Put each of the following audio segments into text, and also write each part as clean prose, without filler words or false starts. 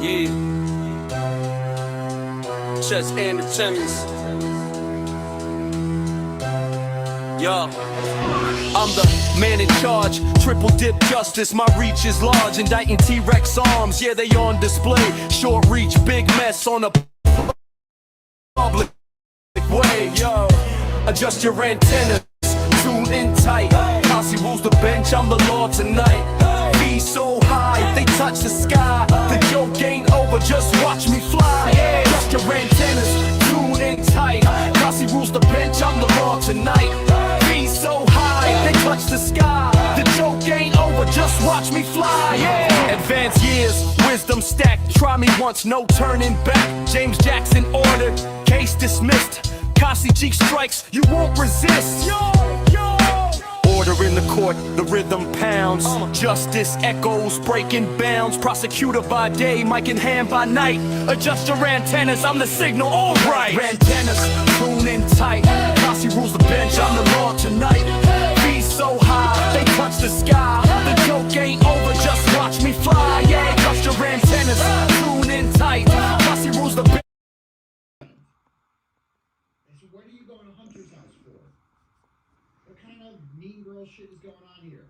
Yeah. Just entertainments. Yo. I'm the man in charge, triple dip justice, my reach is large, indicting T-Rex arms, yeah they on display, short reach, big mess on a public way, yo, adjust your antennas, tune in tight, Kelsey rules the bench, I'm the law tonight, be so high, they touch the sky, the joke ain't over, just watch me fly, yeah, adjust your antennas, tune in tight, Kelsey rules the bench, I'm the law tonight, be so high, they touch the sky, the joke ain't over, just watch me fly, yeah, advanced years, wisdom stacked, try me once, no turning back, James Jackson ordered, case dismissed, Kelsey cheek strikes, you won't resist, yo, yo. Order in the court, the rhythm pounds, justice echoes, breaking bounds, prosecutor by day, mic in hand by night, adjust your antennas, I'm the signal, alright, antennas, tune in tight, Kelsey rules the bench, I'm the law tonight, be so high, they touch the sky, the joke ain't over, just watch me fly, yeah, adjust your antennas, tune in tight, Kelsey rules the bench. What are you going to Hunter's house for? What kind of mean girl shit is going on here?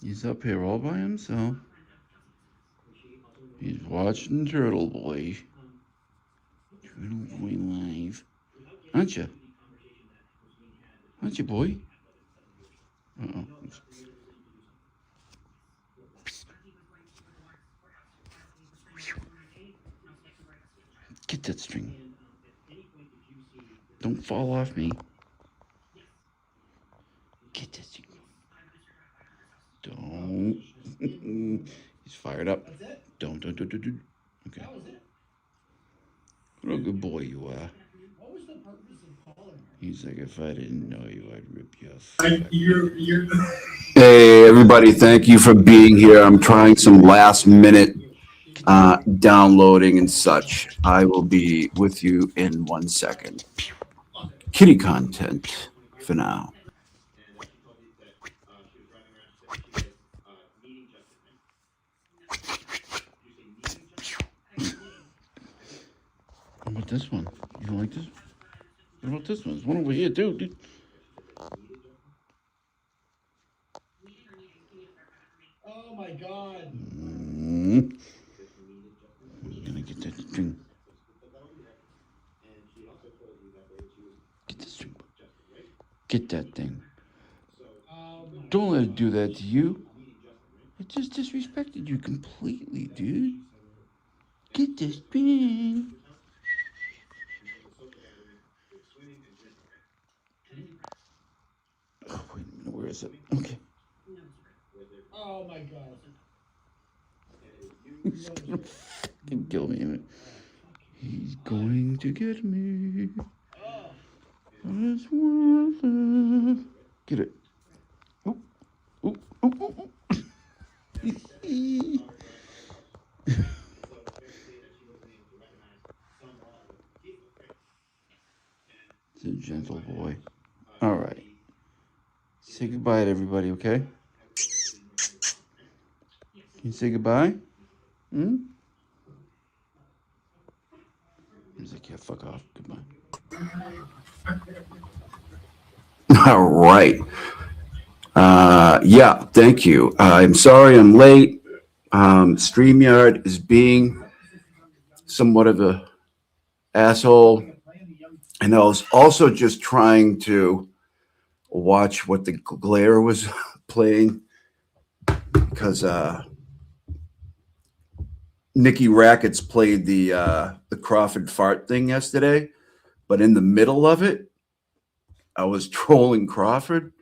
He's up here all by himself. He's watching Turtle Boy. Turtle Boy live. Aren't you? Aren't you, boy? Uh-oh. Get that string. Don't fall off me. Get that string. Don't. He's fired up. Don't. Okay. What a good boy you are. What was the purpose of calling her? He's like, if I didn't know you, I'd rip you off. Hey, everybody, thank you for being here. I'm trying some last minute downloading and such. I will be with you in 1 second. Kitty content for now. How about this one? You don't like this? What about this one? There's one over here, too, dude. Oh my god. I'm gonna get that string. Get the string. Get that thing. Don't let it do that to you. It just disrespected you completely, dude. Get this string. Oh, wait a minute, where is it? Okay. Oh my god. He's gonna fucking kill me. He's going to get me. It's worth it. Get it. Oop, oop, oop, oop, oop. It's a gentle boy. All right. Say goodbye to everybody, okay? Can you say goodbye? He's like, yeah, fuck off. Goodbye. All right. Yeah, thank you. I'm sorry I'm late. StreamYard is being somewhat of a asshole. And I was also just trying to watch what the glare was playing because Nikki Rackets played the Crawford fart thing yesterday, but in the middle of it, I was trolling Crawford,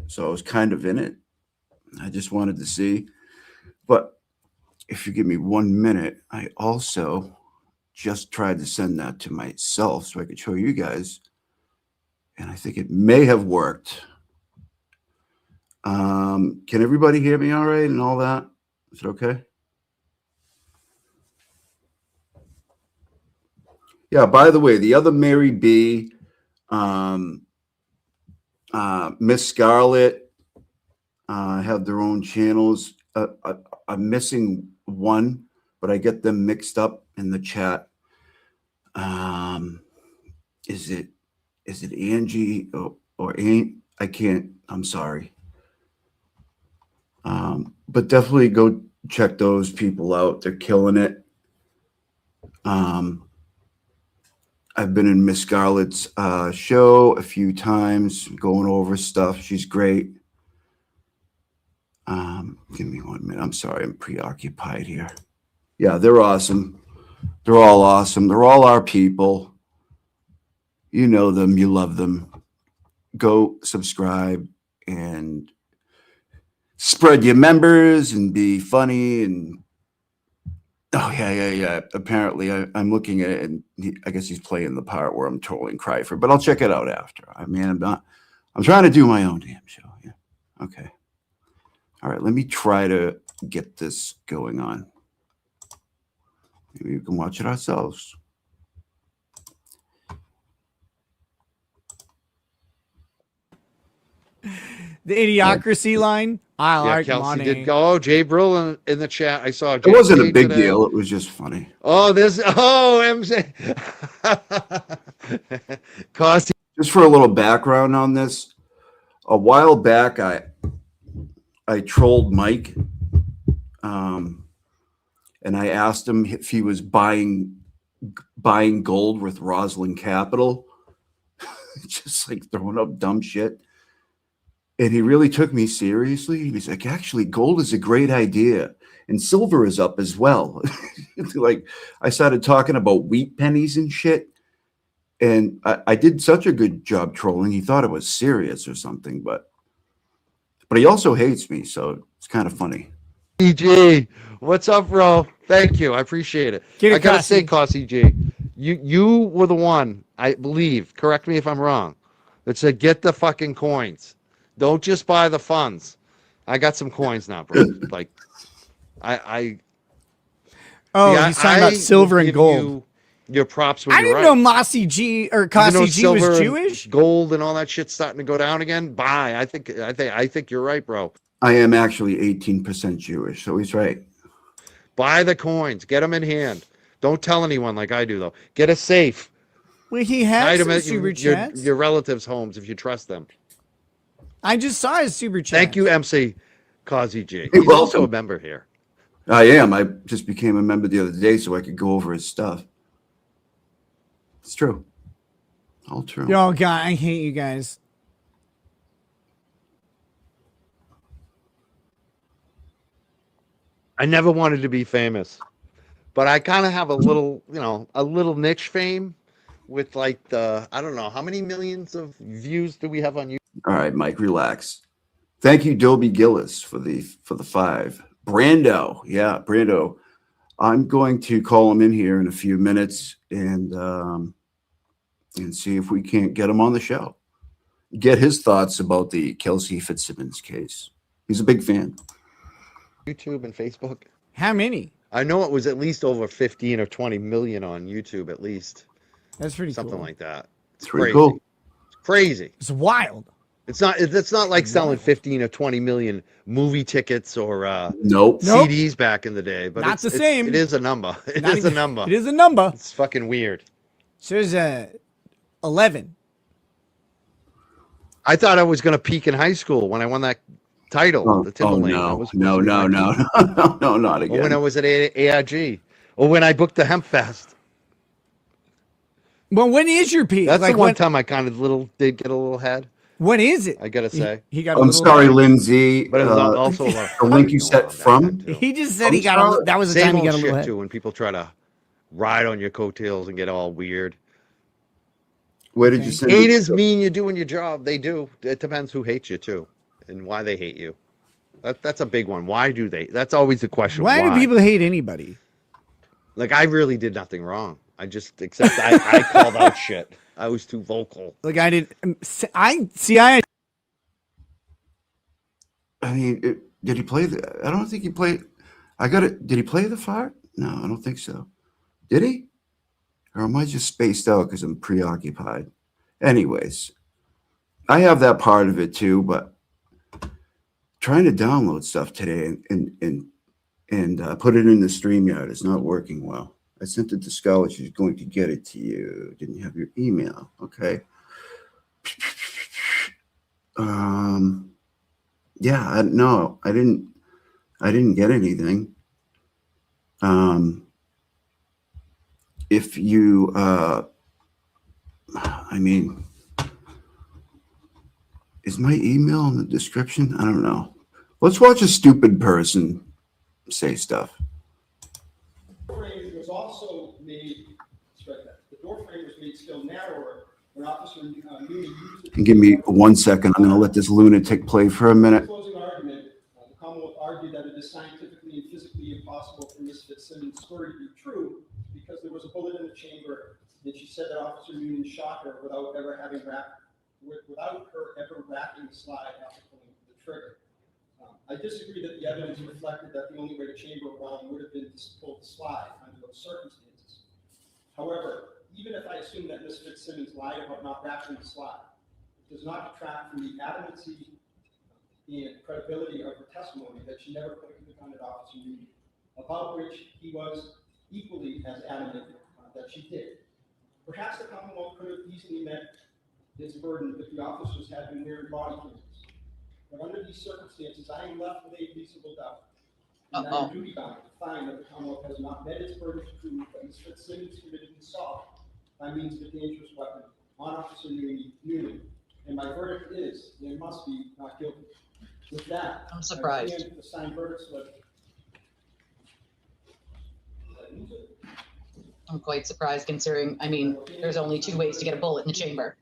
so I was kind of in it. I just wanted to see. But if you give me 1 minute, I also just tried to send that to myself so I could show you guys. And I think it may have worked. Can everybody hear me all right and all that? Is it okay? Yeah, by the way, the other Mary B, Miss Scarlett have their own channels. I'm missing one. but I get them mixed up in the chat. Is it Angie or Ain't? I can't. I'm sorry. But definitely go check those people out. They're killing it. I've been in Miss Scarlett's show a few times, going over stuff. She's great. Give me 1 minute. I'm sorry, I'm preoccupied here. Yeah, they're awesome. They're all awesome. They're all our people. You know them. You love them. Go subscribe and spread your members and be funny. And oh yeah. Apparently, I'm looking at it, and I guess he's playing the part where I'm trolling Cryford. But I'll check it out after. I mean, I'm trying to do my own damn show. Yeah. Okay. All right. Let me try to get this going on. Maybe we can watch it ourselves. The Idiocracy line. I like Kelsey money. did go. Oh, Jay Brill in the chat. I saw. It wasn't a Jay big today. deal. It was just funny. Oh, MC. Cost. Just for a little background on this, a while back, I trolled Mike, and I asked him if he was buying gold with Roslyn Capital, just like throwing up dumb shit. And he really took me seriously. He was like, actually, gold is a great idea. And silver is up as well. Like, I started talking about wheat pennies and shit. And I did such a good job trolling. He thought it was serious or something, but he also hates me. So it's kind of funny. CG, what's up, bro? Thank you. I appreciate it. I gotta say, CG, you were the one, I believe, correct me if I'm wrong, that said, get the fucking coins. Don't just buy the funds. I got some coins now, bro. Like, he's talking about silver and gold. Your props when I you're didn't know Mossy G or Kelsey G was Jewish. Gold and all that shit's starting to go down again. Buy. I think you're right, bro. I am actually 18% Jewish, so he's right. Buy the coins. Get them in hand. Don't tell anyone like I do, though. Get a safe. Well, he has some super your chats. Your relatives' homes if you trust them. I just saw his super chat. Thank you, MC Kazi G. You're He's also a welcome. member here. I am. I just became a member the other day so I could go over his stuff. It's true. All true. Oh, God, I hate you guys. I never wanted to be famous, but I kind of have a little niche fame with like I don't know, how many millions of views do we have on YouTube? All right, Mike, relax. Thank you, Dobie Gillis, for the 5. Brando. Yeah, Brando. I'm going to call him in here in a few minutes and see if we can't get him on the show. Get his thoughts about the Kelsey Fitzsimmons case. He's a big fan. YouTube and Facebook. How many? I know it was at least over 15 or 20 million on YouTube, at least. That's pretty Something cool. like that. It's pretty cool. It's crazy. It's wild. It's not like selling 15 or 20 million movie tickets or Nope. CDs back in the day. But Not the same. It is a number. It Not is a even- number. It is a number. It's fucking weird. So there's 11. I thought I was going to peak in high school when I won that title, the Timberlane. That was no, not again. Or when I was at AIG. Or when I booked the Hemp Fest. Well, when is your peak? That's like the one when, time I kind of did get a little head. When is it? I gotta say. He got a I'm little sorry, head. Lindsay. But it was also a lot of the link you going set on from? back then, too. He just said he got a. That was the Same time he got old a little shit head. too when people try to ride on your coattails and get all weird. Where did you send it? Haters mean you're doing your job. They do. It depends who hates you too, and why they hate you. That's a big one. Why do they? That's always the question. Why do people hate anybody? Like, I really did nothing wrong. I just except I called out shit. I was too vocal. Like I did. I mean, did he play the? I don't think he played. I got it. Did he play the fart? No, I don't think so. Did he? Or am I just spaced out because I'm preoccupied? Anyways, I have that part of it too, but trying to download stuff today and and put it in the StreamYard. It's not working well. I sent it to Scarlett. She's going to get it to you. Didn't have your email. Okay. Yeah, no, I didn't get anything. If you, I mean, is my email in the description? I don't know. Let's watch a stupid person say stuff. The door frame was also made, the door frame was made still narrower when Officer Newman used it. Give me 1 second. I'm going to let this lunatic play for a minute. Closing argument, the Commonwealth argued that it is scientifically and physically impossible for Ms. Fitzsimmons' story to be true because there was a bullet in the chamber, and she said that Officer Newman shot her without her ever wrapping the slide after pulling the trigger. I disagree that the evidence reflected that the only way to chamber a round would have been to pull the slide under those circumstances. However, even if I assume that Ms. Fitzsimmons lied about not wrapping the slide, it does not detract from the adamantly and credibility of her testimony that she never pointed the gun at Officer Newman, about which he was equally as adamant that she did. Perhaps the Commonwealth could have easily met its burden if the officers had been wearing body cameras. But under these circumstances, I am left with a reasonable doubt. And I am duty bound to find that the Commonwealth has not met its burden to prove that Ms. Fitzsimmons committed an assault by means of a dangerous weapon on Officer Newman. And my verdict is, they must be not guilty. With that, I'm surprised. I stand the signed verdict slip. I'm quite surprised considering, I mean, there's only 2 ways to get a bullet in the chamber.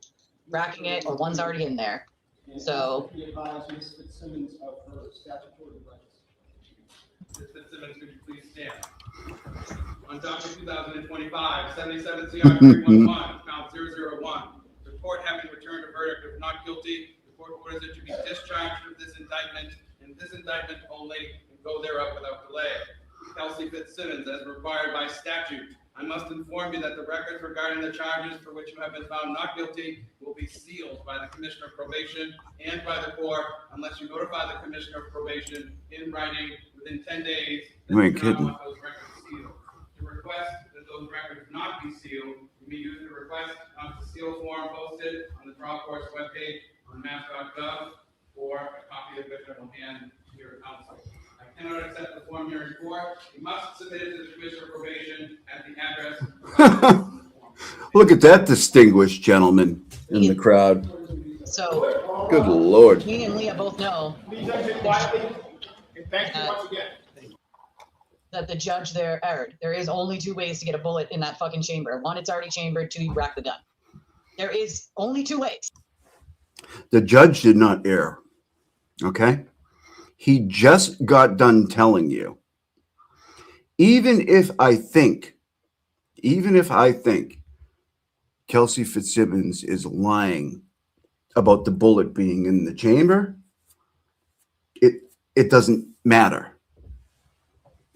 Racking it or one's already in there. So. He advised Ms. Fitzsimmons of her statutory rights. Ms. Fitzsimmons, could you please stand? On docket 2025, 77 CR 311, count 001. The court having returned a verdict of not guilty, the court orders it to be discharged of this indictment and this indictment only, and go thereof without delay. Kelsey Fitzsimmons, as required by statute, I must inform you that the records regarding the charges for which you have been found not guilty will be sealed by the Commissioner of Probation and by the court unless you notify the Commissioner of Probation in writing within 10 days. You ain't kidding. Want those records sealed. To request that those records not be sealed, you may use the request not to seal form posted on the trial court's webpage on mass.gov or a copy of which I will hand to your counsel. I cannot accept the form here in court. You must submit it to the Commissioner of Probation at the address. Look at that distinguished gentleman in the crowd. So. Good Lord. Me and Leah both know. Please exit quietly, and thank you once again. That the judge there erred. There is only 2 ways to get a bullet in that fucking chamber. 1, it's already chambered. 2, you rack the gun. There is only 2 ways. The judge did not err. Okay? He just got done telling you, even if I think Kelsey Fitzsimmons is lying about the bullet being in the chamber, it doesn't matter,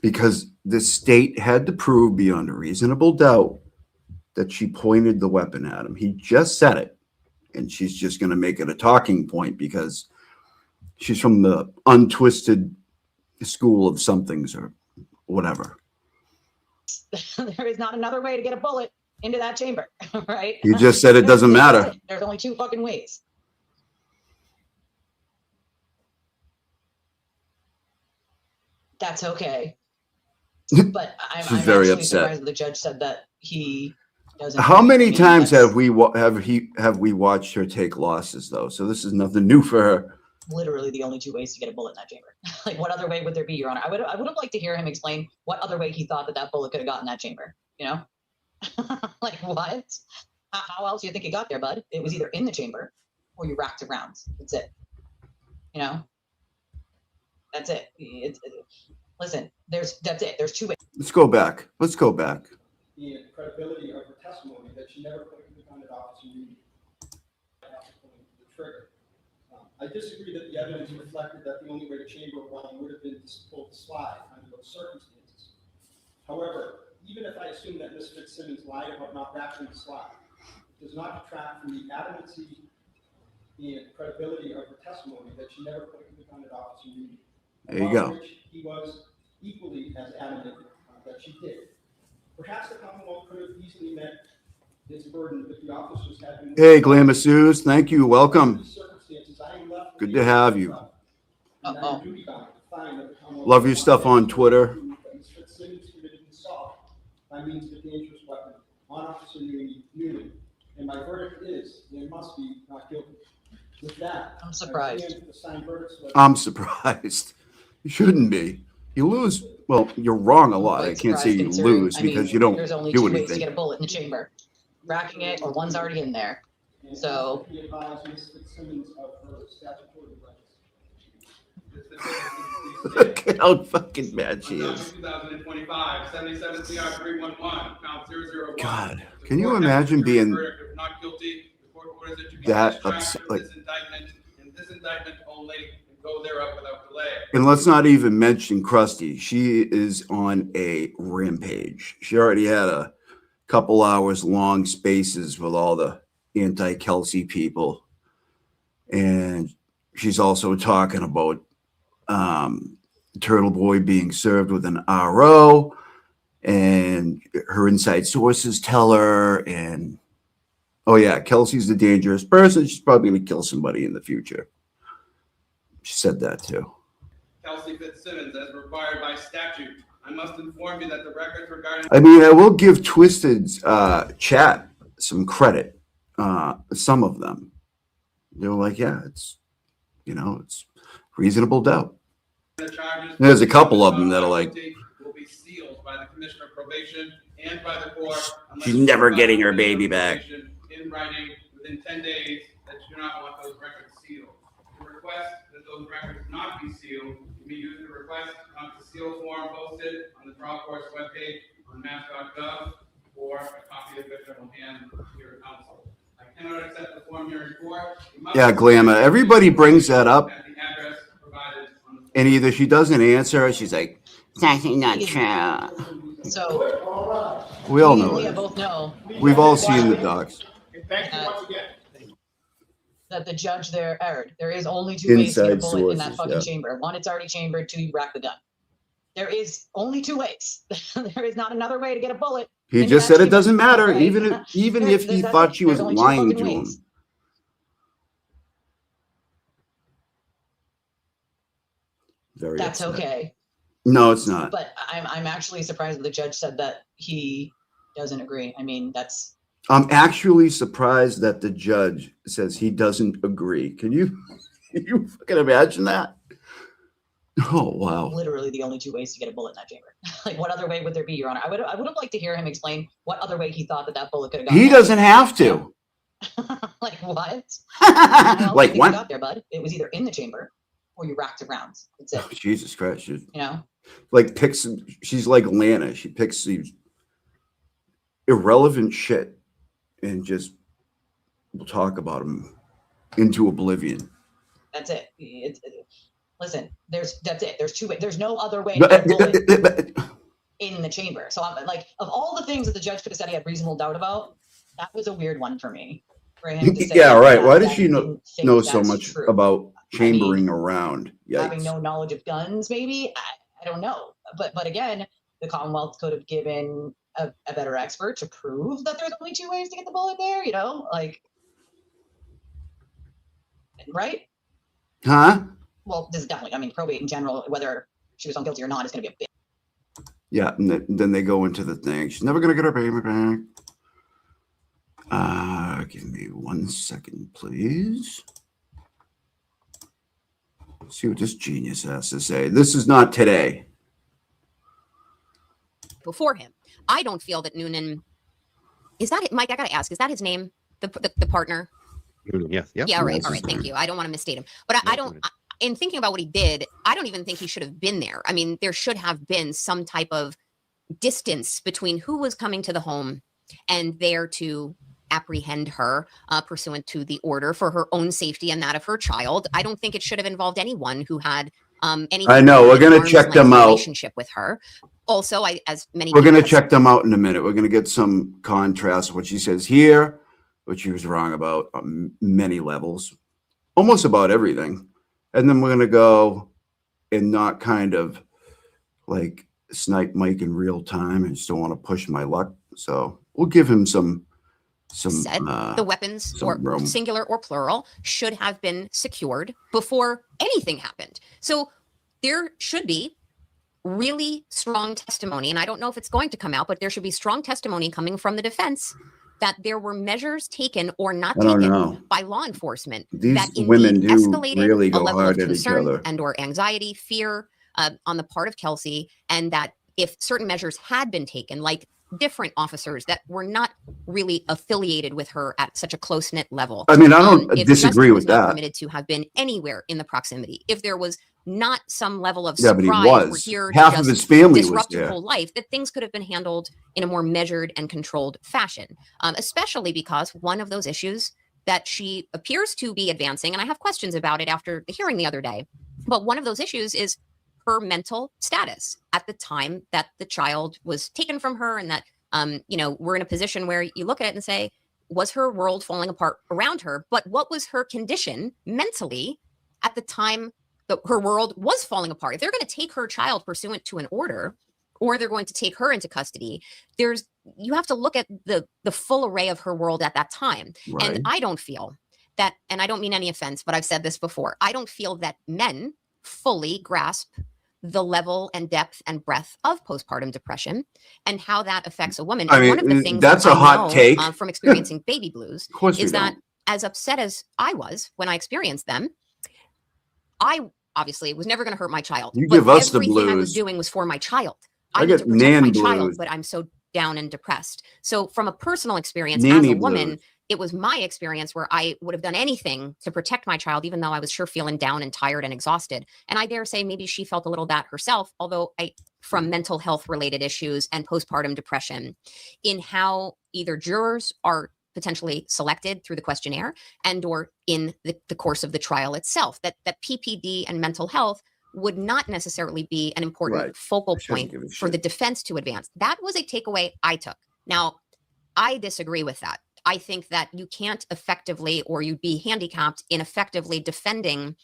because the state had to prove beyond a reasonable doubt that she pointed the weapon at him. He just said it, and she's just going to make it a talking point because she's from the untwisted school of somethings or whatever. There is not another way to get a bullet into that chamber, right? You just said it doesn't matter. There's only 2 fucking ways. That's okay. But I'm very actually upset. surprised the judge said that he doesn't. How many times have we watched her take losses though? So this is nothing new for her. Literally the only 2 ways to get a bullet in that chamber. Like, what other way would there be, Your Honor? I would have liked to hear him explain what other way he thought that bullet could have gotten that chamber. You know, like what? How else do you think it got there, bud? It was either in the chamber or you racked rounds. That's it. You know, that's it. Listen, that's it. There's 2 ways. Let's go back. The credibility of her testimony that she never pointed the gun at Officer Newman after pulling the trigger. I disagree that the evidence reflected that the only way to chamber a round would have been to pull the slide under those circumstances. However, even if I assume that Ms. Fitzsimmons lied about not wrapping the slide, it does not detract from the adamancy and credibility of her testimony that she never pointed the gun at Officer Newman. There you go. Which he was equally as adamant that she did. Perhaps the Commonwealth could have easily met its burden if the officers had been. Hey, Glamasseuse, thank you. Welcome. Good to have you. Love your stuff on Twitter. By means of a dangerous weapon on Officer Newman. And my verdict is they must be not guilty. With that, I'm surprised. I'm surprised. You shouldn't be. You lose. Well, you're wrong a lot. I can't say you lose because you don't there's only do two anything. ways to get a bullet in the chamber: racking it, or one's already in there. So. Look at how fucking mad she is. 2025, 77 CR 311, count 001. God, can you imagine being Not guilty. The court orders it to be that discharged upset? from Like, this indictment only, and go thereof without delay. and let's not even mention Krusty. She is on a rampage. She already had a couple hours long spaces with all the anti-Kelsey people. And she's also talking about Turtle Boy being served with an RO, and her inside sources tell her, and oh yeah, Kelsey's a dangerous person. She's probably going to kill somebody in the future. She said that too. Kelsey Fitzsimmons, as required by statute. I must inform you that the records regarding. I mean, I will give Twisted's chat some credit. Some of them, they were like, yeah, it's, you know, it's reasonable doubt. There's a couple of them that are like, will be sealed by the Commissioner of Probation and by the court. she's never getting her baby back. In writing within 10 days that you do not want those records sealed. To request that those records not be sealed, you may use the request not to seal form posted on the trial court's webpage on mass.gov or a copy of which I will hand to your counsel. I cannot accept the form here in court. Yeah, Glamma, everybody brings that up. At the address provided on the And either she doesn't answer or she's like, it's actually not true. So. We all me know and Leah it. both know. We've all seen the docs. Thank you once again. That the judge there erred. There is only two ways to get a Inside bullet in that sources, fucking yeah. chamber. One, it's already chambered. Two, you rack the gun. There is only two ways. There is not another way to get a bullet. He into just that said it chamber, doesn't matter, right? even if he That's thought it. she was There's only two lying fucking to him. ways. Very That's upset. okay. No, it's not. But I'm actually surprised that the judge said that he doesn't agree. I mean, that's I'm actually surprised that the judge says he doesn't agree. Can you fucking imagine that? Oh wow. literally the only two ways to get a bullet in that chamber. Like, what other way would there be, Your Honor? I would have liked to hear him explain what other way he thought that bullet could have gone. He doesn't have to. Like, what? Well, Like what? got there, bud. It was either in the chamber or you racked the rounds. That's it. Oh, Jesus Christ. You know? Like picks, she's like Lana. She picks these irrelevant shit and just will talk about them into oblivion. That's it. Listen, that's it. There's two ways. There's no other way to get a bullet in the chamber. So I'm like, of all the things that the judge could have said he had reasonable doubt about, that was a weird one for me. For him to say Yeah, right. Why does that she he know didn't think so that's much true. about chambering around? Having Yikes. no knowledge of guns, maybe? I don't know. But again, the Commonwealth could have given a better expert to prove that there's only two ways to get the bullet there, you know? Like, right? Huh? Well, this is definitely, I mean, probate in general, whether she was found guilty or not, is going to be a big. Yeah, and then they go into the thing. She's never gonna get her baby back. Give me 1 second, please. See what this genius has to say. This is not today. Before him, I don't feel that Noonan is that Mike. I gotta ask, is that his name? The partner? Yes. Yep. Yeah. All right. Yes, All right. his Thank name. you. I don't want to misstate him, but I don't. In thinking about what he did, I don't even think he should have been there. I mean, there should have been some type of distance between who was coming to the home and there to apprehend her pursuant to the order for her own safety and that of her child. I don't think it should have involved anyone who had any. I know, we're gonna arm's check length them out. Relationship with her. Also, as many. We're people gonna have check them out in a minute. We're gonna get some contrast of what she says here, which she was wrong about on many levels, almost about everything. And then we're gonna go and not kind of like Snipe Mike in real time. I just don't want to push my luck. So we'll give him some said the weapons, some or room. singular or plural, should have been secured before anything happened. So there should be really strong testimony, and I don't know if it's going to come out, but there should be strong testimony coming from the defense that there were measures taken or not I don't taken know. by law enforcement These that women indeed do escalated really a go level of hard at each concern other. and or anxiety, fear on the part of Kelsey, and that if certain measures had been taken, like different officers that were not really affiliated with her at such a close-knit level. I mean, I don't if disagree Justin with was not that. permitted to have been anywhere in the proximity, if there was not some level of Yeah, but he surprise, we're was. here Half to of just his family was disrupt your there. whole life, that things could have been handled in a more measured and controlled fashion, especially because one of those issues that she appears to be advancing, and I have questions about it after the hearing the other day, but one of those issues is her mental status at the time that the child was taken from her, and that we're in a position where you look at it and say, was her world falling apart around her? But what was her condition mentally at the time that her world was falling apart? If they're going to take her child pursuant to an order, or they're going to take her into custody, you have to look at the full array of her world at that time. Right. And I don't feel that, and I don't mean any offense, but I've said this before, I don't feel that men fully grasp the level and depth and breadth of postpartum depression and how that affects a woman. I and mean, one of the things that's that a hot take. From experiencing baby blues Of course is we that don't. as upset as I was when I experienced them, I obviously was never going to hurt my child. You but give us the everything I was blues. doing was for my child. I need get to protect my nan child, blues. but I'm so down and depressed. So from a personal experience Nanny as a woman, blues. it was my experience where I would have done anything to protect my child, even though I was sure feeling down and tired and exhausted. And I dare say maybe she felt a little that herself, although from mental health related issues and postpartum depression, in how either jurors are potentially selected through the questionnaire and or in the course of the trial itself, that PPD and mental health would not necessarily be an important focal point for the defense to advance. That was a takeaway I took. Now, I disagree with that. I think that you can't effectively, or you'd be handicapped in effectively defending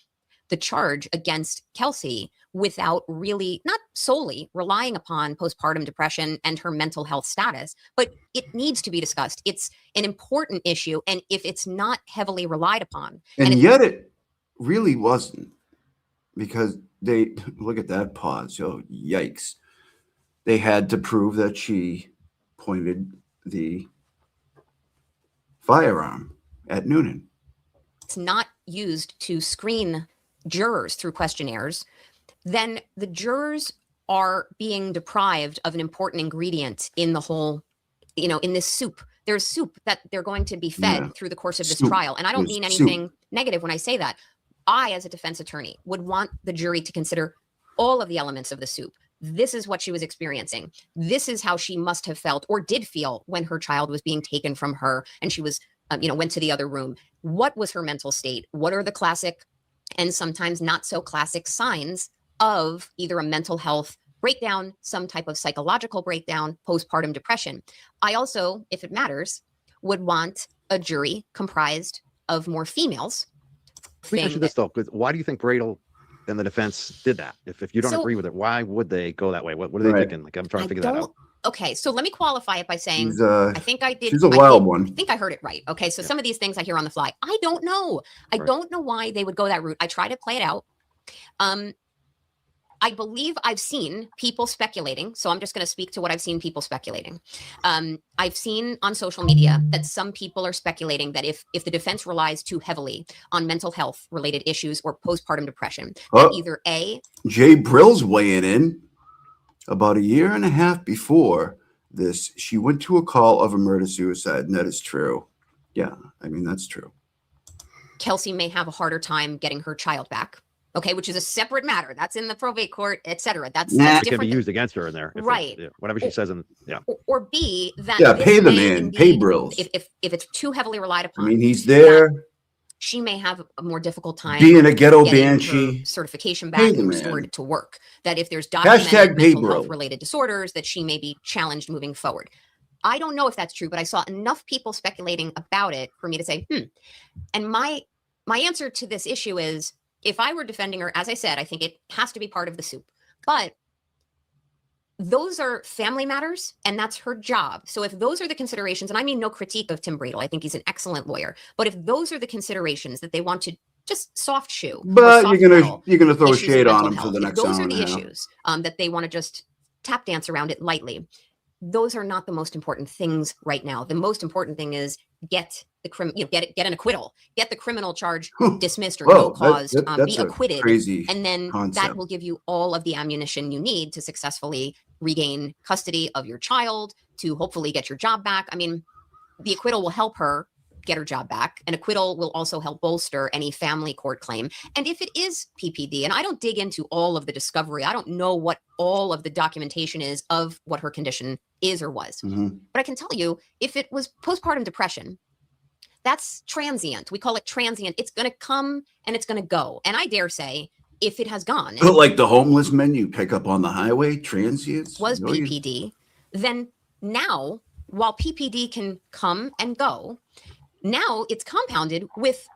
the charge against Kelsey without really, not solely relying upon postpartum depression and her mental health status, but it needs to be discussed. It's an important issue. And if it's not heavily relied upon. And yet it really wasn't, because they, look at that pause. Oh, yikes. They had to prove that she pointed the firearm at Noonan. It's not used to screen jurors through questionnaires, then the jurors are being deprived of an important ingredient in the whole, in this soup. There's soup that they're going to be fed through the course of this trial. And I don't mean anything negative when I say that. I, as a defense attorney, would want the jury to consider all of the elements of the soup. This is what she was experiencing. This is how she must have felt or did feel when her child was being taken from her and she was, went to the other room. What was her mental state? What are the classic and sometimes not so classic signs of either a mental health breakdown, some type of psychological breakdown, postpartum depression? I also, if it matters, would want a jury comprised of more females. Let me ask you this though, because why do you think Bradel and the defense did that? If you don't agree with it, why would they go that way? What are they thinking? Like, I'm trying to figure that out. Okay, so let me qualify it by saying, I think I did. She's a wild one. I think I heard it right. Okay, so some of these things I hear on the fly. I don't know. I don't know why they would go that route. I try to play it out. I believe I've seen people speculating. So I'm just going to speak to what I've seen people speculating. I've seen on social media that some people are speculating that if the defense relies too heavily on mental health related issues or postpartum depression, that either A. Jay Brill's weighing in. About a year and a half before this, she went to a call of a murder-suicide, and that is true. Yeah, I mean, that's true. Kelsey may have a harder time getting her child back. Okay, which is a separate matter. That's in the probate court, etc. That's different. It can be used against her in there, right? Whatever she says, Or B, that pay the man, pay Brills. If it's too heavily relied upon, I mean, he's there. She may have a more difficult time being a ghetto banshee. Certification back and restored to work. That if there's documented mental health related disorders, that she may be challenged moving forward. I don't know if that's true, but I saw enough people speculating about it for me to say, And my answer to this issue is, if I were defending her, as I said, I think it has to be part of the soup. But those are family matters, and that's her job. So if those are the considerations, and I mean no critique of Tim Bradle, I think he's an excellent lawyer, but if those are the considerations that they want to just soft shoe, But you're gonna throw shade on him health, for the next those hour are the and a half. issues that they want to just tap dance around it lightly. Those are not the most important things right now. The most important thing is get an acquittal, get the criminal charge dismissed or no cause, be acquitted, and then that will give you all of the ammunition you need to successfully regain custody of your child, to hopefully get your job back. I mean, the acquittal will help her get her job back. An acquittal will also help bolster any family court claim. And if it is PPD, and I don't dig into all of the discovery, I don't know what all of the documentation is of what her condition is or was. But I can tell you, if it was postpartum depression, that's transient. We call it transient. It's going to come and it's going to go. And I dare say, if it has gone, like the homeless men you pick up on the highway, transients, was PPD, then now, while PPD can come and go, now it's compounded with,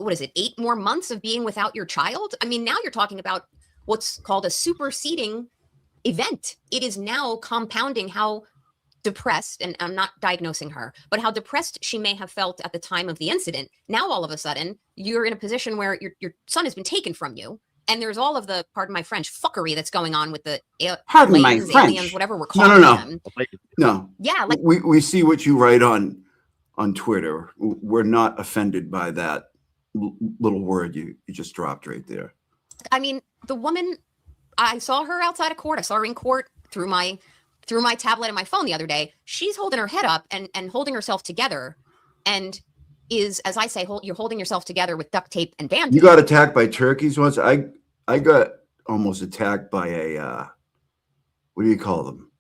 8 more months of being without your child? I mean, now you're talking about what's called a superseding event. It is now compounding how depressed, and I'm not diagnosing her, but how depressed she may have felt at the time of the incident. Now, all of a sudden, you're in a position where your son has been taken from you. And there's all of the, pardon my French, fuckery that's going on with the aliens, whatever we're calling them. No. Yeah. Like, we see what you write on Twitter. We're not offended by that little word you just dropped right there. I mean, the woman, I saw her outside of court. I saw her in court through my tablet and my phone the other day. She's holding her head up and holding herself together, and is, as I say, you're holding yourself together with duct tape and band-aids. You got attacked by turkeys once. I got almost attacked by a what do you call them?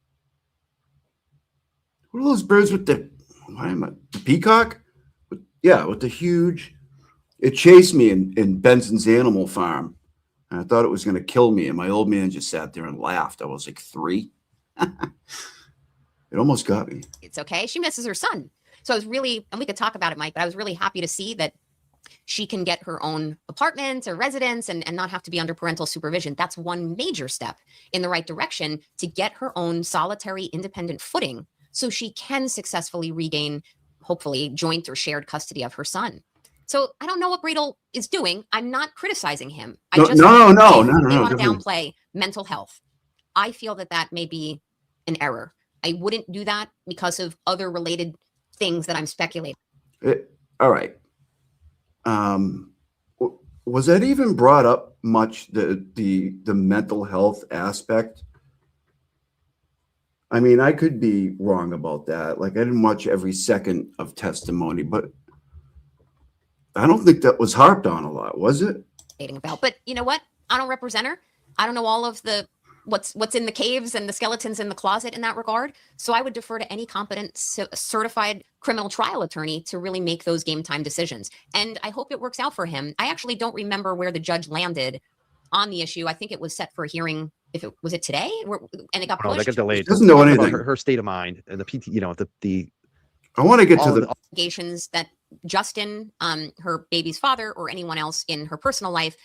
What are those birds with the peacock? With the huge. It chased me in Benson's Animal Farm, and I thought it was going to kill me. And my old man just sat there and laughed. I was like 3. It almost got me. It's okay. She misses her son. So I was really, and we could talk about it, Mike, but I was really happy to see that she can get her own apartment or residence and not have to be under parental supervision. That's one major step in the right direction to get her own solitary independent footing so she can successfully regain, hopefully, joint or shared custody of her son. So I don't know what Bradle is doing. I'm not criticizing him. I just want to downplay mental health. I feel that may be an error. I wouldn't do that because of other related things that I'm speculating. All right. Was that even brought up much, the mental health aspect? I mean, I could be wrong about that. Like, I didn't watch every second of testimony, but I don't think that was harped on a lot, was it? But you know what? I don't represent her. I don't know all of the what's in the caves and the skeletons in the closet in that regard. So I would defer to any competent certified criminal trial attorney to really make those game time decisions. And I hope it works out for him. I actually don't remember where the judge landed on the issue. I think it was set for a hearing. Was it today? And it got pushed. That got delayed. Doesn't know anything. Her state of mind and the PT, the I want to get to the allegations that Justin, her baby's father, or anyone else in her personal life,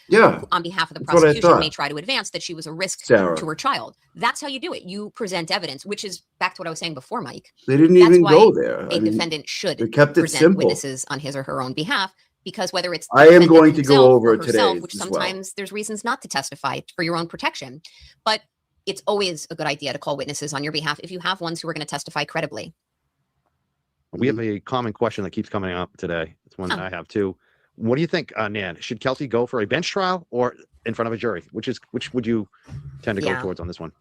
on behalf of the prosecution, may try to advance that she was a risk to her child. That's how you do it. You present evidence, which is back to what I was saying before, Mike. They didn't even go there. A defendant should kept it present simple. Witnesses on his or her own behalf, because whether it's I am going to go over today, which sometimes there's reasons not to testify for your own protection, but it's always a good idea to call witnesses on your behalf if you have ones who are going to testify credibly. We have a common question that keeps coming up today. It's one that I have too. What do you think, Nan? Should Kelsey go for a bench trial or in front of a jury? Which would you tend to go towards on this one?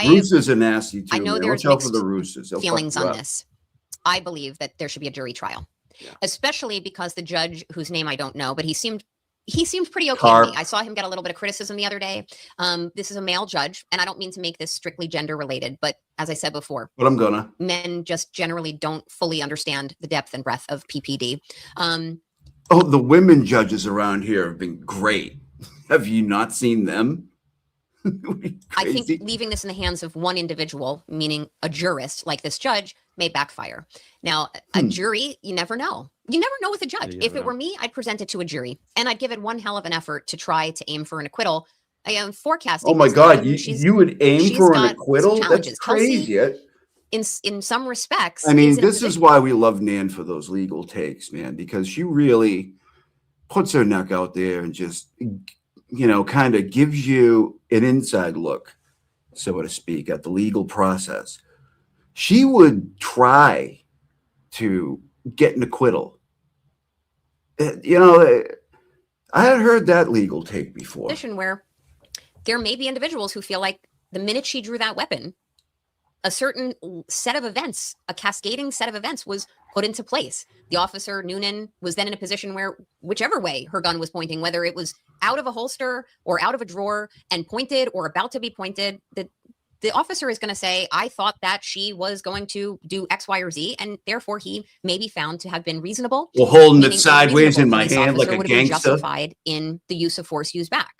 Roosters are nasty too. I know there's mixed for the Roosters. feelings on this. I believe that there should be a jury trial, especially because the judge, whose name I don't know, but he seemed pretty okay to me. I saw him get a little bit of criticism the other day. This is a male judge, and I don't mean to make this strictly gender related, but as I said before, men just generally don't fully understand the depth and breadth of PPD. The women judges around here have been great. Have you not seen them? I think leaving this in the hands of one individual, meaning a jurist like this judge, may backfire. Now, a jury, you never know. You never know with a judge. If it were me, I'd present it to a jury, and I'd give it one hell of an effort to try to aim for an acquittal. I am forecasting. Oh my this God, game. you would aim she's for an got some acquittal? That's challenges. crazy. Kelsey, in some respects, I mean, is in a this is position- why we love Nan for those legal takes, man, because she really puts her neck out there and just, kind of gives you an inside look, so to speak, at the legal process. She would try to get an acquittal. I had heard that legal take before. position where there may be individuals who feel like the minute she drew that weapon, a certain set of events, a cascading set of events was put into place. The officer, Noonan, was then in a position where whichever way her gun was pointing, whether it was out of a holster or out of a drawer and pointed or about to be pointed, the officer is going to say, I thought that she was going to do X, Y, or Z, and therefore he may be found to have been reasonable. Well, holding it meaning a sideways in reasonable my police hand like officer a would have been gangster. justified in the use of force used back.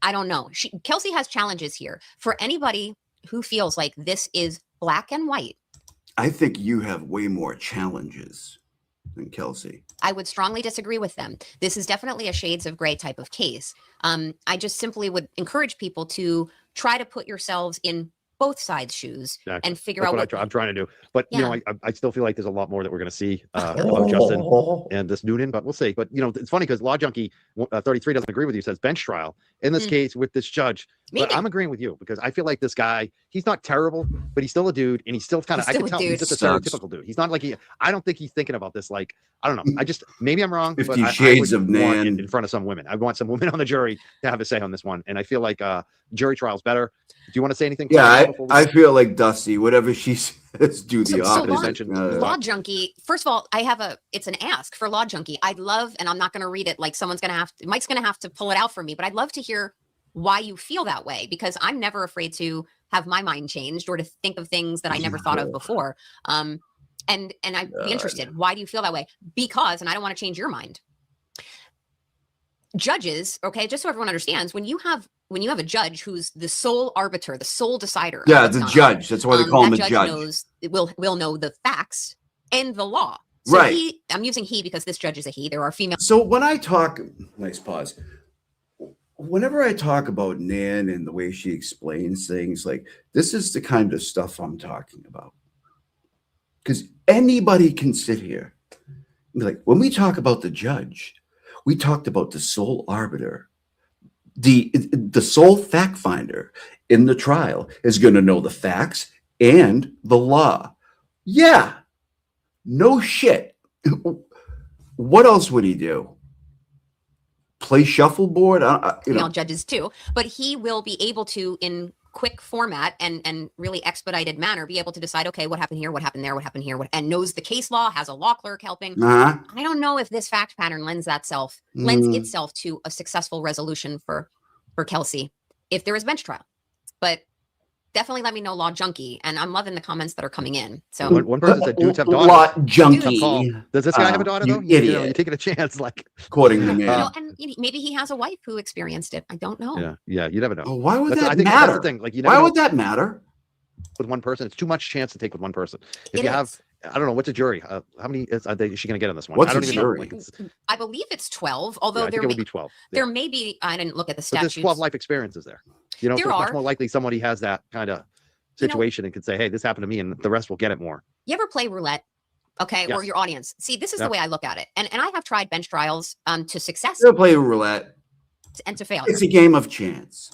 I don't know. Kelsey has challenges here. For anybody who feels like this is black and white, I think you have way more challenges than Kelsey. I would strongly disagree with them. This is definitely a shades of gray type of case. I just simply would encourage people to try to put yourselves in both sides' shoes and figure out what I'm trying to do. But Yeah. I still feel like there's a lot more that we're going to see about Justin and this Noonan. But we'll see. But it's funny because Law Junkie 33 doesn't agree with you. Says bench trial in this case with this judge. But I'm agreeing with you because I feel like this guy, he's not terrible, but he's still a dude, and he's still kind of. I can tell he's just a stereotypical dude. He's not like I don't think he's thinking about this like I don't know. Maybe I'm wrong. 50 but Shades I of would want Nan. it in front of some women. I want some women on the jury to have a say on this one, and I feel like jury trial's better. Do you want to say anything? Yeah, I feel like Dusty. Whatever she says, do the opposite. Law Junkie. First of all, it's an ask for Law Junkie. I'd love, and I'm not going to read it like Mike's going to have to pull it out for me, but I'd love to hear why you feel that way, because I'm never afraid to have my mind changed or to think of things that I never thought of before. And I'd be interested. Why do you feel that way? Because, and I don't want to change your mind. Judges, okay, just so everyone understands, when you have a judge who's the sole arbiter, the sole decider. Yeah, the judge. That's why they call him a judge. Will know the facts and the law. So right. I'm using he because this judge is a he. There are female. So when I talk, nice pause. Whenever I talk about Nan and the way she explains things, like this is the kind of stuff I'm talking about. Because anybody can sit here and be like, when we talk about the judge, we talked about the sole arbiter. The sole fact finder in the trial is going to know the facts and the law. Yeah. No shit. What else would he do? Play shuffleboard? Female judges too, but he will be able to, in quick format and really expedited manner, be able to decide, okay, what happened here, what happened there, what happened here, and knows the case law, has a law clerk helping. I don't know if this fact pattern lends itself to a successful resolution for Kelsey if there is bench trial. But definitely let me know, Law Junkie, and I'm loving the comments that are coming in. So one person said dudes have daughters. Law Junkie. Does this guy have a daughter though? Idiot. You're taking a chance, like according to me. And maybe he has a wife who experienced it. I don't know. Yeah, you never know. Oh, why would I that think matter? That's the thing. Like, why would that matter? With one person, it's too much chance to take with one person. If you have, I don't know, what's a jury? How many is she going to get on this one? What's I don't a even jury? know. Like, I believe it's 12, although I think it would be 12. There may be, I didn't look at the But statutes. there's 12 life experiences there. So it's much more likely somebody has that kind of situation and can say, hey, this happened to me, and the rest will get it more. You ever play roulette? Okay, Yes. or your audience. See, this is the way I look at it. And I have tried bench trials to success You play roulette. and to failure. It's a game of chance.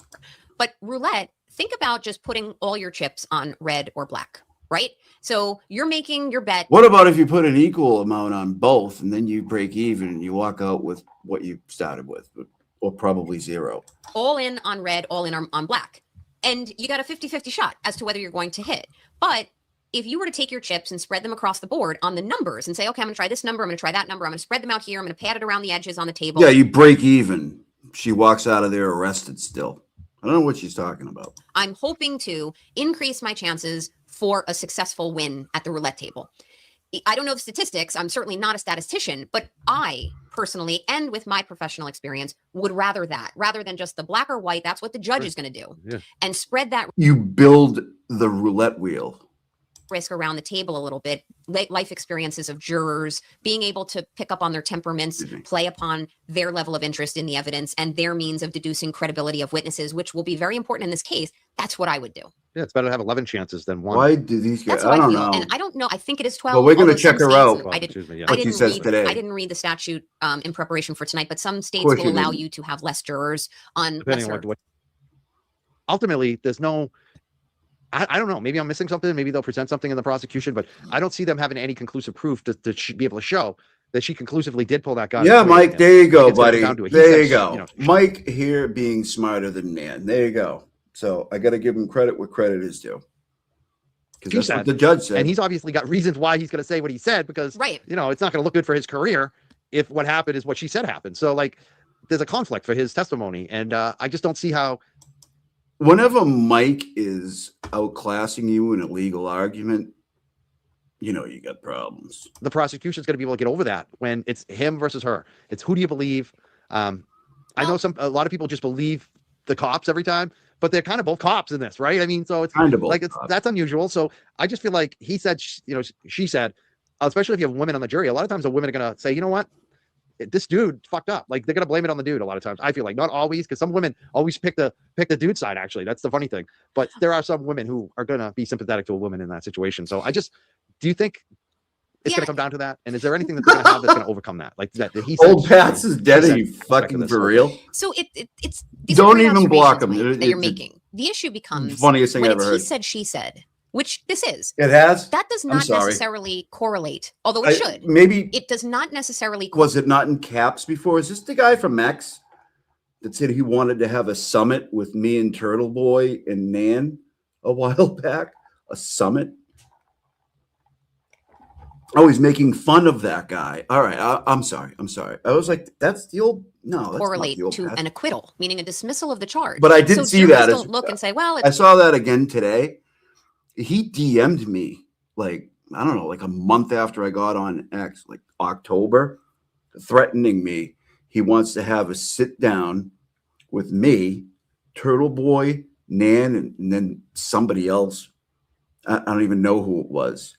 But roulette, think about just putting all your chips on red or black, right? So you're making your bet. What about if you put an equal amount on both and then you break even and you walk out with what you started with, or probably zero? All in on red, all in on black. And you got a 50-50 shot as to whether you're going to hit. But if you were to take your chips and spread them across the board on the numbers and say, okay, I'm going to try this number, I'm going to try that number, I'm going to spread them out here, I'm going to pad it around the edges on the table. Yeah, you break even. She walks out of there arrested still. I don't know what she's talking about. I'm hoping to increase my chances for a successful win at the roulette table. I don't know the statistics. I'm certainly not a statistician, but I personally, and with my professional experience, would rather than just the black or white. That's what the judge is going to do. Yeah. And spread that. You build the roulette wheel risk around the table a little bit, life experiences of jurors, being able to pick up on their temperaments, play upon their level of interest in the evidence and their means of deducing credibility of witnesses, which will be very important in this case. That's what I would do. Yeah, it's better to have 11 chances than one. Why do these guys? That's how I don't feel. know. And I don't know. I think it is 12. Well, we're going to although check some her states- out. I didn't read the statute in preparation for tonight, but some states course will you allow didn't. you to have less jurors on Depending lesser. on what ultimately, there's no. I don't know. Maybe I'm missing something. Maybe they'll present something in the prosecution, but I don't see them having any conclusive proof to be able to show that she conclusively did pull that gun. Yeah, Mike, there you go, buddy. There There you go. Mike here being smarter than Nan. There you go. So I got to give him credit where credit is due. Because that's what the judge said. And he's obviously got reasons why he's going to say what he said, because, you know, it's not going to look good for his career if what happened is what she said happened. So, like, there's a conflict for his testimony. And I just don't see how. Whenever Mike is outclassing you in a legal argument, you know you got problems. The prosecution's going to be able to get over that when it's him versus her. It's who do you believe? I know a lot of people just believe the cops every time, but they're kind of both cops in this, right? I mean, so it's kind of like that's unusual. So I just feel like he said, you know, she said, especially if you have women on the jury, a lot of times the women are going to say, you know what? This dude fucked up. Like, they're gonna blame it on the dude a lot of times. I feel like, not always, because some women always pick the dude side. Actually, that's the funny thing. But there are some women who are gonna be sympathetic to a woman in that situation. So do you think it's gonna come down to that? And is there anything that they're gonna have that's gonna overcome that? Like that he said, old Pats is dead. Are you fucking for real? So it's these don't are great even block him. observations, Mike, that you're making. The issue becomes funniest thing when I ever it's heard. he said, she said. Which this is. It has? That does I'm not sorry. necessarily correlate, although it should. Maybe it does not necessarily. Was it not in caps before? Is this the guy from X that said he wanted to have a summit with me and Turtle Boy and Nan a while back? A summit? Oh, he's making fun of that guy. All right, I'm sorry. I was like, that's the old. No, that's correlate not the old to Pat. an acquittal, meaning a dismissal of the charge. But I did so see jurors that. Don't look and say, well, I saw that again today. He DM'd me like, I don't know, like a month after I got on X, like October, threatening me. He wants to have a sit down with me, Turtle Boy, Nan, and then somebody else. I don't even know who it was.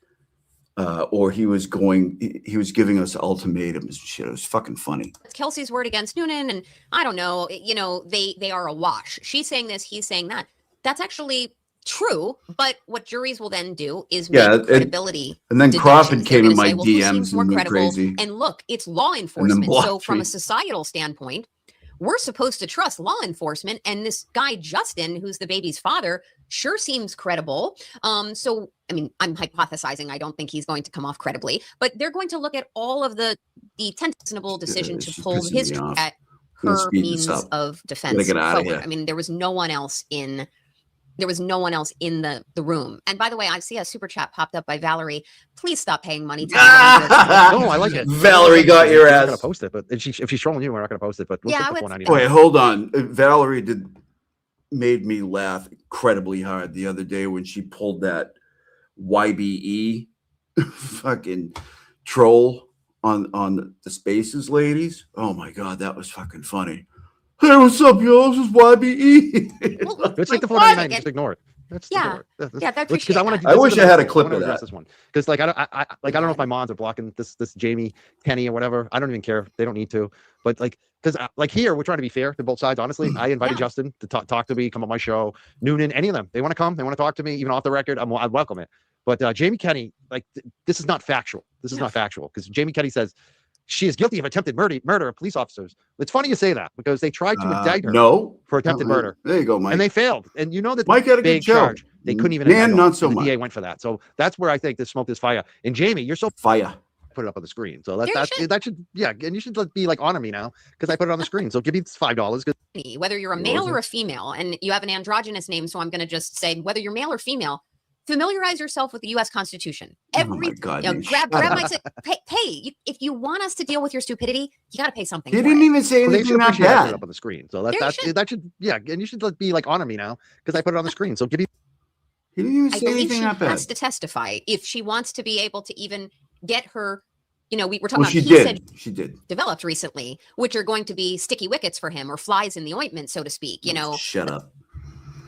Or he was giving us ultimatums and shit. It was fucking funny. It's Kelsey's word against Noonan, and I don't know, you know, they are a wash. She's saying this, he's saying that. That's actually true, but what juries will then do is make credibility. And then Crawford deductions. They're came in gonna my say, well, who DMs seems more and went credible? crazy. And look, it's law enforcement. blocked So from me. a societal standpoint, we're supposed to trust law enforcement. And this guy, Justin, who's the baby's father, sure seems credible. So, I mean, I'm hypothesizing. I don't think he's going to come off credibly, but they're going to look at all of the sensible decision to pull his at her means of defense forward. I mean, there was no one else in the room. And by the way, I see a super chat popped up by Valerie. Please stop paying money to No, I like it. Valerie got your We're ass. not gonna post it, but if she's trolling you, we're not gonna post it. But we'll Yeah, put the I would- $4.99. Wait, hold on. Valerie made me laugh incredibly hard the other day when she pulled that YBE fucking troll on the Spaces ladies. Oh my god, that was fucking funny. Hey, what's up, yo? This is YBE. Well, Let's take the why? $4.99. Just ignore it. Let's Yeah. ignore it. Yeah, I appreciate that. I wish I had a clip of that. This one, because like I don't know if my mods are blocking this Jamie Kenny or whatever. I don't even care. They don't need to. But like, because like here we're trying to be fair to both sides. Honestly, I invited Justin to talk to me, come on my show. Noonan, any of them, they want to come, they want to talk to me, even off the record. I'd welcome it. But Jamie Kenny, like this is not factual. This is not factual because Jamie Kenny says she is guilty of attempted murder of police officers. It's funny you say that because they tried to indict her for attempted murder. There you go, Mike. And they failed. And you know that Mike had a big good show. charge. They couldn't even Man, indict not him, so and the much. DA went for that. So that's where I think the smoke is fire. And Jamie, you're so fire. Put it up on the screen. So that should and you should be like honor me now because I put it on the screen. So give me $5. Whether you're a male or a female, and you have an androgynous name, so I'm going to just say whether you're male or female, familiarize yourself with the U.S. Constitution. Every grab my pay. If you want us to deal with your stupidity, you got to pay something. He didn't even say anything that bad. Up on the screen. So that should and you should be like honor me now because I put it on the screen. So give me. He didn't even I say believe anything she that bad. has to testify if she wants to be able to even get her. You know, we're talking about she did developed recently, which are going to be sticky wickets for him or flies in the ointment, so to speak. You know, shut up.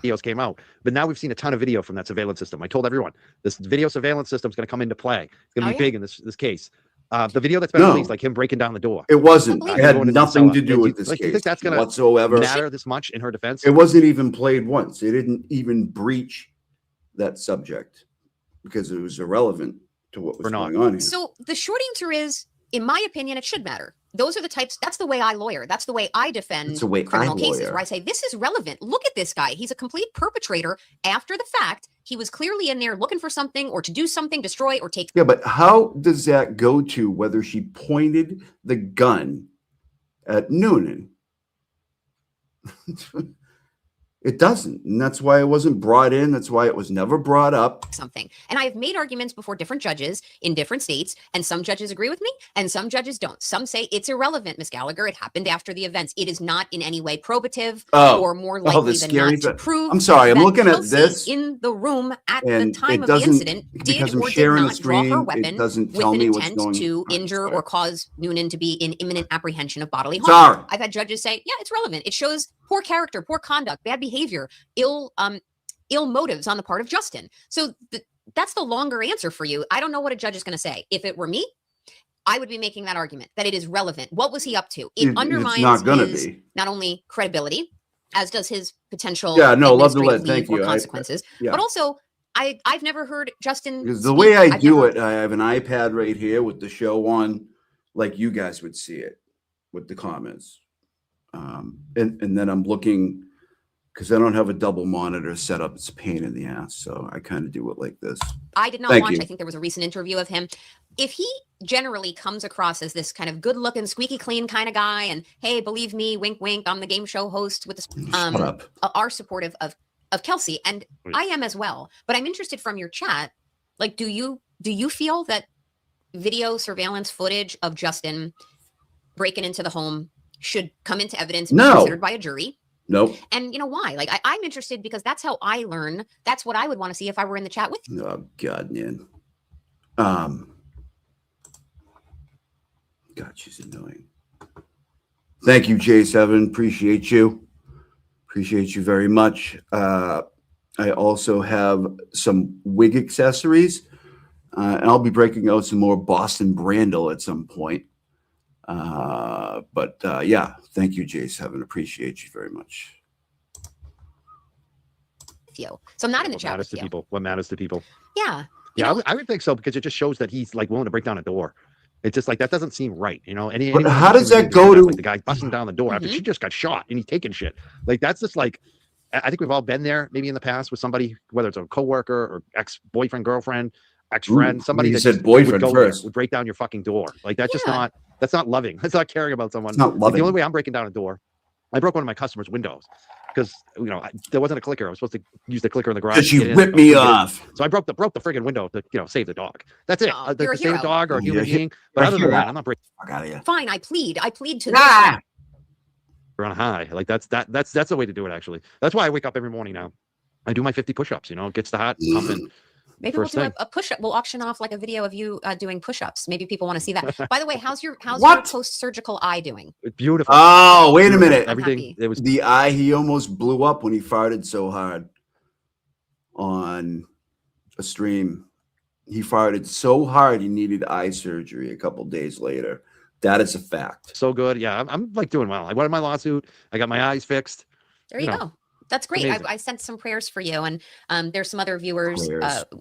videos came out. But now we've seen a ton of video from that surveillance system. I told everyone this video surveillance system is going to come into play. It's going to be big in this case. The video that's been released, like him breaking down the door. It wasn't. It had nothing to do with this case. Do you think that's going whatsoever to matter this much in her defense? It wasn't even played once. It didn't even breach that subject because it was irrelevant to what was going on here. So the short answer is, in my opinion, it should matter. Those are the types. That's the way I lawyer. That's the way I defend criminal cases, where I say this is relevant. Look at this guy. He's a complete perpetrator. After the fact, he was clearly in there looking for something or to do something, destroy or take. Yeah, but how does that go to whether she pointed the gun at Noonan? It doesn't. And that's why it wasn't brought in. That's why it was never brought up. Something. And I have made arguments before different judges in different states, and some judges agree with me and some judges don't. Some say it's irrelevant, Ms. Gallagher. It happened after the events. It is not in any way probative or more likely than not to prove. I'm sorry. I'm looking Kelsey at this in the room at the time of the incident did or did not draw her weapon with an intent to injure or cause Noonan to be in imminent apprehension of bodily harm. Sorry. I've had judges say, yeah, it's relevant. It shows poor character, poor conduct, bad behavior, ill motives on the part of Justin. So that's the longer answer for you. I don't know what a judge is going to say. If it were me, I would be making that argument that it is relevant. What was he up to? It undermines not only credibility, as does his potential love to let thank you consequences, but also I've never heard Justin. Because the way I do it, I have an iPad right here with the show on, like you guys would see it with the comments. And then I'm looking, because I don't have a double monitor set up. It's a pain in the ass. So I kind of do it like this. I did not watch. I think there was a recent interview of him. If he generally comes across as this kind of good looking, squeaky clean kind of guy, and hey, believe me, wink, wink, I'm the game show host with this, are supportive of Kelsey. And I am as well. But I'm interested from your chat. Like, do you feel that video surveillance footage of Justin breaking into the home should come into evidence and be considered by a jury? Nope. And you know why? Like, I'm interested because that's how I learn. That's what I would want to see if I were in the chat with you. Oh, God, man. God, she's annoying. Thank you, J7. Appreciate you. Appreciate you very much. I also have some wig accessories, and I'll be breaking out some more Boston Brandel at some point. But yeah, thank you, J7. Appreciate you very much. So I'm not in the chat with you. What matters to people? Yeah. Yeah, I would think so, because it just shows that he's like willing to break down a door. It's just like, that doesn't seem right, you know? But how does that go to like the guy busting down the door after she just got shot and he's taking shit? Like, that's just like, I think we've all been there maybe in the past with somebody, whether it's a coworker or ex-boyfriend, girlfriend, ex-friend, somebody that said boyfriend first would break down your fucking door. Like, that's just not, that's not loving. That's not caring about someone. It's not loving. Like, the only way I'm breaking down a door, I broke one of my customers' windows because, you know, there wasn't a clicker. I was supposed to use the clicker in the garage. She ripped me off. So I broke the friggin' window to, you know, save the dog. That's it. You're To save a dog or a human being. But other than that, I'm not breaking. Fine, I plead to We're on a high. Like, that's the way to do it, actually. That's why I wake up every morning now. I do my 50 push-ups, you know, it gets the hot pumping. Maybe we'll do a push-up. We'll auction off like a video of you doing push-ups. Maybe people want to see that. By the way, how's your post-surgical eye doing? It's beautiful. Oh, wait a minute. Everything. It was the eye. He almost blew up when he farted so hard on a stream. He farted so hard he needed eye surgery a couple days later. That is a fact. So good. Yeah, I'm like doing well. I won my lawsuit. I got my eyes fixed. There you go. That's great. I sent some prayers for you. And there's some other viewers,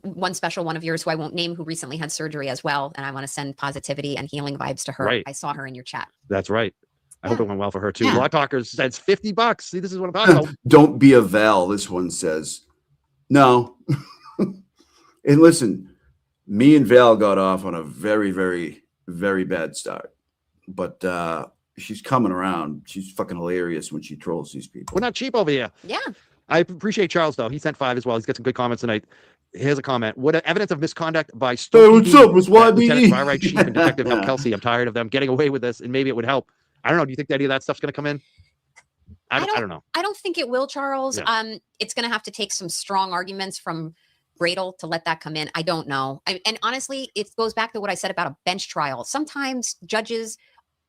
one special one of yours who I won't name, who recently had surgery as well. And I want to send positivity and healing vibes to her. Right. I saw her in your chat. That's right. I hope it went well for her too. Law Talkers says $50. See, this is what I'm talking about. Don't be a Val. This one says, no. And listen, me and Val got off on a very, very, very bad start. But she's coming around. She's fucking hilarious when she trolls these people. We're not cheap over here. Yeah. I appreciate Charles, though. He sent 5 as well. He's got some good comments tonight. Here's a comment. What evidence of misconduct by Lieutenant Far-Right Chief and Detective Kelsey. I'm tired of them getting away with this, and maybe it would help. I don't know. Do you think that any of that stuff's going to come in? I don't know. I don't think it will, Charles. Yeah. It's going to have to take some strong arguments from Bradel to let that come in. I don't know. And honestly, it goes back to what I said about a bench trial. Sometimes judges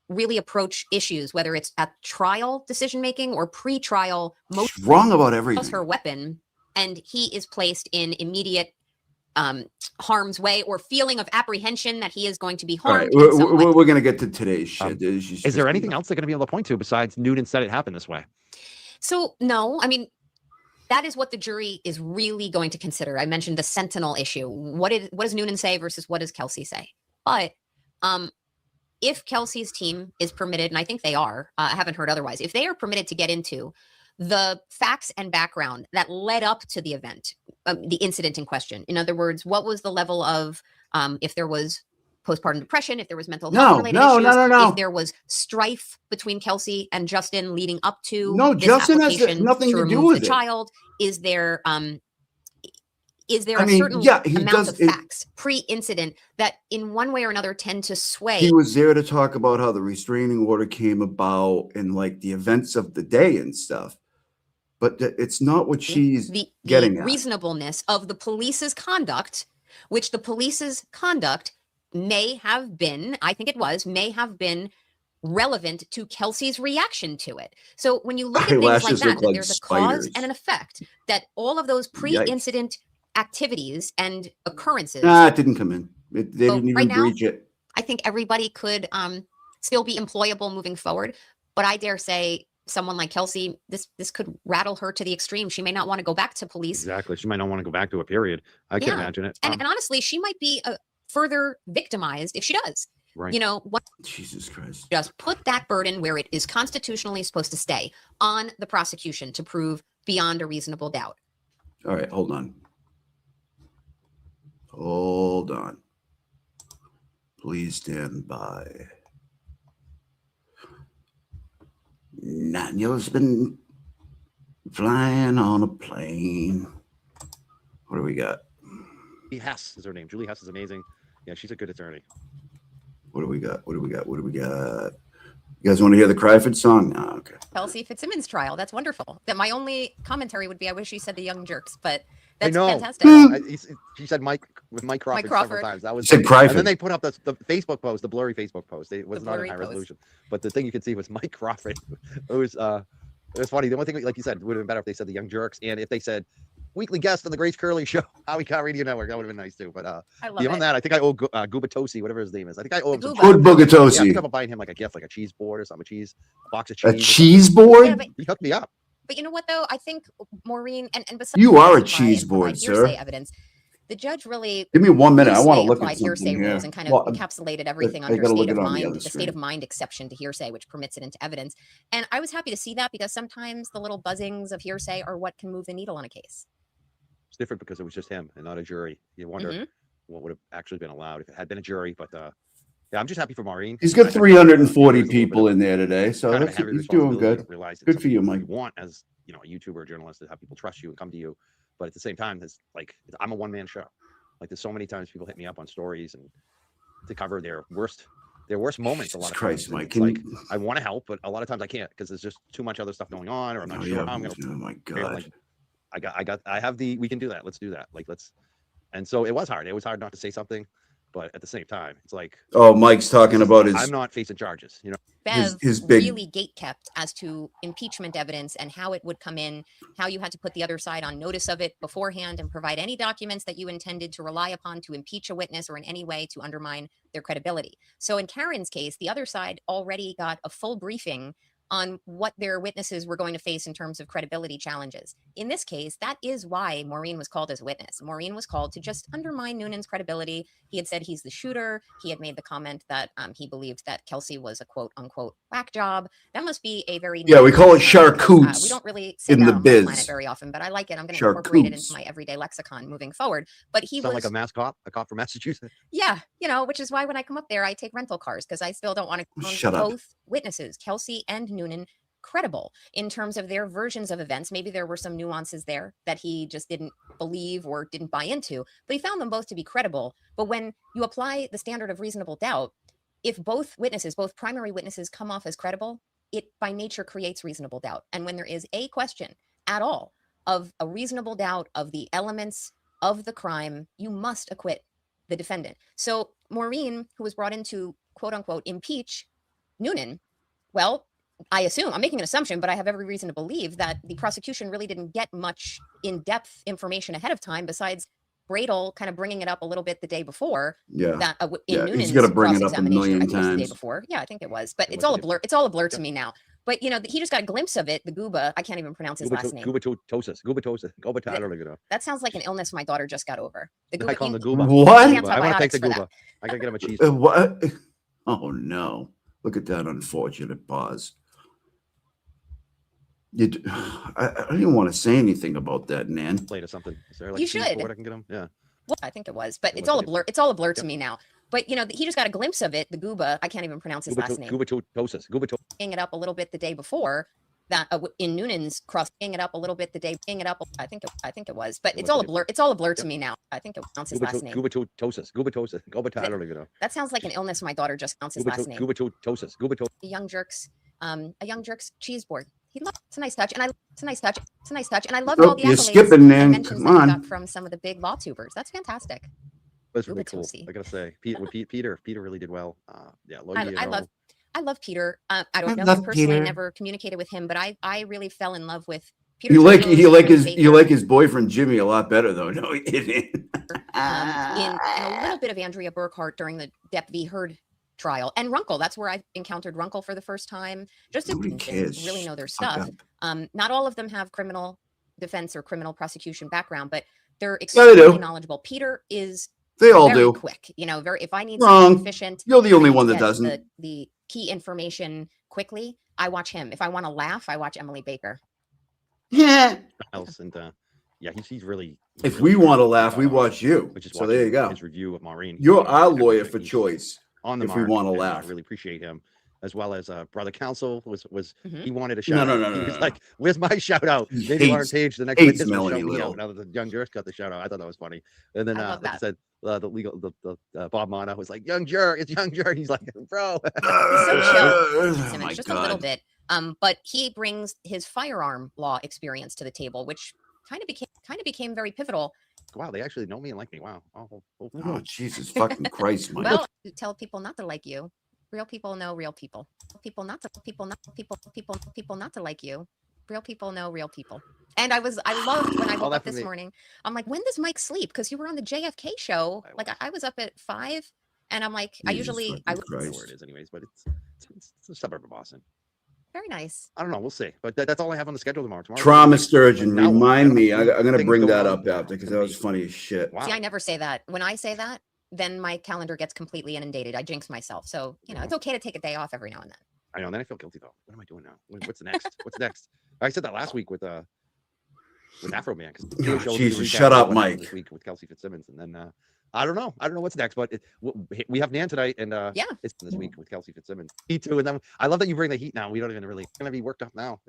really approach issues, whether it's at trial decision making or pre-trial. She's wrong about Most everything. her weapon, and he is placed in immediate harm's way or feeling of apprehension that he is going to be All right, harmed in some way. we're going to get to today's shit. Is there anything else they're going to be able to point to besides Noonan said it happened this way? So no, I mean, that is what the jury is really going to consider. I mentioned the sentinel issue. What does Noonan say versus what does Kelsey say? But if Kelsey's team is permitted, and I think they are, I haven't heard otherwise, if they are permitted to get into the facts and background that led up to the event, the incident in question. In other words, what was the level of, if there was postpartum depression, if there was mental health related issues, no. if there was strife between Kelsey and Justin leading up to this Justin has application nothing to do remove with the it. child, is there a certain amount of facts pre-incident that in one way or another tend to sway? He was there to talk about how the restraining order came about and like the events of the day and stuff. But it's not what she's getting the at. Reasonableness of the police's conduct, which the police's conduct may have been, I think it was, may have been relevant to Kelsey's reaction to it. So when you look at things like that, that there's a cause and an effect, that all of those pre-incident activities and occurrences. It didn't come in. They didn't even breach it. I think everybody could still be employable moving forward, but I dare say someone like Kelsey, this could rattle her to the extreme. She may not want to go back to police. Exactly. She might not want to go back to a period. I can imagine it. And honestly, she might be further victimized if she does. Right. You know, what? Jesus Christ. Just put that burden where it is constitutionally supposed to stay on the prosecution to prove beyond a reasonable doubt. All right, hold on. Hold on. Please stand by. Nanyo's been flying on a plane. What do we got? Julie Hess is her name. Julie Hess is amazing. Yeah, she's a good attorney. What do we got? What do we got? What do we got? You guys want to hear the Cryford song? Oh, okay. Kelsey Fitzsimmons trial. That's wonderful. That my only commentary would be, I wish you said the young jerks, but that's fantastic. She said Mike Crawford several times. That was said Cryford. And then they put up the Facebook post, the blurry Facebook post. It was not in high resolution, but the thing you could see was Mike Crawford. It was funny. The one thing, like you said, it would have been better if they said the young jerks, and if they said weekly guest on the Grace Curley Show, Howie Car Radio Network. That would have been nice too. But beyond that, I think I owe Gubatosi, whatever his name is. I think I owe him some Good Bugatosi. Yeah, I think I'm buying him like a gift, like a cheese board or something, a box of cheese. A cheese board? Yeah, He hooked me up. But you know what, though? I think Maureen, and besides, You are a cheese board, sir. Evidence, the judge really give me 1 minute. I want to look at hearsay something here. rules and kind of encapsulated everything under state of mind, the state of mind exception to hearsay, which permits it into evidence. And I was happy to see that because sometimes the little buzzings of hearsay are what can move the needle on a case. It's different because it was just him and not a jury. You wonder what would have actually been allowed if it had been a jury. But yeah, I'm just happy for Maureen. He's got 340 people in there today, so he's doing good. Good for you, Mike. You want, as a YouTuber or journalist, to have people trust you and come to you, but at the same time, I'm a one-man show. Like there's so many times people hit me up on stories and to cover their worst moments. A lot of times, Mike. I want to help, but a lot of times I can't because there's just too much other stuff going on, or I'm not sure how I'm gonna. Oh my God. We can do that. Let's do that. And so it was hard. It was hard not to say something, but at the same time, it's like, oh, Mike's talking about I'm not facing charges, Bev really gate kept as to impeachment evidence and how it would come in, how you had to put the other side on notice of it beforehand and provide any documents that you intended to rely upon to impeach a witness or in any way to undermine their credibility. So in Karen's case, the other side already got a full briefing on what their witnesses were going to face in terms of credibility challenges. In this case, that is why Maureen was called as a witness. Maureen was called to just undermine Noonan's credibility. He had said he's the shooter. He had made the comment that he believed that Kelsey was a quote unquote whack job. That must be a very we call it charcutes. We don't really say in that the on biz. the planet very often, but I like it. I'm going to incorporate it into my everyday lexicon moving forward. But he sound was like a cop from Massachusetts. Yeah, which is why when I come up there, I take rental cars because I still don't want to both witnesses, Kelsey and Noonan, credible in terms of their versions of events. Maybe there were some nuances there that he just didn't believe or didn't buy into, but he found them both to be credible. But when you apply the standard of reasonable doubt, if both primary witnesses come off as credible, it by nature creates reasonable doubt. And when there is a question at all of a reasonable doubt of the elements of the crime, you must acquit the defendant. So Maureen, who was brought in to quote unquote impeach Noonan, well, I assume, I'm making an assumption, but I have every reason to believe that the prosecution really didn't get much in-depth information ahead of time besides Bradel kind of bringing it up a little bit the day before. Yeah. That in Yeah, Noonan's he's got to bring it up a cross-examination. million I think it was the day times. before. Yeah, I think it was. But it's all a blur. It's all a blur to me now. But you know, he just got a glimpse of it. The Gooba. I can't even pronounce his last name. Gubatosis. That sounds like an illness my daughter just got over. The Gooba. I call him the Gooba. What? You can't tell I want to take biotics the for that. Gooba. I gotta get him a cheese. What? Oh no! Look at that unfortunate pause. I don't even want to say anything about that, Nan. Plate or something. Is there like You cheese should. board I can get him? Yeah. Well, I think it was, but it's all a blur. It's all a blur to me now. But you know, he just got a glimpse of it. The Gooba. I can't even pronounce his last name. Gubatosis. Bringing it up a little bit the day before. That in Noonan's crossing it up a little bit the day. Bringing it up. I think it was, but it's all a blur. It's all a blur to me now. I think it pronounce his last name. Gubatosis. That sounds like an illness my daughter just pronounced his last name. Gubatosis. A young jerks cheese board. It's a nice touch, and it's a nice touch. It's a nice touch, and I love all the You're accolades skipping, and Nan. mentions Come that you on. got from some of the big law tubers. That's fantastic. That's really cool. Gubatosi. I gotta say, Peter really did well. Yeah, I love Peter. I don't know love him personally. Peter. Never communicated with him, but I really fell in love with Peter. You like Turner's his boyfriend Jimmy a lot better though. No, you didn't. in a little bit of Andrea Burkhart during the Depp v. Heard trial, and Runkle. That's where I encountered Runkle for the first time. Just Nobody to cares. really know their Fuck stuff. up. Not all of them have criminal defense or criminal prosecution background, but they're Yeah, they extremely do. knowledgeable. Peter is They all very do. quick. You know, if I need Wrong. something efficient, You're the I only need one to that get doesn't. the key information quickly. I watch him. If I want to laugh, I watch Emily Baker. Yeah. and yeah, he's really. If we want to laugh, we watch you. Which is So there you go. His review of Maureen. You're our Everything. lawyer for He's choice. on the if we mark, wanna and laugh. I really appreciate him, as well as brother counsel was Mhm. he wanted a shout out. No, He no, was no. like, "Where's my shout out?" He Maybe Lauren hates- Page the next hates witness will Melanie shout me Little. out. Now that the young jurist got the shout out, I thought that was funny. And then I love like I that. said, the Bob Mana was like, "Young juror, it's young juror." He's like, "Bro." He's so chill. Oh, Simmons, my just a little God. bit. But he brings his firearm law experience to the table, which kind of became very pivotal. Wow, they actually know me and like me. Wow. Oh, Oh, Jesus fucking Christ, Mike. Well, you tell people not to like you. Real people know real people. People not to like you. Real people know real people. And I loved when I woke that up for this me. morning. I'm like, when does Mike sleep? Because you were on the JFK show. Like I was up at 5, and I'm like, I Jesus usually fucking I that's Christ. where it is, anyways. But it's a suburb of Boston. very nice. I don't know. We'll see. But that's all I have on the schedule tomorrow. Trauma sturgeon. Now, Remind me. I don't know, I'm gonna things bring going that on. up after because that was funny as shit. Wow. See, I never say that. When I say that, then my calendar gets completely inundated. I jinx myself. So, it's okay to take a day off every now and then. I know. And then I feel guilty though. What am I doing now? What's next? What's next? I said that last week with Afro Man. Oh, Jesus, shut up, Mike. This week with Kelsey Fitzsimmons, and then I don't know what's next, but we have Nan tonight, and Yeah. it's this week with Kelsey Fitzsimmons. Me too. And then I love that you bring the heat now. We don't even really gonna be worked up now.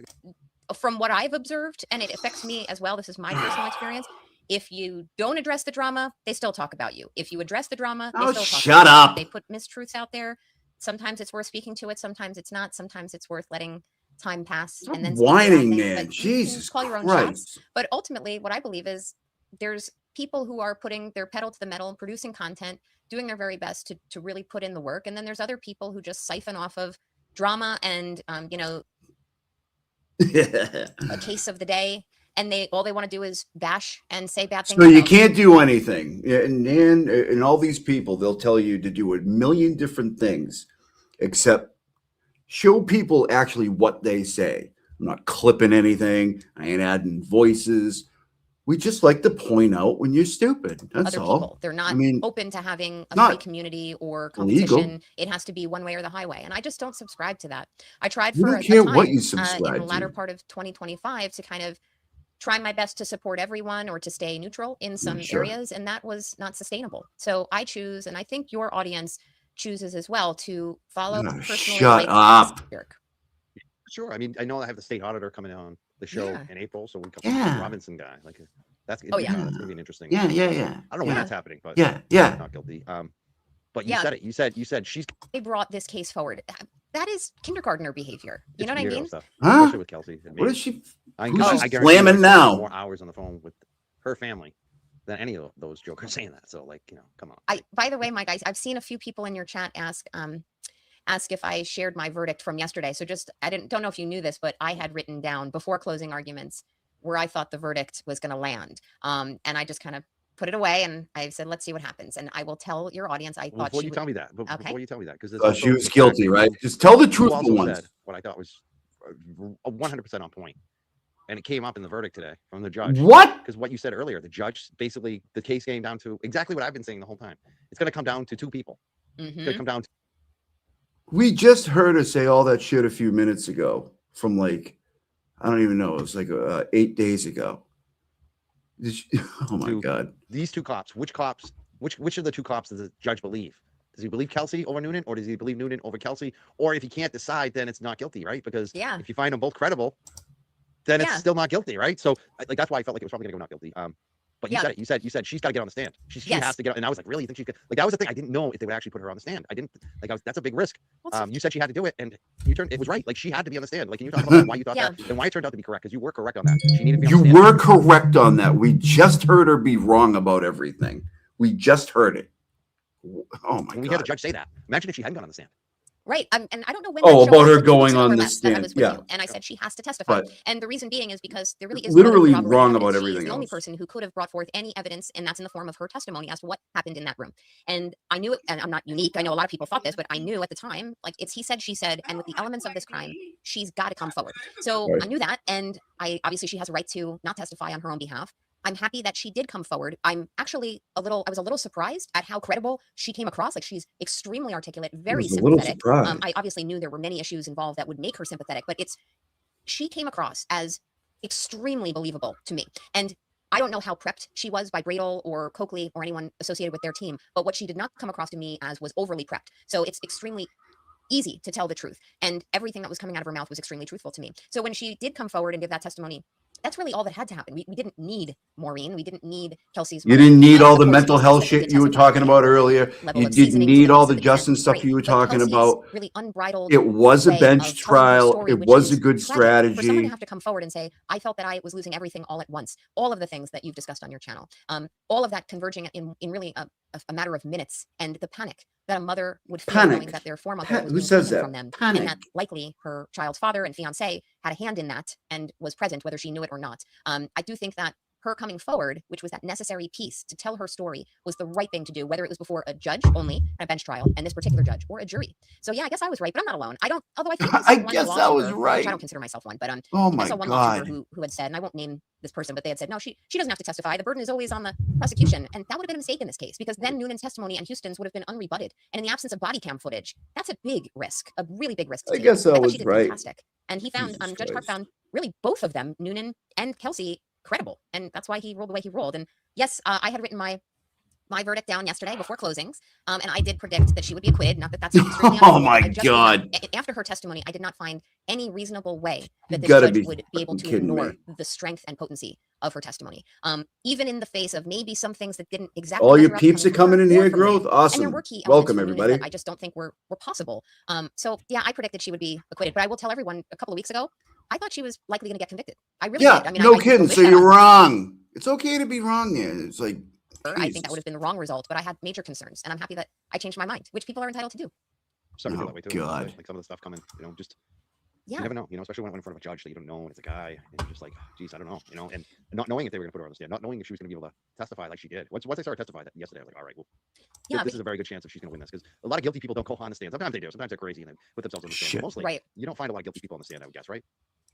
From what I've observed, and it affects me as well, this is my personal experience. If you don't address the drama, they still talk about you. If you address the drama, they Oh, still talk shut about you. up. They put mistruths out there. Sometimes it's worth speaking to it. Sometimes it's not. Sometimes it's worth letting time pass Stop and then speak to that whining, thing. man. But you can Jesus call your own shots. Christ. But ultimately, what I believe is there's people who are putting their pedal to the metal and producing content, doing their very best to really put in the work. And then there's other people who just siphon off of drama and, a case of the day. And all they want to do is bash and say bad things. So you about can't do anything. Yeah, and all these people, they'll tell you to do a million different things, except show people actually what they say. I'm not clipping anything. I ain't adding voices. We just like to point out when you're stupid. That's other all. people. They're not open to having a not free community or illegal. competition. It has to be one way or the highway. And I just don't subscribe to that. I tried We for don't a care time what you in subscribe the latter to. part of 2025 to kind of try my best to support everyone or to stay neutral in some Sure. areas. And that was not sustainable. So I choose, and I think your audience chooses as well, to follow Oh, personally. shut up. Sure. I mean, I know I have the state auditor coming on the show Yeah. in April, so we come Yeah. Robinson guy. Like that's Oh, yeah. that's gonna be an interesting. Yeah. I don't know when that's happening, but Yeah. not guilty. But you Yeah. said it. You said she's They brought this case forward. That is kindergartner behavior. You know what I weirdo mean? Stuff, Huh? especially with Kelsey. And me. What is she? I who's she guarantee slamming you now? More hours on the phone with her family than any of those jokers saying that. So, like, come on. By the way, Mike, I've seen a few people in your chat ask ask if I shared my verdict from yesterday. So just, don't know if you knew this, but I had written down before closing arguments where I thought the verdict was going to land. And I just kind of put it away and I said, let's see what happens. And I will tell your audience, I thought before you tell me that, before you tell me that, because she was guilty, right? Just tell the truth for once. Said what I thought was 100% on point. And it came up in the verdict today from the judge. What? Because what you said earlier, the judge, basically, the case came down to exactly what I've been saying the whole time. It's going to come down to two people. It's going to come down to. We just heard her say all that shit a few minutes ago from like, I don't even know. It was like 8 days ago. Oh my God. These two cops, which of the two cops does the judge believe? Does he believe Kelsey over Noonan, or does he believe Noonan over Kelsey? Or if he can't decide, then it's not guilty, right? Because if you find them both credible, then it's still not guilty, right? So like that's why I felt like it was probably gonna go not guilty. But you said it. You said she's got to get on the stand. She has to get. And I was like, really? You think she could? Like that was the thing. I didn't know if they would actually put her on the stand. I didn't. Like that's a big risk. You said she had to do it, and it was right. Like she had to be on the stand. Like, can you talk about why you thought that, and why it turned out to be correct? Because you were correct on that. She needed to be on the stand. You were correct on that. We just heard her be wrong about everything. We just heard it. Oh my God. We had a judge say that. Imagine if she hadn't gone on the stand. Right. And I don't know when. Oh, about her going on the stand. Yeah. And I said she has to testify. And the reason being is because there really is literally wrong about everything. She's the only person who could have brought forth any evidence, and that's in the form of her testimony as to what happened in that room. And I knew it, and I'm not unique. I know a lot of people thought this, but I knew at the time, like it's he said, she said, and with the elements of this crime, she's got to come forward. So I knew that, and I obviously she has a right to not testify on her own behalf. I'm happy that she did come forward. I'm actually I was a little surprised at how credible she came across. Like she's extremely articulate, very sympathetic. I obviously knew there were many issues involved that would make her sympathetic, but she came across as extremely believable to me. And I don't know how prepped she was by Bradel or Coakley or anyone associated with their team, but what she did not come across to me as was overly prepped. So it's extremely easy to tell the truth. And everything that was coming out of her mouth was extremely truthful to me. So when she did come forward and give that testimony, that's really all that had to happen. We didn't need Maureen. We didn't need Kelsey's mother. You didn't need all the mental health shit you were talking about earlier. You didn't need all the Justin stuff you were talking about. Really unbridled. It was a bench trial. It was a good strategy. For someone to have to come forward and say, I felt that I was losing everything all at once. All of the things that you've discussed on your channel. All of that converging in really a matter of minutes, and the panic that a mother would feel knowing that their 4-month-old was being taken from them, and that likely her child's father and fiance had a hand in that and was present, whether she knew it or not. I do think that her coming forward, which was that necessary piece to tell her story, was the right thing to do, whether it was before a judge only and a bench trial, and this particular judge, or a jury. So yeah, I guess I was right, but I'm not alone. Although I think I guess I was right. I don't consider myself one, but oh my I saw one God, who had said, and I won't name this person, but they had said, no, she doesn't have to testify. The burden is always on the prosecution, and that would have been a mistake in this case, because then Noonan's testimony and Houston's would have been unrebutted, and in the absence of body cam footage, that's a big risk, a really big risk. I guess I was right. Fantastic. And he found, Judge Clark found really both of them, Noonan and Kelsey, credible, and that's why he ruled the way he ruled. And yes, I had written my verdict down yesterday before closings, and I did predict that she would be acquitted. Not that that's extremely oh my God! After her testimony, I did not find any reasonable way that this judge would be able to ignore the strength and potency of her testimony, even in the face of maybe some things that didn't exactly. All your peeps are coming in here, growth. Awesome. Welcome, everybody. I just don't think were possible. So yeah, I predicted she would be acquitted, but I will tell everyone a couple of weeks ago, I thought she was likely going to get convicted. I really did. I mean, no kidding. So you're wrong. It's okay to be wrong there. It's like, I think that would have been the wrong result, but I had major concerns, and I'm happy that I changed my mind, which people are entitled to do. Some feel that way too. God. Like some of the stuff coming, just you never know, especially when in front of a judge that you don't know, and it's a guy, and you're just like, geez, I don't know, and not knowing if they were going to put her on the stand, not knowing if she was going to be able to testify like she did. Once I saw her testify yesterday, I was like, all right, well, this is a very good chance that she's going to win this, because a lot of guilty people don't go on the stand. Sometimes they do. Sometimes they're crazy and they put themselves on the stand. Mostly, you don't find a lot of guilty people on the stand, I would guess, right?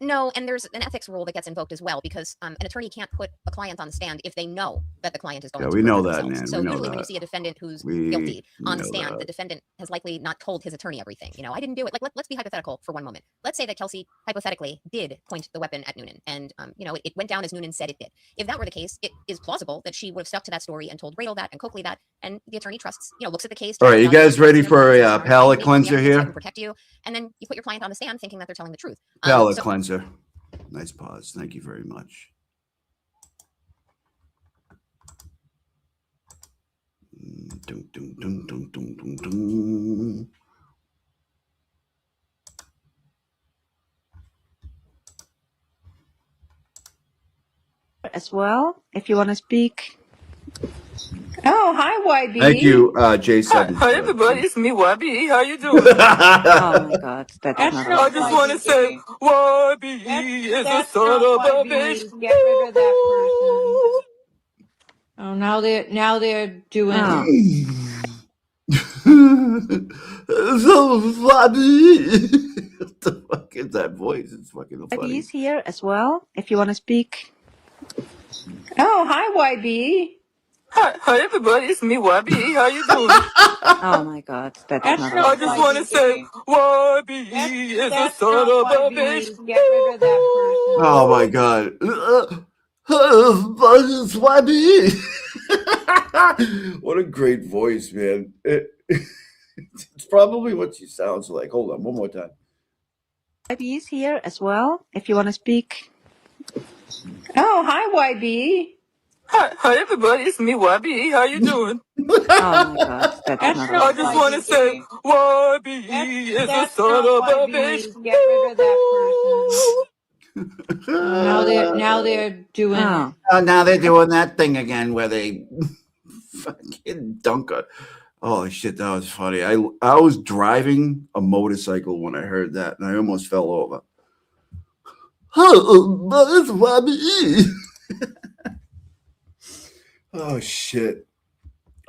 No, and there's an ethics rule that gets invoked as well, because an attorney can't put a client on the stand if they know that the client is going to we know that, man. So usually when you see a defendant who's guilty on the stand, the defendant has likely not told his attorney everything. I didn't do it. Like, let's be hypothetical for one moment. Let's say that Kelsey hypothetically did point the weapon at Noonan, and it went down as Noonan said it did. If that were the case, it is plausible that she would have stuck to that story and told Bradel that and Coakley that, and the attorney trusts, looks at the case. All right, you guys ready for a palate cleanser here? Protect you, and then you put your client on the stand thinking that they're telling the truth. Palate cleanser. Nice pause. Thank you very much. Dun, dun, dun, dun, dun, dun, dun. As well, if you want to speak, Oh, hi, YB. Thank you, J7. Hi, everybody. It's me, YB. How you doing? Oh my God, that's not I just want to say, YB is a son of a bitch. Get rid of that person. Oh, now they're doing. Oh. So funny. What the fuck is that voice? It's fucking funny. He's here as well. If you want to speak. Oh, hi, YB. Hi, everybody. It's me, YB. How you doing? Oh my God, that's not. I just want to say, YB is a son of a bitch. Get rid of that person. Oh my god. It's YB. What a great voice, man. It's probably what she sounds like. Hold on, one more time. YB's here as well. If you want to speak. Oh, hi, YB. Hi, everybody. It's me, YB. How you doing? Oh my God, that's not. I just want to say, YB is a son of a bitch. Get rid of that person. Now they're doing. Oh, now they're doing that thing again where they fucking dunk her. Oh shit, that was funny. I was driving a motorcycle when I heard that, and I almost fell over. Oh, that's YB. Oh shit.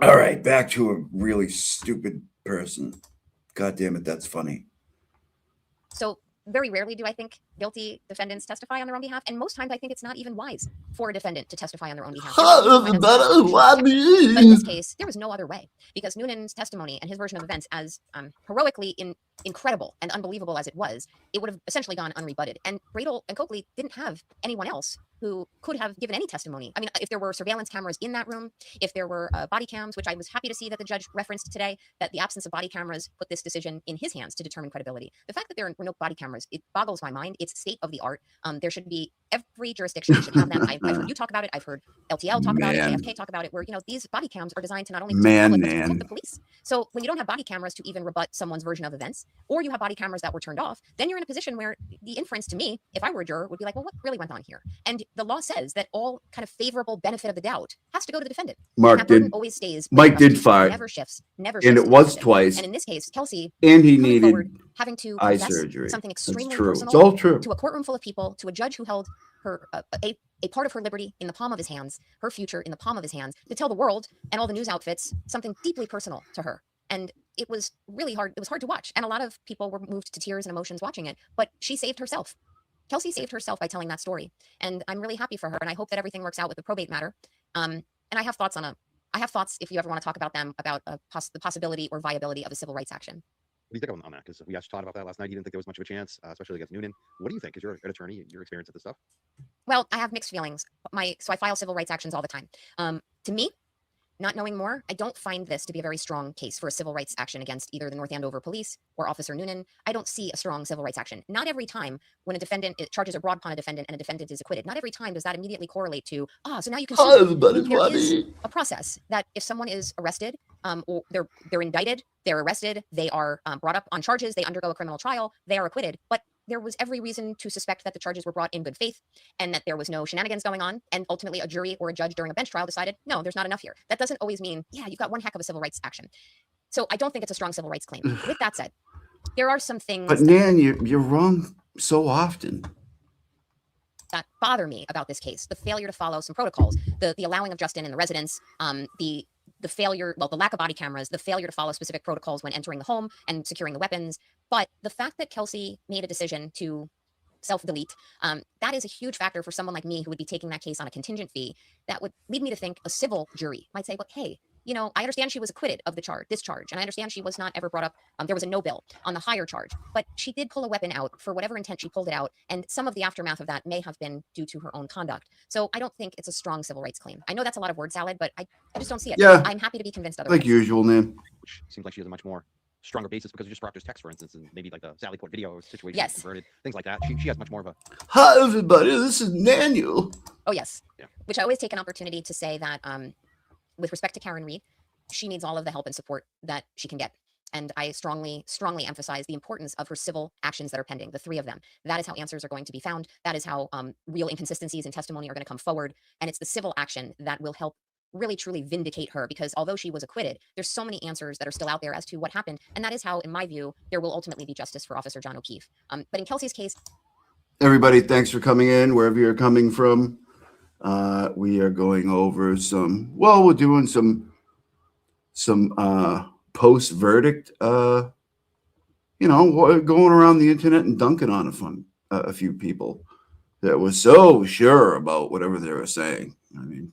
All right, back to a really stupid person. God damn it, that's funny. So very rarely do I think guilty defendants testify on their own behalf, and most times I think it's not even wise for a defendant to testify on their own behalf. But in this case, there was no other way, because Noonan's testimony and his version of events, as heroically incredible and unbelievable as it was, it would have essentially gone unrebutted. And Bradel and Coakley didn't have anyone else who could have given any testimony. I mean, if there were surveillance cameras in that room, if there were body cams, which I was happy to see that the judge referenced today, that the absence of body cameras put this decision in his hands to determine credibility. The fact that there were no body cameras, it boggles my mind. It's state of the art. There should be, every jurisdiction should have them. I've heard you talk about it. I've heard LTL talk about it, JFK talk about it, where, you know, these body cams are designed to not only protect the public, but to protect the police. So when you don't have body cameras to even rebut someone's version of events, or you have body cameras that were turned off, then you're in a position where the inference to me, if I were a juror, would be like, well, what really went on here? And the law says that all kind of favorable benefit of the doubt has to go to the defendant. Mike did fire. Never shifts. And it was twice. And in this case, Kelsey, and he needed having to eye confess surgery. Something extremely true. personal. It's all true. To a courtroom full of people, to a judge who held her a part of her liberty in the palm of his hands, her future in the palm of his hands, to tell the world and all the news outfits something deeply personal to her. And it was really hard. It was hard to watch. And a lot of people were moved to tears and emotions watching it. But she saved herself. Kelsey saved herself by telling that story. And I'm really happy for her. And I hope that everything works out with the probate matter. And I have thoughts if you ever want to talk about them, about the possibility or viability of a civil rights action. What do you think on that? Because we actually talked about that last night. You didn't think there was much of a chance, especially against Noonan. What do you think? Is you're an attorney, your experience at this stuff? Well, I have mixed feelings. So I file civil rights actions all the time. To me, not knowing more, I don't find this to be a very strong case for a civil rights action against either the North Andover police or Officer Noonan. I don't see a strong civil rights action. Not every time when a defendant charges are brought upon a defendant and a defendant is acquitted, not every time does that immediately correlate to, so now you can sue. There is a process that if someone is arrested, or they're indicted, they're arrested, they are brought up on charges, they undergo a criminal trial, they are acquitted. But there was every reason to suspect that the charges were brought in good faith and that there was no shenanigans going on. And ultimately a jury or a judge during a bench trial decided, no, there's not enough here. That doesn't always mean, yeah, you've got one heck of a civil rights action. So I don't think it's a strong civil rights claim. With that said, there are some things. But Nan, you're wrong so often. That bother me about this case. The failure to follow some protocols, the allowing of Justin in the residence, the failure, well, the lack of body cameras, the failure to follow specific protocols when entering the home and securing the weapons. But the fact that Kelsey made a decision to self-delete, that is a huge factor for someone like me who would be taking that case on a contingent fee. That would lead me to think a civil jury might say, well, hey, you know, I understand she was acquitted of this charge, and I understand she was not ever brought up, there was a no bill on the higher charge, but she did pull a weapon out for whatever intent she pulled it out, and some of the aftermath of that may have been due to her own conduct. So I don't think it's a strong civil rights claim. I know that's a lot of word salad, but I just don't see it. Yeah. I'm happy to be convinced otherwise. Like usual, Nan. Which seems like she has a much more stronger basis because you just brought this text, for instance, and maybe like the Sally Port video situation converted, things like that. She has much more of a... Hi, everybody. This is Nanuel. Oh, yes. Yeah. Which I always take an opportunity to say that with respect to Karen Reed, she needs all of the help and support that she can get. And I strongly, strongly emphasize the importance of her civil actions that are pending, the 3 of them. That is how answers are going to be found. That is how real inconsistencies in testimony are going to come forward. And it's the civil action that will help really truly vindicate her, because although she was acquitted, there's so many answers that are still out there as to what happened. And that is how, in my view, there will ultimately be justice for Officer John O'Keefe. But in Kelsey's case, Everybody, thanks for coming in, wherever you're coming from. We are going over we're doing some post-verdict, going around the internet and dunking on a few people that was so sure about whatever they were saying. I mean,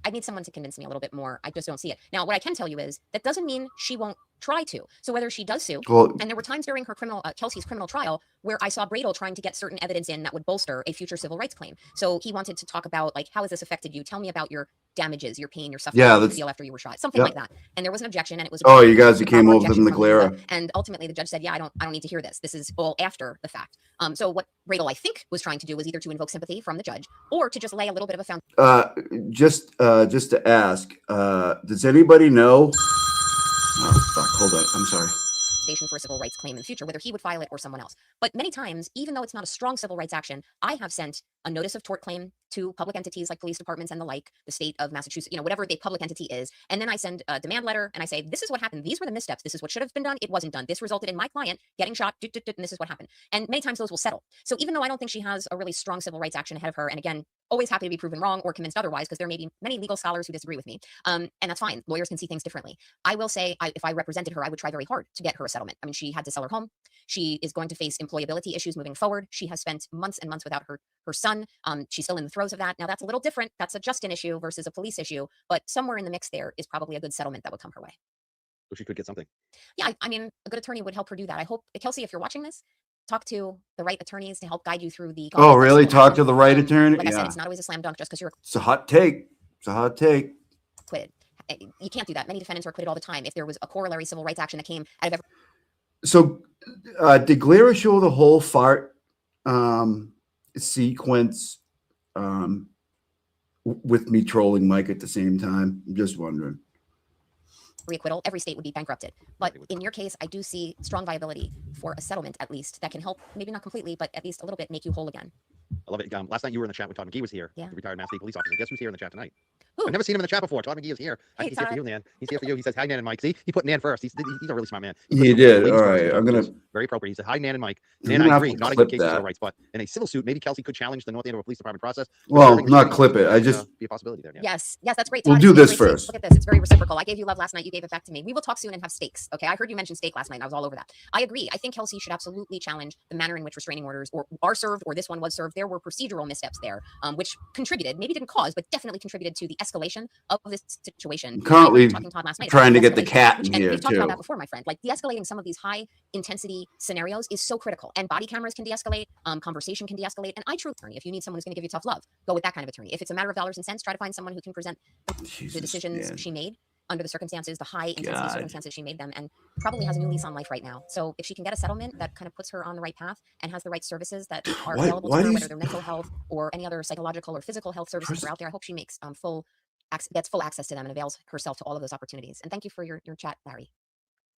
I need someone to convince me a little bit more. I just don't see it. Now, what I can tell you is that doesn't mean she won't try to. So whether she does sue, and there were times during her Kelsey's criminal trial where I saw Bradel trying to get certain evidence in that would bolster a future civil rights claim. So he wanted to talk about, like, how has this affected you? Tell me about your damages, your pain, your suffering, how you feel after you were shot, something like that. And there was an objection, and it was you guys who came over from the Glera. And ultimately the judge said, yeah, I don't need to hear this. This is all after the fact. So what Bradel, I think, was trying to do was either to invoke sympathy from the judge or to just lay a little bit of a foundation. Just to ask, does anybody know? Oh, fuck, hold on. I'm sorry. For a civil rights claim in the future, whether he would file it or someone else. But many times, even though it's not a strong civil rights action, I have sent a notice of tort claim to public entities like police departments and the like, the state of Massachusetts, whatever the public entity is. And then I send a demand letter and I say, this is what happened. These were the missteps. This is what should have been done. It wasn't done. This resulted in my client getting shot. And this is what happened. And many times those will settle. So even though I don't think she has a really strong civil rights action ahead of her, and again, always happy to be proven wrong or convinced otherwise, because there may be many legal scholars who disagree with me. And that's fine. Lawyers can see things differently. I will say, if I represented her, I would try very hard to get her a settlement. I mean, she had to sell her home. She is going to face employability issues moving forward. She has spent months and months without her son. She's still in the throes of that. Now, that's a little different. That's a Justin issue versus a police issue. But somewhere in the mix there is probably a good settlement that would come her way. So she could get something. Yeah, I mean, a good attorney would help her do that. I hope, Kelsey, if you're watching this, talk to the right attorneys to help guide you through the. Oh, really? Talk to the right attorney? Like I said, it's not always a slam dunk just because you're. It's a hot take. Acquitted. You can't do that. Many defendants are acquitted all the time. If there was a corollary civil rights action that came out of every. So, did Glera show the whole fart sequence with me trolling Mike at the same time? I'm just wondering. Reacquittal, every state would be bankrupted. But in your case, I do see strong viability for a settlement, at least, that can help, maybe not completely, but at least a little bit, make you whole again. I love it. Last night you were in the chat when Todd McGee was here, the retired Mass State police officer. Guess who's here in the chat tonight? Ooh. I've never seen him in the chat before. Todd McGee is here. Hey, he's here for you, Nan. He's here for you. He says, hi, Nan and Mike. See, he put Nan first. He's a really smart man. He did. All right. I'm going to. Very appropriate. He said, hi, Nan and Mike. Nan, I agree. Not a good case of civil rights, but in a civil suit, maybe Kelsey could challenge the North Andover Police Department process. Well, not clip it. I just. Be a possibility there. Yeah. Yes, that's great. We'll do this first. Look at this. It's very reciprocal. I gave you love last night. You gave it back to me. We will talk soon and have steaks. Okay. I heard you mention steak last night. And I was all over that. I agree. I think Kelsey should absolutely challenge the manner in which restraining orders are served, or this one was served. There were procedural missteps there, which contributed, maybe didn't cause, but definitely contributed to the escalation of this situation. Currently last night, trying to get the cat in and here we've talked too. about that before, my friend. Like, de-escalating some of these high intensity scenarios is so critical, and body cameras can de-escalate, conversation can de-escalate. And I truly, if you need someone who's going to give you tough love, go with that kind of attorney. If it's a matter of dollars and cents, try to find someone who can present the decisions she made under the circumstances, the high intensity circumstances she made them, and probably has a new lease on life right now. So if she can get a settlement that kind of puts her on the right path and has the right services that are available to her, whether they're mental health or any other psychological or physical health services that are out there, I hope she makes gets full access to them and avails herself to all of those opportunities. And thank you for your chat, Larry.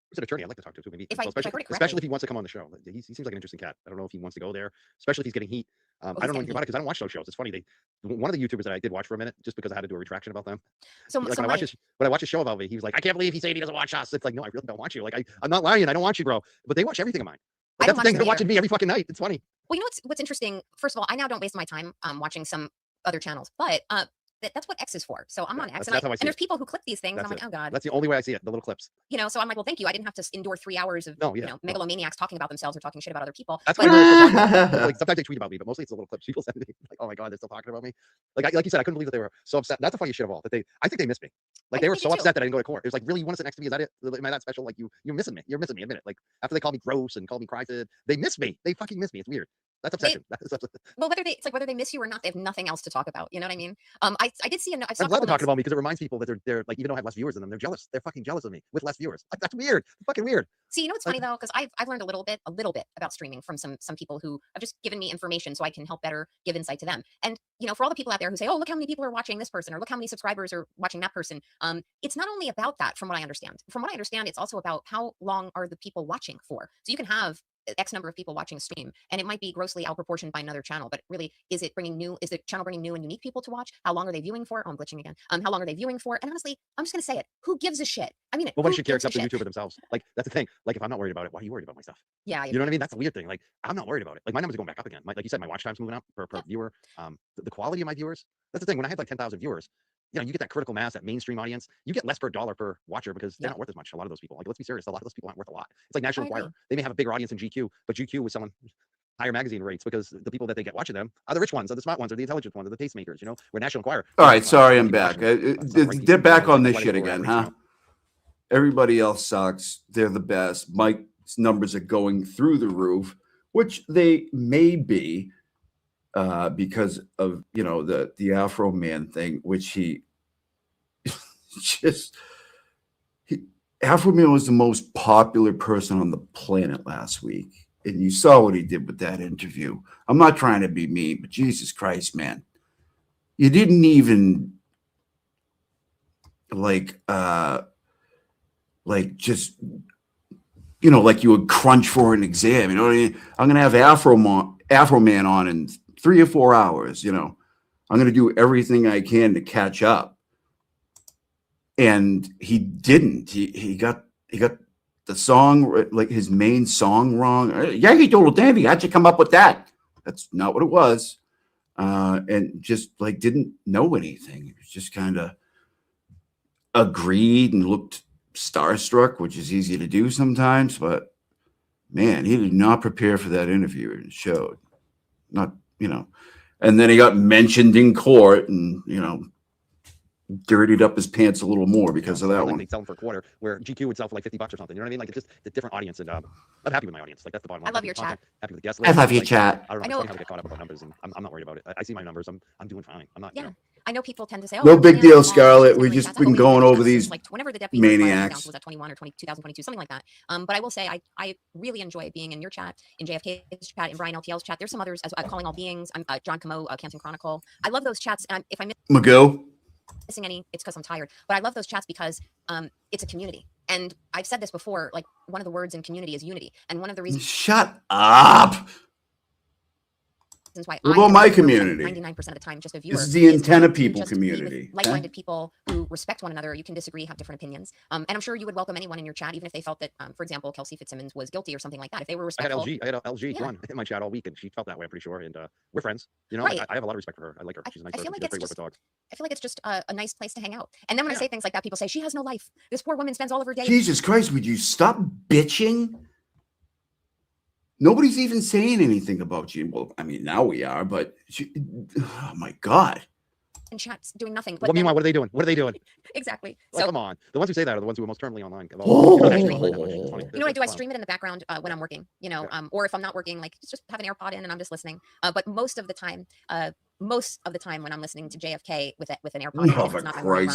He's an attorney I'd like to talk to too. Maybe, especially if he wants to come on the show. He seems like an interesting cat. I don't know if he wants to go there, especially if he's getting heat. I don't know anything about it because I don't watch those shows. It's funny. One of the YouTubers that I did watch for a minute, just because I had to do a retraction about them. So, like when I watch a show about me, he was like, I can't believe he's saying he doesn't watch us. It's like, no, I really don't watch you. Like, I'm not lying. I don't watch you, bro. But they watch everything of mine. Like, that's the thing. They're watching me every fucking night. It's funny. Well, you know what's interesting? First of all, I now don't waste my time watching some other channels, but that's what X is for. So I'm on X, and there's people who clip these things, and I'm like, oh god. That's the only way I see it. The little clips. So I'm like, well, thank you. I didn't have to endure 3 hours of megalomaniacs talking about themselves or talking shit about other people. That's like sometimes they tweet about me, but mostly it's the little clips people send me. Like, oh my god, they're still talking about me. Like you said, I couldn't believe that they were so upset. That's the funniest shit of all. I think they missed me. Like, they were so upset that I didn't go to court. It was like, really, you want to sit next to me? Is that it? Am I that special? Like, you're missing me. You're missing me. Admit it. Like, after they called me gross and called me cryptid, they miss me. They fucking miss me. It's weird. That's obsession. Well, whether they miss you or not, they have nothing else to talk about. You know what I mean? I did see. I'm glad they're talking about me because it reminds people that they're like, even though I have less viewers than them, they're jealous. They're fucking jealous of me with less viewers. Like, that's weird. It's fucking weird. See, what's funny though, because I've learned a little bit about streaming from some people who have just given me information so I can help better give insight to them. And for all the people out there who say, oh, look how many people are watching this person, or look how many subscribers are watching that person. It's not only about that, from what I understand. From what I understand, it's also about how long are the people watching for. So you can have X number of people watching a stream, and it might be grossly outproportioned by another channel, but really, is the channel bringing new and unique people to watch? How long are they viewing for? Oh, I'm glitching again. How long are they viewing for? And honestly, I'm just gonna say it. Who gives a shit? I mean, nobody should care except the YouTuber themselves. Like, that's the thing. Like, if I'm not worried about it, why are you worried about my stuff? Yeah, you know what I mean? That's a weird thing. Like, I'm not worried about it. Like, my numbers are going back up again. Like you said, my watch time's moving up per viewer. The quality of my viewers. That's the thing. When I have like 10,000 viewers, you know, you get that critical mass, that mainstream audience. You get less per dollar per watcher because they're not worth as much. A lot of those people. Like, let's be serious. A lot of those people aren't worth a lot. It's like National Enquirer. They may have a bigger audience than GQ, but GQ was selling higher magazine rates because the people that they get watching them are the rich ones, are the smart ones, are the intelligent ones, are the tastemakers. You know, where National Enquirer. All right, sorry, I'm back. They're back on this shit again, huh? Everybody else sucks. They're the best. Mike's numbers are going through the roof, which they may be because of, you know, the Afro Man thing, which he Afro Man was the most popular person on the planet last week. And you saw what he did with that interview. I'm not trying to be mean, but Jesus Christ, man. You didn't even just, you know, like you would crunch for an exam. You know what I mean? I'm going to have Afro Man on in 3 or 4 hours. You know, I'm going to do everything I can to catch up. And he didn't. He got the song, like his main song, wrong. Yankee Doodle Dandy, how'd you come up with that? That's not what it was. And just like didn't know anything. It was just kind of agreed and looked starstruck, which is easy to do sometimes. But man, he did not prepare for that interview, and it showed. Not, you know. And then he got mentioned in court, and you know, dirtied up his pants a little more because of that one. They sell them for a quarter, where GQ would sell for like $50 or something. You know what I mean? Like, it's just a different audience, and I'm happy with my audience. Like, that's the bottom line. I love your chat. Happy with the guests. I love your chat. I don't know how to get caught up about numbers, and I'm not worried about it. I see my numbers. I'm doing fine. I'm not. Yeah. You know. I know people tend to say, "Oh, no big deal, Scarlett. We just been going over these like whenever the maniacs." Was at 21 or 2022, something like that. But I will say, I really enjoy being in your chat, in JFK's chat, in Brian LTL's chat. There's some others, as Calling All Beings. I'm John Camo, Canton Chronicle. I love those chats. And if I miss missing any, it's because I'm tired. But I love those chats because it's a community. And I've said this before. Like, one of the words in community is unity. And one of the reasons. Shut up. Why what about my community? 99% of the time, just a viewer. This is the antenna people community. Like-minded people who respect one another. You can disagree, have different opinions. And I'm sure you would welcome anyone in your chat, even if they felt that, for example, Kelsey Fitzsimmons was guilty or something like that. If they were respectful. I had LG run in my chat all week, and she felt that way, I'm pretty sure. And we're friends. You know, right. I have a lot of respect for her. I like her. She's a nice person. She's a great work with dogs. I feel like it's just a nice place to hang out. And then when I say things like that, people say, she has no life. This poor woman spends all of her day. Jesus Christ, would you stop bitching? Nobody's even saying anything about you. Well, I mean, now we are, but oh my God. And chat's doing nothing. But well, meanwhile, what are they doing? What are they doing? Exactly. Like, come on. The ones who say that are the ones who are most terminally online. You know what I do? I stream it in the background when I'm working, you know, or if I'm not working, like just have an AirPod in and I'm just listening. But most of the time when I'm listening to JFK with an AirPod, it's not my run.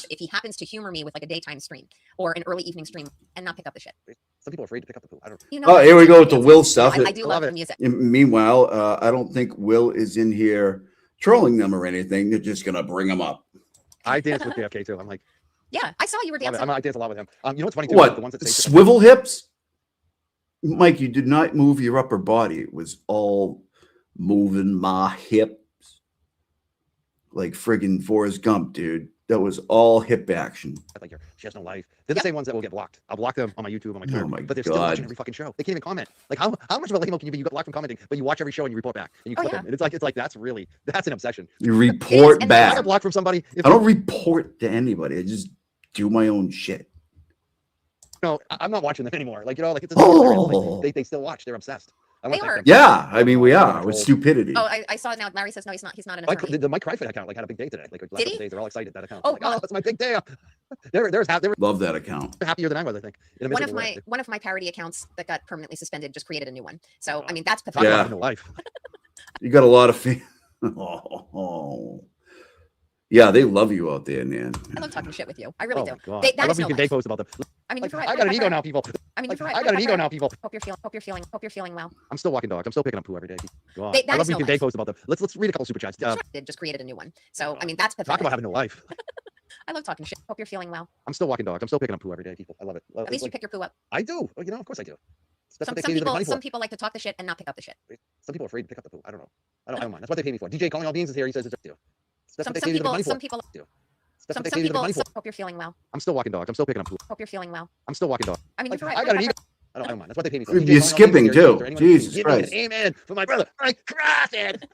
If he happens to humor me with like a daytime stream or an early evening stream and not pick up the shit. Some people are afraid to pick up the poo. I don't. You know, oh, here we go with the Will stuff. I do love the music. Meanwhile, I don't think Will is in here trolling them or anything. They're just gonna bring them up. I dance with JFK too. I'm like, yeah, I saw you were dancing. I dance a lot with him. You know what's funny too? What? The ones that say swivel hips? Mike, you did not move your upper body. It was all moving my hips like friggin' Forrest Gump, dude. That was all hip action. Like she has no life. They're the same ones that will get blocked. I'll block them on my YouTube, on my Twitter. Oh my but they're still watching every fucking show. They can't even comment. Like how much of a lame can you be? You got blocked from commenting, but you watch every show and you report back and you clip it. And it's like that's an obsession. You report back. I get blocked from somebody. I don't report to anybody. I just do my own shit. No, I'm not watching them anymore. Like, you know, like it's like, they still watch. They're obsessed. They are. Yeah, I mean we are with stupidity. Oh, I saw it now. Larry says no, he's not an attorney. The Mike Kryfit account had a big day today. Like did he? Days, they're all excited that account. Oh, like, that's my big day. They were love that account. Happier than I was, I think. One of my parody accounts that got permanently suspended just created a new one. So I mean that's pathetic. Yeah. Life. You got a lot of yeah, they love you out there, man. I love talking shit with you. I really do. I love making day posts about them. I mean, I got an ego now, people. I got an ego now, people. Hope you're feeling well. I'm still walking dog. I'm still picking up poo every day. God. I love making day posts about them. Let's read a couple super chats. It just created a new one. So I mean, that's pathetic. Talk about having no life. I love talking shit. Hope you're feeling well. I'm still walking dog. I'm still picking up poo every day, people. I love it. At least you pick your poo up. I do. You know, of course I do. Some people like to talk the shit and not pick up the shit. Some people are afraid to pick up the poo. I don't know. I don't mind. That's what they pay me for. DJ calling all beans is here. He says it's up to you. Some people. Hope you're feeling well. I'm still walking dog. I'm still picking up poo. Hope you're feeling well. I'm still walking dog. I mean, I got an ego. I don't mind. That's what they pay me for. You're skipping too. Jesus Christ. Amen for my brother. I cross it.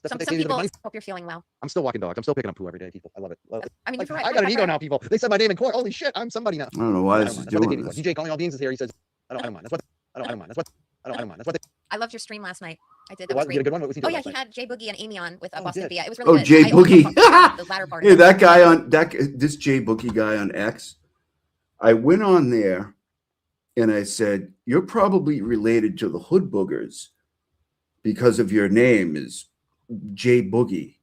Some people hope you're feeling well. I'm still walking dog. I'm still picking up poo every day, people. I love it. I mean, I got an ego now, people. They said my name in court. Holy shit, I'm somebody now. I don't know why this is doing this. DJ calling all beans is here. He says, I don't mind. That's what I don't mind. That's what I don't mind. That's what I loved your stream last night. I did. That was great. A good one. What was he doing? Oh yeah, he had Jay Boogie and Amy on with Boston Via. It was Oh, really good. Jay Boogie. The latter part. Yeah, that guy on this Jay Boogie guy on X. I went on there and I said, "You're probably related to the Hood Boogers because of your name is Jay Boogie."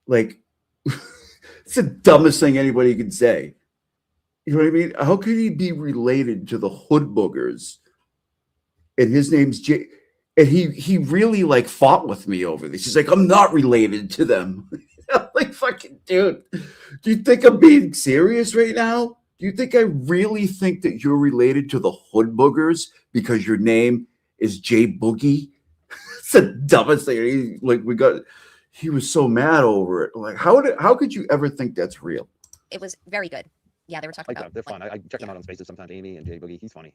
Like, it's the dumbest thing anybody could say. You know what I mean? How could he be related to the Hood Boogers? And his name's Jay. And he really like fought with me over this. He's like, I'm not related to them. I'm like, fucking dude, do you think I'm being serious right now? Do you think I really think that you're related to the Hood Boogers because your name is Jay Boogie? It's the dumbest thing. He was so mad over it. Like, how could you ever think that's real? It was very good. Yeah, they were talking about. They're fun. I check them out on Spaces sometimes. Amy and Jay Boogie. He's funny.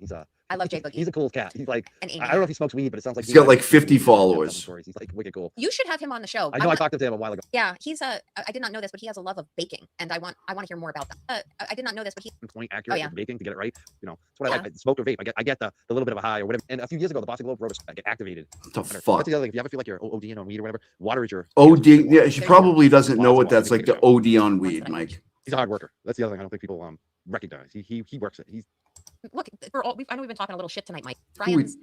I love Jay Boogie. He's a cool cat. He's like. And Amy. I don't know if he smokes weed, but it sounds like he's got like 50 followers. He's like wicked cool. You should have him on the show. I know. I talked to him a while ago. Yeah, I did not know this, but he has a love of baking, and I want to hear more about that. I did not know this, but he. Point accurate with baking to get it right. You know, that's what I like. I smoke or vape. I get the little bit of a high or whatever. And a few years ago, the Boston Globe wrote I get activated. What the fuck? That's the other thing. If you ever feel like you're ODing on weed or whatever, water is your OD. Yeah, she probably doesn't know what that's like to OD on weed, Mike. He's a hard worker. That's the other thing I don't think people recognize. He works it. Look for all. I know we've been talking a little shit tonight, Mike. Brian's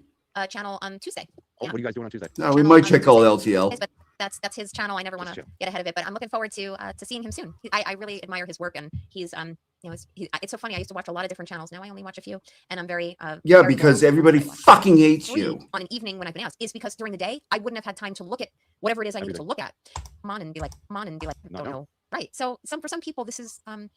channel on Tuesday. Oh, what are you guys doing on Tuesday? No, we might check out LTL. But that's his channel. I never want to get ahead of it, but I'm looking forward to seeing him soon. I really admire his work, and he's it's so funny. I used to watch a lot of different channels. Now I only watch a few, and I'm very very because everybody fucking hates you. On an evening when I've been asked is because during the day I wouldn't have had time to look at whatever it is I need to look at. Come on and be like, don't know. Right. So for some people this is I mean,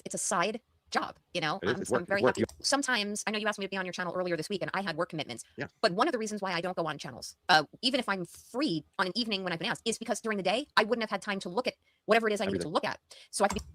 it's a side job, you know. So I'm very happy. Sometimes I know you asked me to be on your channel earlier this week, and I had work commitments. Yeah. But one of the reasons why I don't go on channels, even if I'm free on an evening when I've been asked, is because during the day I wouldn't have had time to look at whatever it is I need to look at. So I could be.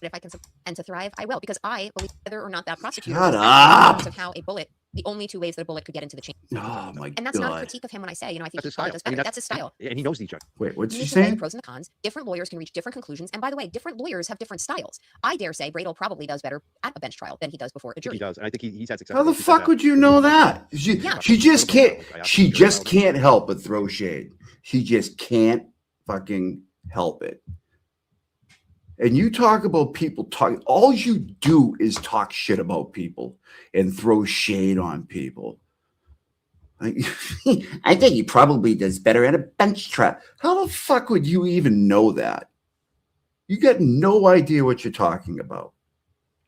If I can and to thrive, I will, because I believe whether or not that prosecutor. Shut up. Of how a bullet, the only two ways that a bullet could get into the chain. Oh my God. And that's not a critique of him when I say, I think that's his style. That's his style. And he knows each other. Wait, what's she saying? The pros and the cons. Different lawyers can reach different conclusions. And by the way, different lawyers have different styles. I dare say Bradel probably does better at a bench trial than he does before a jury. He does, and I think he's had success. How the fuck would you know that? She just can't. She just can't help but throw shade. She just can't fucking help it. And you talk about people talking, all you do is talk shit about people and throw shade on people. I think he probably does better at a bench trial. How the fuck would you even know that? You got no idea what you're talking about.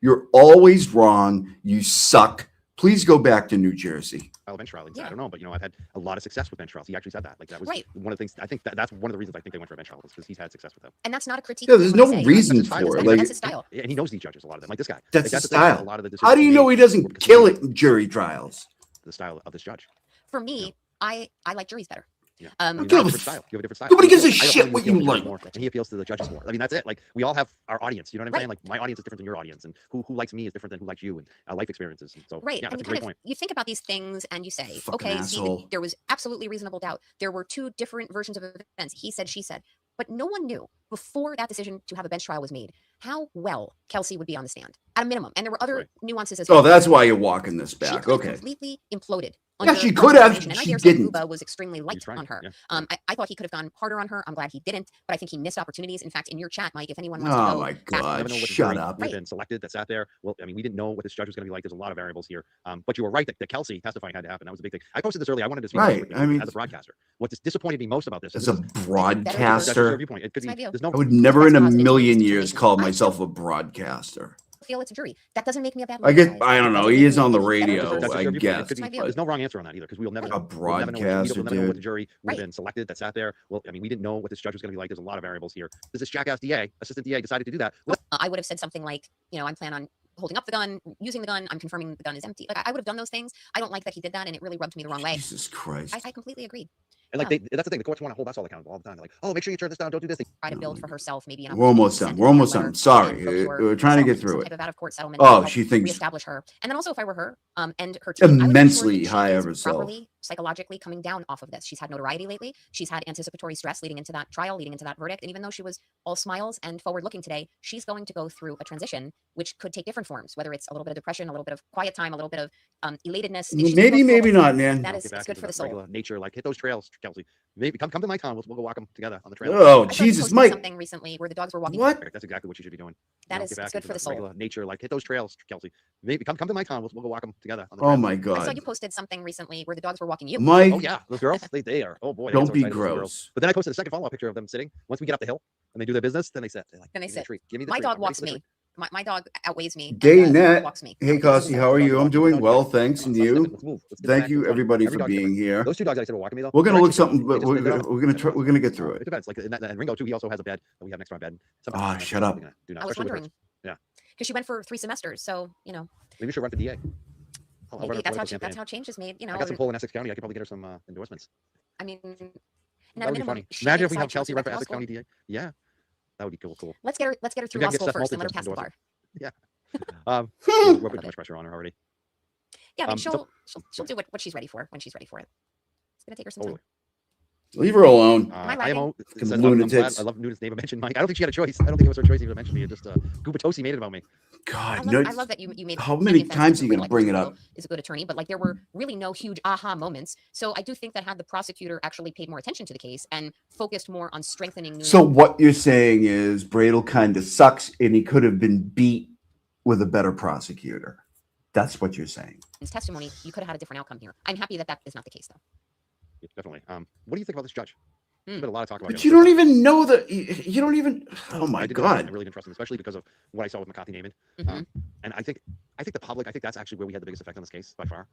You're always wrong. You suck. Please go back to New Jersey. Bench trial. I don't know, but I've had a lot of success with bench trials. He actually said that. Like that was one of the things. I think that's one of the reasons I think they went for a bench trial, was because he's had success with them. And that's not a critique. Yeah, there's no reason for it. That's his style. And he knows these judges, a lot of them. Like this guy. That's his style. A lot of the How do you know he doesn't kill it in jury trials? The style of this judge. For me, I like juries better. Yeah. You have a different style. You have a different style. Nobody gives a shit what you like. And he appeals to the judges more. I mean, that's it. Like, we all have our audience. You know what I'm saying? Like, my audience is different than your audience, and who likes me is different than who likes you, and life experiences. And so, yeah, that's a great point. You think about these things and you say, fucking okay, asshole. there was absolutely reasonable doubt. There were two different versions of events. He said, she said. But no one knew before that decision to have a bench trial was made how well Kelsey would be on the stand at a minimum. And there were other nuances as well. Oh, that's why you're walking this back. She okay. Completely imploded. Yeah, she could have. And she I didn't. Uba was extremely light on her. Yeah. I thought he could have gone harder on her. I'm glad he didn't, but I think he missed opportunities. In fact, in your chat, Mike, if anyone wants to go, my God, shut up. Would have been selected. That sat there. Well, I mean, we didn't know what this judge was going to be like. There's a lot of variables here. But you were right that Kelsey testifying had to happen. That was a big thing. I posted this earlier. I wanted to speak right. I mean, as a broadcaster. What disappointed me most about this? As a broadcaster, I would never in a million years call myself a broadcaster. Feel it's a jury. That doesn't make me a bad. I don't know. He is on the radio, I guess. There's no wrong answer on that either, because we'll never a broadcaster. We'll never know what the jury would have been selected that sat there. Well, I mean, we didn't know what this judge was going to be like. There's a lot of variables here. This jackass DA, assistant DA, decided to do that. I would have said something like, I plan on holding up the gun, using the gun. I'm confirming the gun is empty. Like I would have done those things. I don't like that he did that, and it really rubbed me the wrong way. Jesus Christ. I completely agreed. And like that's the thing. The courts want to hold us all accountable all the time. They're like, oh, make sure you turn this down. Don't do this. Try to build for herself, maybe. We're almost done. We're almost done. Sorry, we're trying to get through it. Oh, she thinks reestablish her. And then also, if I were her, and her team, immensely high of herself, properly psychologically coming down off of this. She's had notoriety lately. She's had anticipatory stress leading into that trial, leading into that verdict. And even though she was all smiles and forward-looking today, she's going to go through a transition, which could take different forms. Whether it's a little bit of depression, a little bit of quiet time, a little bit of elatedness. Maybe not, man. That is good for the soul. Nature, like hit those trails, Kelsey. Maybe come to my town. We'll go walk them together on the trail. Oh, Jesus, Mike! Something recently where the dogs were walking. What? That's exactly what you should be doing. That is good for the soul. Nature, like hit those trails, Kelsey. Maybe come to my town. We'll go walk them together on the trail. Oh my God! I saw you posted something recently where the dogs were walking you. Mike. Oh yeah, those girls. They are. Oh boy. Don't be gross. But then I posted a second follow-up picture of them sitting. Once we get up the hill and they do their business, then they sit. Then they sit. Give me the my treat. dog walks me. My dog outweighs me. Gaynette. Me. Hey, Kelsey, how are you? I'm doing well, thanks. And you? Thank you, everybody, for being here. Those two dogs I said were walking me though. We're gonna look something, but we're gonna get through it. It depends. Like and Ringo too. He also has a bed that we have next to our bed. Ah, shut up. I was wondering. Yeah. Because she went for 3 semesters, so you know. Maybe we should run for DA. Maybe that's how change is made. You know. I got some pull in Essex County. I could probably get her some endorsements. I mean, that would be funny. Imagine if we have Kelsey run for Essex County DA. Yeah. That would be cool. Let's get her through law school first and let her pass the bar. Yeah. We're putting too much pressure on her already. Yeah, I mean, she'll do what she's ready for when she's ready for it. It's gonna take her some time. Leave her alone. I love Newton's name. I mentioned Mike. I don't think she had a choice. I don't think it was her choice even to mention me. It just Gubatosi made it about me. God, I love that you made. How many times are you gonna bring it up? Is a good attorney, but like there were really no huge aha moments. So I do think that had the prosecutor actually paid more attention to the case and focused more on strengthening. Newton. So what you're saying is Bradel kind of sucks, and he could have been beat with a better prosecutor. That's what you're saying. His testimony, you could have had a different outcome here. I'm happy that is not the case, though. Yeah, definitely. What do you think about this judge? There's been a lot of talk about. But you don't even know that. You don't even. Oh my God! I really didn't trust him, especially because of what I saw with McCarthy Naaman. And I think the public. I think that's actually where we had the biggest effect on this case by far.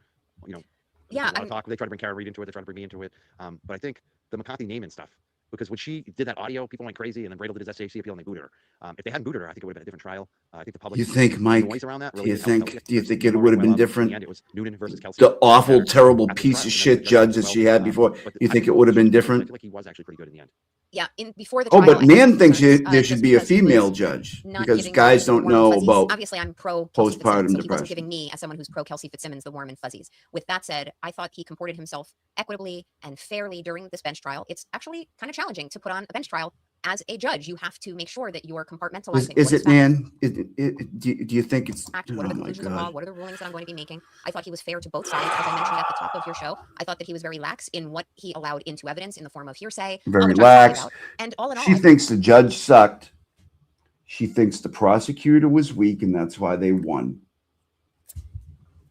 You know. Yeah. A lot of talk. They tried to bring Kara Reed into it. They tried to bring me into it. But I think the McCarthy Naaman stuff. Because when she did that audio, people went crazy, and then Bradel did his SJC appeal and they booted her. If they hadn't booted her, I think it would have been a different trial. I think the public. You think, Mike? Noise around that Do really you didn't help think? Kelsey. Do you think it would have been different? It was Newton versus Kelsey. The awful, terrible piece of shit judge that she had before. You think it would have been different? I feel like he was actually pretty good in the end. Yeah, before the trial. Oh, but Nan thinks there should be a female judge because guys don't know about. Obviously, I'm pro postpartum so depression. he wasn't giving me, as someone who's pro Kelsey Fitzsimmons, the warm and fuzzies. With that said, I thought he comported himself equitably and fairly during this bench trial. It's actually kind of challenging to put on a bench trial as a judge. You have to make sure that you are compartmentalizing. Is it, Nan? Do you think it's? What are the conclusions of law? What are the rulings that I'm going to be making? I thought he was fair to both sides, as I mentioned at the top of your show. I thought that he was very lax in what he allowed into evidence in the form of hearsay. Very lax. And all in all, she thinks the judge sucked. She thinks the prosecutor was weak, and that's why they won.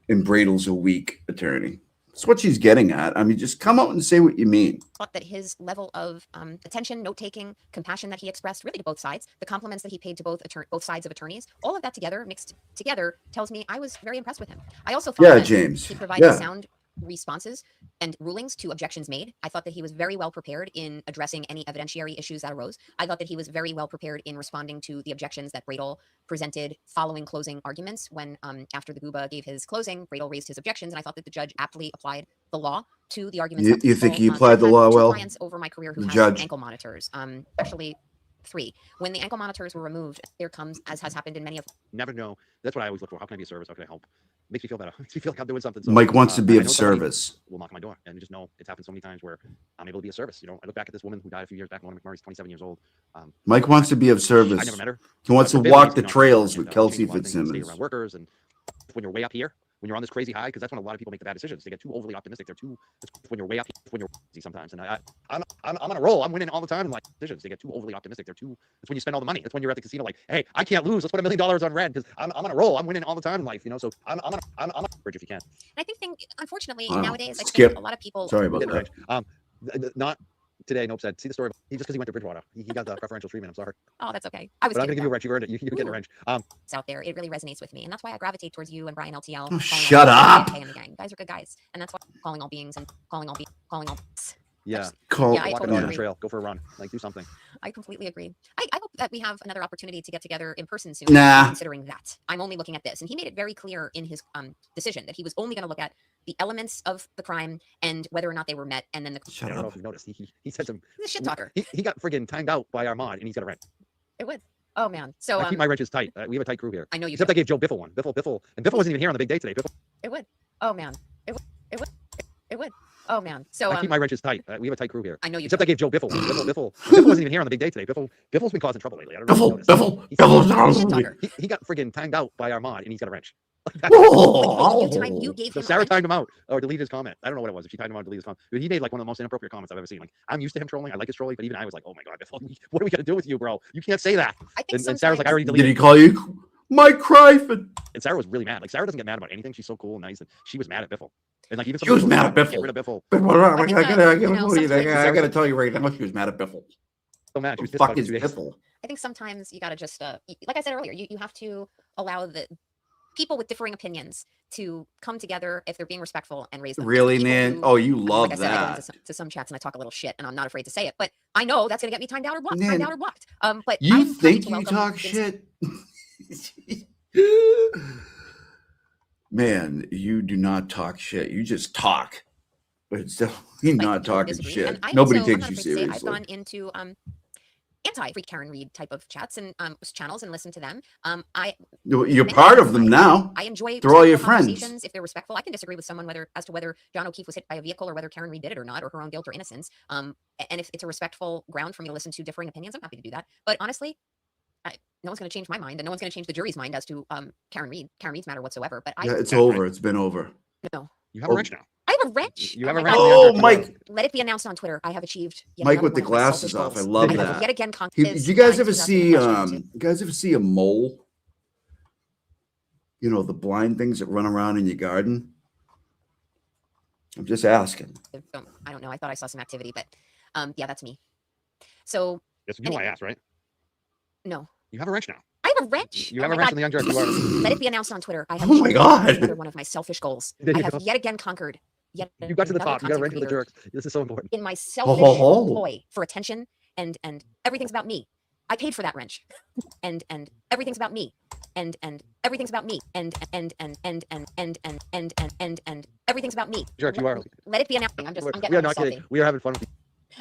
And Bradel's a weak attorney. That's what she's getting at. I mean, just come out and say what you mean. Thought that his level of attention, note-taking, compassion that he expressed really to both sides, the compliments that he paid to both sides of attorneys, all of that together, mixed together, tells me I was very impressed with him. I also thought that James. he provided sound responses and rulings to objections made. I thought that he was very well prepared in addressing any evidentiary issues that arose. I thought that he was very well prepared in responding to the objections that Bradel presented following closing arguments. When after the Gooba gave his closing, Bradel raised his objections, and I thought that the judge aptly applied the law to the arguments. You think he applied the law well? Clients over my career who had ankle monitors, actually 3. When the ankle monitors were removed, there comes, as has happened in many of. Never know. That's what I always look for. How can I be of service? How can I help? Makes me feel better. Makes me feel like I'm doing something. So, Mike wants to be of service. Will knock on my door, and you just know it's happened so many times where I'm able to be of service. You know, I look back at this woman who died a few years back. Mona McMurray's 27 years old. Mike wants to be of service. I never met her. He wants to walk the trails with Kelsey Fitzsimmons. Around workers, and when you're way up here, when you're on this crazy high, because that's when a lot of people make the bad decisions. They get too overly optimistic. They're too. When you're way up, when you're easy sometimes. And I'm on a roll. I'm winning all the time in like decisions. They get too overly optimistic. They're too. That's when you spend all the money. That's when you're at the casino. Like, hey, I can't lose. Let's put $1 million on red because I'm on a roll. I'm winning all the time in life. You know, so I'm on a bridge if you can. And I think unfortunately nowadays, I Skip. think a lot of people. Sorry about that. Not today. Nope. Said. See the story. Just because he went to Bridgewater, he got the preferential treatment. I'm sorry. Oh, that's okay. I was. But I'm gonna give you a wrench. You earned it. You get a wrench. It's out there. It really resonates with me, and that's why I gravitate towards you and Brian LTL. Oh, shut up. And the gang. You guys are good guys, and that's why I'm calling all beings and calling all. Yeah. Yeah, I walk totally on agree. the trail. Go for a run. Like do something. I completely agree. I hope that we have another opportunity to get together in person soon. Nah. Considering that, I'm only looking at this, and he made it very clear in his decision that he was only going to look at the elements of the crime and whether or not they were met, and then the. I don't know if you noticed. He said some. He's a shit talker. He got friggin' timed out by Armand, and he's got a wrench. It would. Oh man. So I keep my wrenches tight. We have a tight crew here. I know you. Except do. I gave Joe Biffle one. Biffle wasn't even here on the big day today. Biffle. It would. Oh man. It would. It would. It would. Oh man. So I keep my wrenches tight. We have a tight crew here. I know you. Except do. I gave Joe Biffle one. Biffle wasn't even here on the big day today. Biffle's been causing trouble lately. I don't know. Biffle. He got friggin' timed out by Armand, and he's got a wrench. You gave him. So Sarah timed him out or deleted his comment. I don't know what it was. If she timed him out or deleted his comment, but he made like one of the most inappropriate comments I've ever seen. Like, I'm used to him trolling. I like his trolling, but even I was like, oh my god, Biffle, what are we gonna do with you, bro? You can't say that. I think and Sarah's like, I already deleted. Did he call you Mike Cryford? And Sarah was really mad. Like, Sarah doesn't get mad about anything. She's so cool and nice, and she was mad at Biffle. And like, even She was mad at Biffle. Get rid of Biffle. I gotta tell you right now, she was mad at Biffle. So mad. She was pissed Fuck about it is for 2 days. Biffle? I think sometimes you gotta just, like I said earlier, you have to allow the people with differing opinions to come together if they're being respectful and raise them. Really, People man? who- Oh, you like love I said, I go that. into some chats and I talk a little shit, and I'm not afraid to say it. But I know that's gonna get me timed out or blocked. Man, Timed out or blocked. But You I'm happy think to you welcome talk Vincent- shit? Man, you do not talk shit. You just talk. But it's definitely like, not talking disagree. shit. And I Nobody also, I'm takes not you afraid to say it, I've seriously. gone into anti-free Karen Reed type of chats and channels and listen to them. You're many part of times them now. I enjoy They're all your respectful friends. conversations if they're respectful. I can disagree with someone as to whether John O'Keefe was hit by a vehicle or whether Karen Reed did it or not, or her own guilt or innocence. And if it's a respectful ground for me to listen to differing opinions, I'm happy to do that. But honestly, no one's going to change my mind, and no one's going to change the jury's mind as to Karen Reed's matter whatsoever. But Yeah, it's over. It's been over. No. You have a wrench now. I have a wrench. You have a my wrench. God. Oh, Mike. Let it be announced on Twitter. I have achieved. Yet Mike another with the one of my glasses selfish off. I goals. love have that. Yet again, Did you guys ever see? You guys ever see a mole? You know, the blind things that run around in your garden. I'm just asking. I don't know. I thought I saw some activity, but yeah, that's me. So Yes, you know why I asked, right? no, You have a wrench now. I have a wrench. You have Oh a my wrench God. in the young jerk. You are. Let it be announced on Twitter. I have Oh my achieved God. another one of my selfish goals. There I you have go. yet again conquered. You got to the another top. You got a content wrench for the creator jerks. This is so important. in my selfish ho. ploy for attention and everything's about me. I paid for that wrench, and everything's about me, and everything's about me, and everything's about me. Jerk, you are. Let it be announced. I'm We getting are not salty. kidding. We are having fun with you.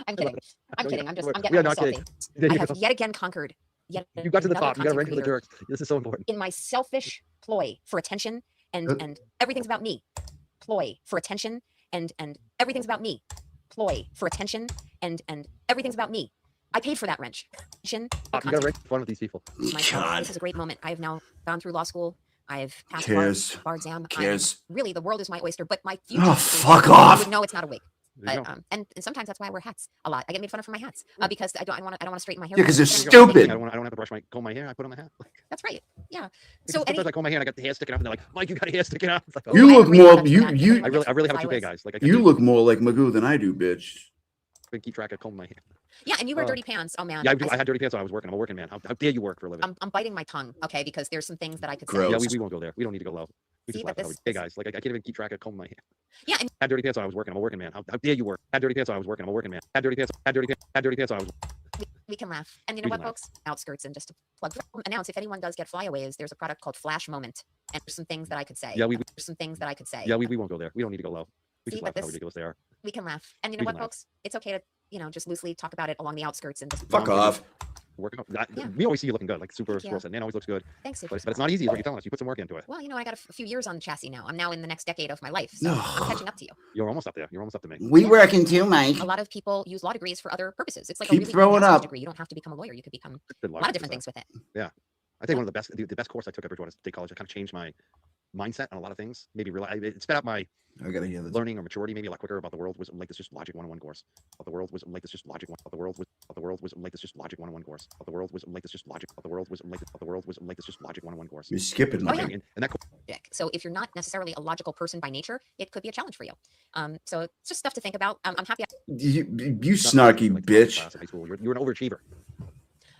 I'm kidding. I'm kidding. I'm We getting are not salty. kidding. There I you have go. yet again conquered. Yet You got to the another top. You got a content wrench for the creator jerks. This is so important. in my selfish ploy for attention and everything's about me. Ploy for attention and everything's about me. Ploy for attention and everything's about me. I paid for that wrench. You got a wrench. Fun with these people. Myself. This is a great moment. I have now gone through law school. I've passed Cheers. bar exam. Cheers. Really, the world is my oyster, but my future. Oh, is- fuck you off. would know it's not a wig. There you But, go. and sometimes that's why I wear hats a lot. I get made fun of for my hats because I don't want to straighten my hair. Yeah, 'cause they're But I'm stupid. really- I don't have to comb my hair. I put on the hat. That's right. Yeah. So So sometimes I comb my hair and I got the hair sticking up, and they're like, "Mike, you got hair sticking out." It's like, oh, You I look have a more. great You hat for that. you I really have a If I toupee, was- guys. Like, I you look more like Magoo than I do, bitch. can keep track of combing my hair. Yeah, and you wear Oh. dirty pants. Oh man. Yeah, I had dirty pants when I was working. I'm a working man. How dare you work for a living? I'm biting my tongue, okay, because there's some things that I could Gross. say. Yeah, we won't go there. We don't need to go low. We See, just but laugh at this- Hey guys, like I can't even keep track of combing my hair. Yeah, and Had dirty pants when I was working. I'm a working man. How dare you work? Had dirty pants when I was working. I'm a working man. Had dirty pants. Had dirty pants. Had dirty pants when I was. we can laugh. And you know We what, can laugh. folks? Outskirts, and just to plug, announce if anyone does get flyaways, there's a product called Flash Moment, and there's some things that I could say. Yeah, there's some things that I could say. Yeah, we won't go there. We don't need to go low. We See, just but laugh at how this- ridiculous they are. We can laugh. And you know We what, can laugh. folks? It's okay to just loosely talk about it along the outskirts and just Fuck off. Working. Yeah. We always see you looking good, like super Thank you. girl said. Nan always looks good, Thanks. but it's not easy. Is what you're telling us. You put some work into it. Well, I got a few years on the chassis now. I'm now in the next decade of my life, so I'm catching up to you. You're almost up there. You're almost up to me. We working too, Mike. A lot of people use law degrees for other purposes. It's like Keep a really throwing good master's up. degree. You don't have to become a lawyer. You could become Did a lot of different things with it. I think one of the best course I took at Bridgewater State College. It kind of changed my mindset on a lot of things. Maybe realize it sped up my I gotta hear this. learning or maturity maybe a lot quicker about the world. Was like this just logic 101 course. About the world was like this just logic. About the world was like this just logic 101 course. About the world was like this just logic. About the world was like this just logic 101 course. You're skipping, Oh, Mike. yeah. And that So if you're not necessarily a logical person by nature, it could be a challenge for you. So it's just stuff to think about. I'm happy. You snarky bitch. You're an overachiever.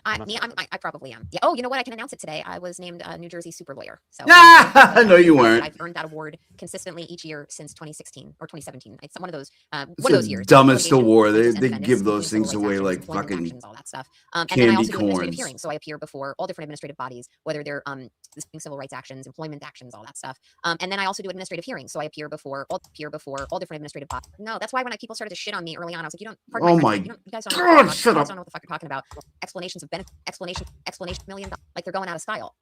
I probably am. Yeah. Oh, you know what? I can announce it today. I was named New Jersey Super Lawyer. So No, you weren't. I've earned that award consistently each year since 2016 or 2017. It's one of those. It's One of those years. dumbest award. They Defendants, give those civil things rights away actions, like employment fucking actions, all that stuff. And then I also do administrative corns. hearings. So I appear before all different administrative bodies, whether they're civil rights actions, employment actions, all that stuff. And then I also do administrative hearings. So I appear before all different administrative bodies. No, that's why when people started to shit on me early on, I was like, you don't. Oh my you guys don't God! know Shut up. don't know what the fuck you're talking about. Explanations of benefit, explanation $1 million, like they're going out of style.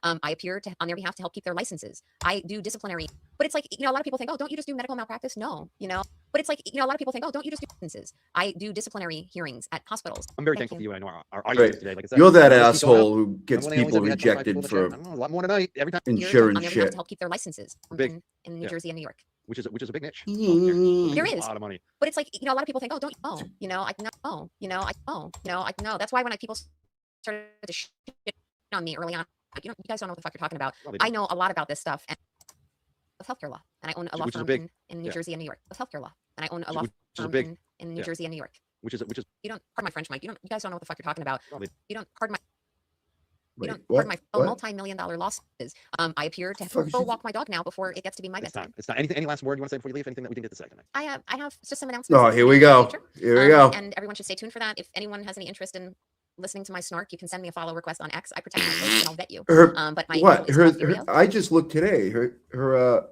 I appear to on their behalf to help keep their licenses. I do disciplinary, but it's like, a lot of people think, oh, don't you just do medical malpractice? No, but it's like, a lot of people think, oh, don't you just do licenses? I do disciplinary hearings at hospitals. I'm very thankful for you. I know our audience today. Like I said, You're that most people asshole know. who gets Remember when they people only said we had 25 rejected people in the for chat? I don't know, a lot more tonight. Every time. insurance On their behalf shit. to help keep their licenses Big. in New Jersey and New York. Which is a big niche. There is. A lot of money. But it's like, a lot of people think, oh, don't, oh, I know. That's why when people started to shit on me early on, like, you guys don't know what the fuck you're talking about. I know a lot about this stuff and of healthcare law, and I own a law firm in New Jersey and New York of healthcare law, and I own a law firm in New Jersey and New York. Which is you don't pardon my French, Mike. You guys don't know what the fuck you're talking about. You don't pardon my. Wait, pardon my what? multi-million-dollar losses. I appear to go walk my dog now before it gets to be my bedtime. It's not anything. Any last word you want to say before you leave? Anything that we didn't get to say tonight? I have just some announcements. Oh, here we go. Here we go. And everyone should stay tuned for that. If anyone has any interest in listening to my snark, you can send me a follow request on X. I protect my posts and I'll vet you. But my What? email is Her, I just looked today. Her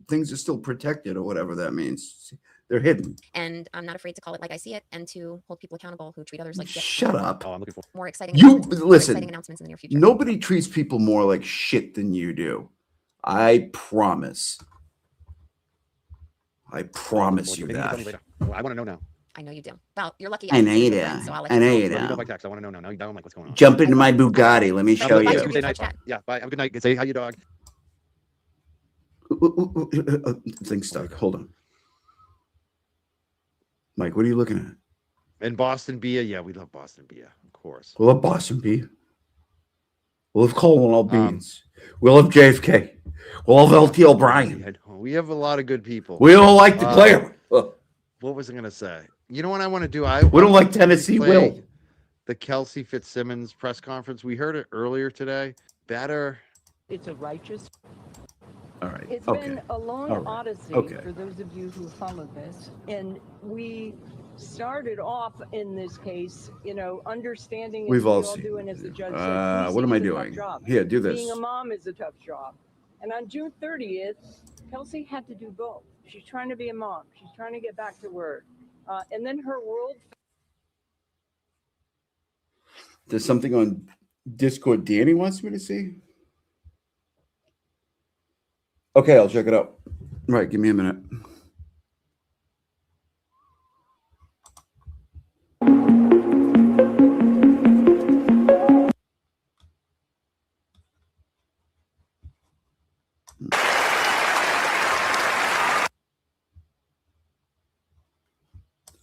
things are still protected or whatever that means. They're hidden. And I'm not afraid to call it like I see it and to hold people accountable who treat others like shit. Shut up. Oh, I'm looking for More exciting. You More listen. exciting announcements in the near future. Nobody treats people more like shit than you do. I promise. I promise you that. I want to know now. I know you do. Well, you're lucky. I know you do. So I know you Let me go do. by text. I want to know now. Now you don't like what's going on. Jump into my Bugatti. Let me show Bye, you. Tuesday night. Yeah. Bye. Have a good night. Say hi, your dog. Thing's stuck. Hold on. Mike, what are you looking at? And Boston beer. Yeah, we love Boston beer, of course. We'll have Boston beer. We'll have Colonel Beans. We'll have JFK. We'll have LT O'Brien. We have a lot of good people. We don't like the player. What was I going to say? You know what I want to do? We don't like Tennessee Will. The Kelsey Fitzsimmons press conference. We heard it earlier today. Better. It's a righteous. All right. It's Okay. been a long odyssey Okay. for those of you who followed this. And we started off in this case, understanding as We've we all all seen do, and it. as the judge What said, am I policing is a tough doing? job. Here, do this. Being a mom is a tough job. And on June 30th, Kelsey had to do both. She's trying to be a mom. She's trying to get back to work. And then her world. There's something on Discord Danny wants me to see. Okay, I'll check it out. Right, give me a minute.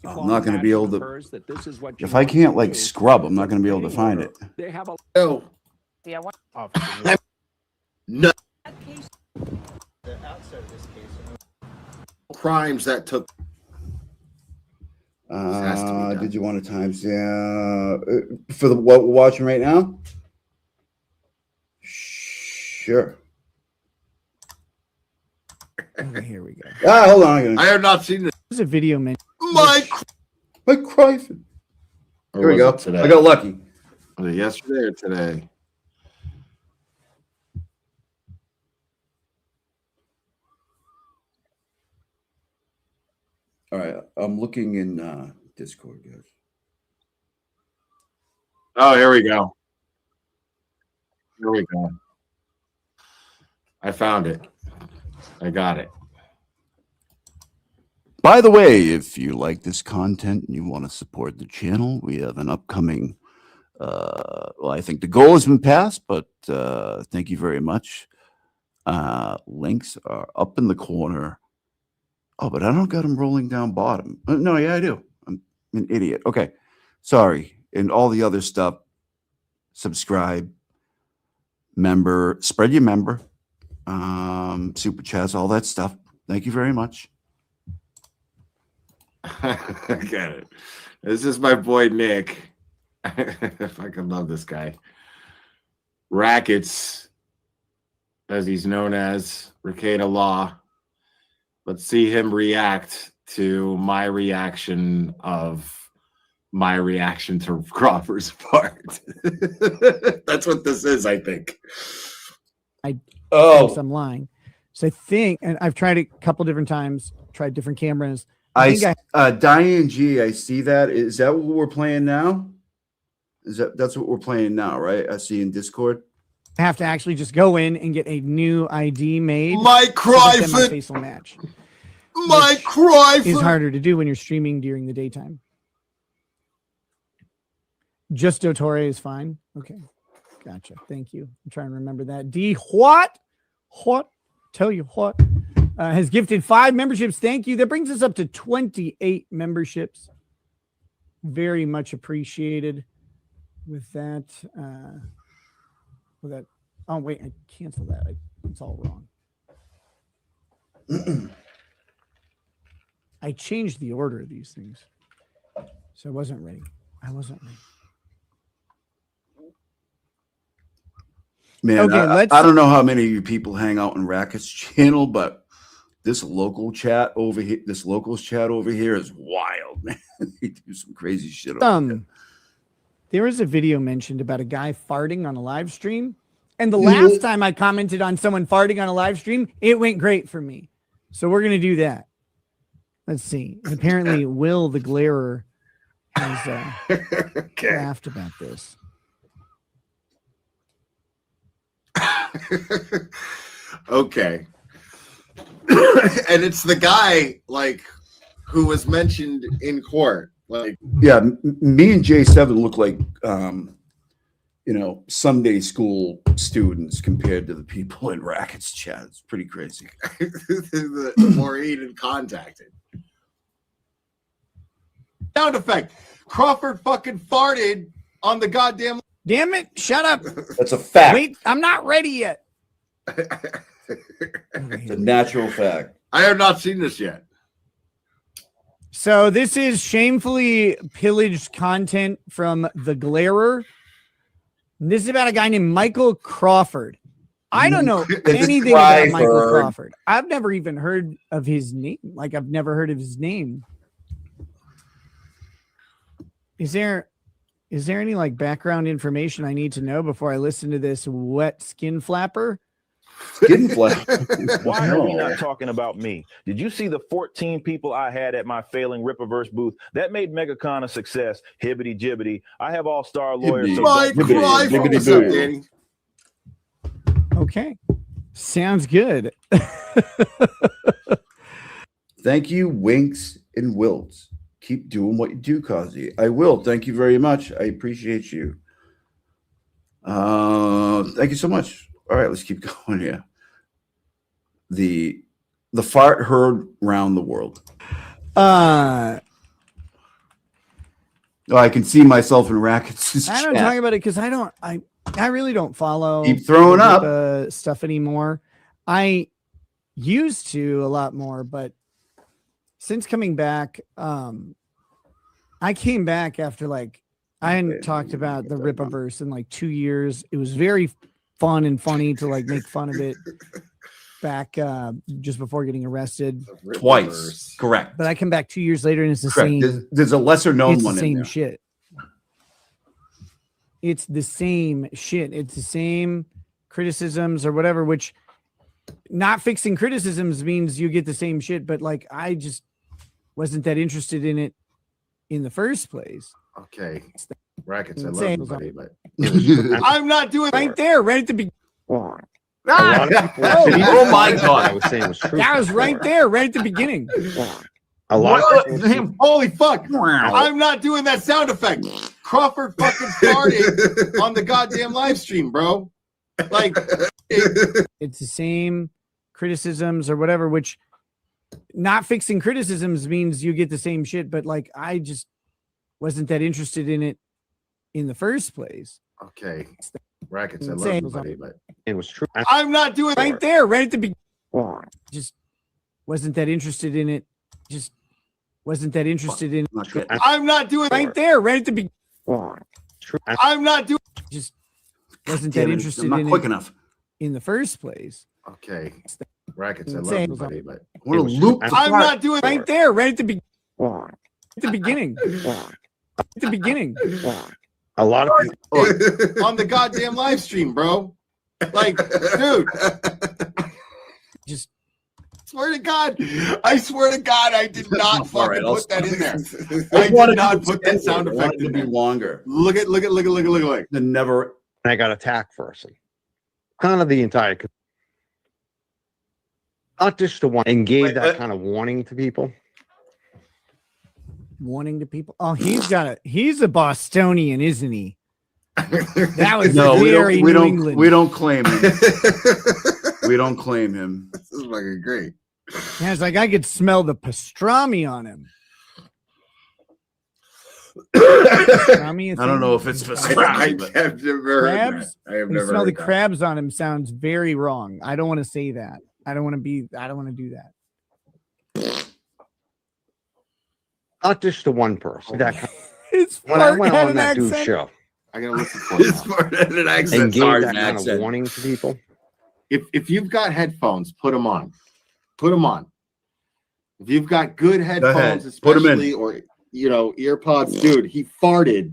I'm not going to be able to. If I can't like scrub, I'm not going to be able to find it. They have a Yeah, what? no The outset of this case, crimes that took. has to be done. Did you want to times? Yeah, for the what we're watching right now. Sure. Here we go. Hold on. I have not seen this. There's a video man. Mike Cryford. Here we go. Today? I got lucky. Was it yesterday or today? All right, I'm looking in Discord, guys. Oh, here we go. Here we go. I found it. I got it. By the way, if you like this content and you want to support the channel, we have an upcoming, well, I think the goal has been passed, but thank you very much. Links are up in the corner. Oh, but I don't got them rolling down bottom. No, yeah, I do. I'm an idiot. Okay. Sorry. And all the other stuff, subscribe, member, spread your member, super chats, all that stuff. Thank you very much. I get it. This is my boy Nick. I fucking love this guy. Rackets, as he's known as, Ricada Law. Let's see him react to my reaction to Crawford's part. That's what this is, I think. I'm lying. So I think, and I've tried it a couple different times, tried different cameras. Diane G, I see that. Is that what we're playing now? That's what we're playing now, right? I see in Discord. I have to actually just go in and get a new ID made. Mike Cryford. My face will match. Mike Cryford is harder to do when you're streaming during the daytime. Just Dottore is fine. Okay. Gotcha. Thank you. I'm trying to remember that. D what? Tell you what. Has gifted 5 memberships. Thank you. That brings us up to 28 memberships. Very much appreciated. With that, oh wait, I canceled that. It's all wrong. I changed the order of these things, so I wasn't ready. Man, okay, I don't know how many of you people hang out in Racket's channel, but this locals chat over here is wild, man. They do some crazy shit. There was a video mentioned about a guy farting on a live stream. And the last time I commented on someone farting on a live stream, it went great for me. So we're going to do that. Let's see. And apparently Will the Glarer has laughed about this. Okay. And it's the guy who was mentioned in court. Yeah, me and J7 look like Sunday school students compared to the people in Racket's chat. It's pretty crazy. The Maureen and contacted. Sound effect. Crawford fucking farted on the goddamn. Damn it! Shut up. That's a fact. Wait, I'm not ready yet. It's a natural fact. I have not seen this yet. So this is shamefully pillaged content from the Glarer. This is about a guy named Michael Crawford. I don't know anything about Michael Crawford. I've never even heard of his name. I've never heard of his name. Is there any background information I need to know before I listen to this wet skin flapper? Skin flapper. Why are we not talking about me? Did you see the 14 people I had at my failing Rippaverse booth? That made MegaCon a success. Hibbity jibbity. I have all-star lawyers. Okay. Sounds good. Thank you, Winks and Wilts. Keep doing what you do, Kazi. I will. Thank you very much. I appreciate you. Thank you so much. All right, let's keep going here. The fart heard round the world. I can see myself in Rackets. I don't talk about it because I really don't follow. Keep throwing up stuff anymore. I used to a lot more, but since coming back, I came back after I hadn't talked about the Rippaverse in 2 years. It was very fun and funny to make fun of it back just before getting arrested twice. Correct. But I come back 2 years later and it's the Correct. same. There's a lesser known one. It's the same shit. It's the same shit. It's the same criticisms or whatever, which not fixing criticisms means you get the same shit. But I just wasn't that interested in it in the first place. Okay. Rackets, I love you, buddy, but I'm not doing right there, right at the beginning. Oh my God. I was saying was true. That was right there, right at the beginning. A lot holy fuck. I'm not doing that sound effect. Crawford fucking farted on the goddamn live stream, bro. It's the same criticisms or whatever, which not fixing criticisms means you get the same shit, but I just wasn't that interested in it in the first place. Okay. Rackets, I love you, buddy, but it was true. I'm not doing right there, right at the beginning. Just wasn't that interested in it. Just wasn't that interested in it. I'm not doing right there, right at the beginning. I'm not doing. Just wasn't Damn that it, interested I'm not in quick it enough. in the first place. Okay. Rackets, I love Insane. you, buddy, but I want to loop. I'm not doing Right there, right at the beginning. At the beginning. A lot of people. on the goddamn live stream, bro. Like, dude. Just Swear to God, I swear to God, I did not fucking I'll put that in there. I I wanted did not to put that sound I wanted effect to in be there. longer. Look at. The never. I got attacked firstly. Kind of the entire, not just the one, and gave that kind of warning to people. Warning to people. Oh, he's a Bostonian, isn't he? That was No, very we New don't. England. We don't claim him. We don't claim him. This is fucking great. Yeah, it's like I could smell the pastrami on him. Pastrami, I don't know if it's pastrami, but I've never heard crabs. that. I have You never smell heard the that. crabs on him sounds very wrong. I don't want to say that. I don't want to do that. Not just the one person. That kind It's when I went had on an that dude's accent. show I gotta listen for it. it's for an accent. and gave Sorry, that an kind of accent. warning to people. If you've got headphones, put them on. Put them on. If you've got good headphones, Put 'em in. especially, or earpods, dude, he farted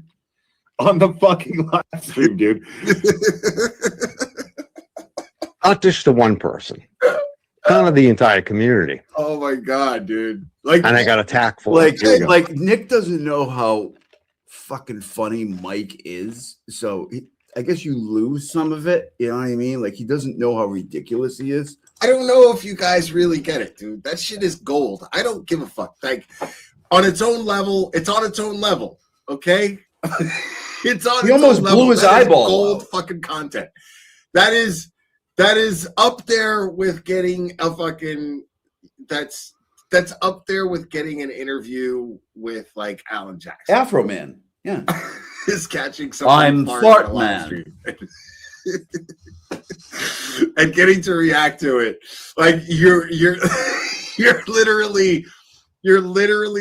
on the fucking live stream, dude. Not just the one person. Kind of the entire community. Oh my god, dude! Like, And I got attacked for it. Here we go. Like Nick doesn't know how fucking funny Mike is, so I guess you lose some of it. You know what I mean? Like he doesn't know how ridiculous he is. I don't know if you guys really get it, dude. That shit is gold. I don't give a fuck. Like, on its own level, it's on its own level. Okay, it's on. He its almost own blew level. his That is eyeball gold out. fucking content. That is up there with getting a fucking. That's up there with getting an interview with like Alan Jackson. Afro Man, yeah. Is catching I'm fart Fart on a live Man. stream. And getting to react to it. Like you're literally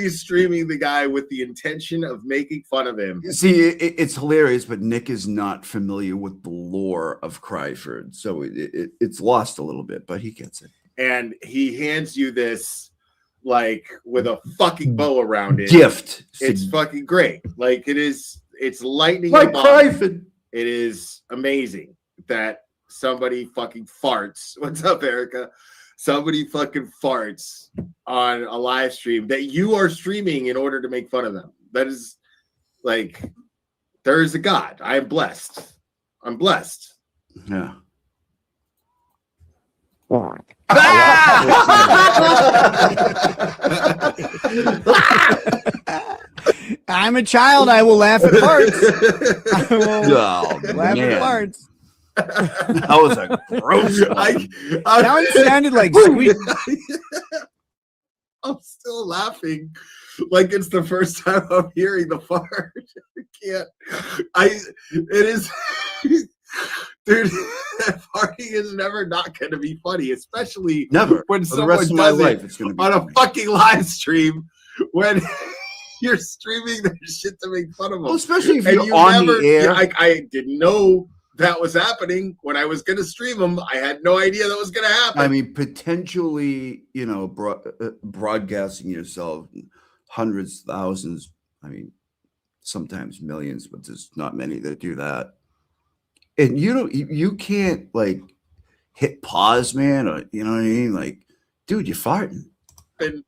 streaming the guy with the intention of making fun of him. See, it's hilarious, but Nick is not familiar with the lore of Cryford, so it's lost a little bit, but he gets it. And he hands you this like with a fucking bow around it. Gift. It's fucking great. Like it's lightning. Like in a bottle. Cryford. It is amazing that somebody fucking farts. What's up, Erica? Somebody fucking farts on a live stream that you are streaming in order to make fun of them. That is like, there is a God. I am blessed. I'm blessed. Yeah. I'm a child. I will laugh at parts. I will Oh, laugh man. at parts. That was a gross one. That one sounded like squeak. I'm still laughing like it's the first time I'm hearing the fart. I can't. It is, dude. Farting is never not going to be funny, especially Never. when For the rest someone of my does life, it it's going to be on a funny. fucking live stream when you're streaming their shit to make fun of them. Well, especially if And you're you on never, the air. I didn't know that was happening when I was going to stream them. I had no idea that was going to happen. I mean, potentially, broadcasting yourself hundreds, thousands, I mean, sometimes millions, but there's not many that do that. And you can't like hit pause, man, or you know what I mean? Like, dude, you're farting. And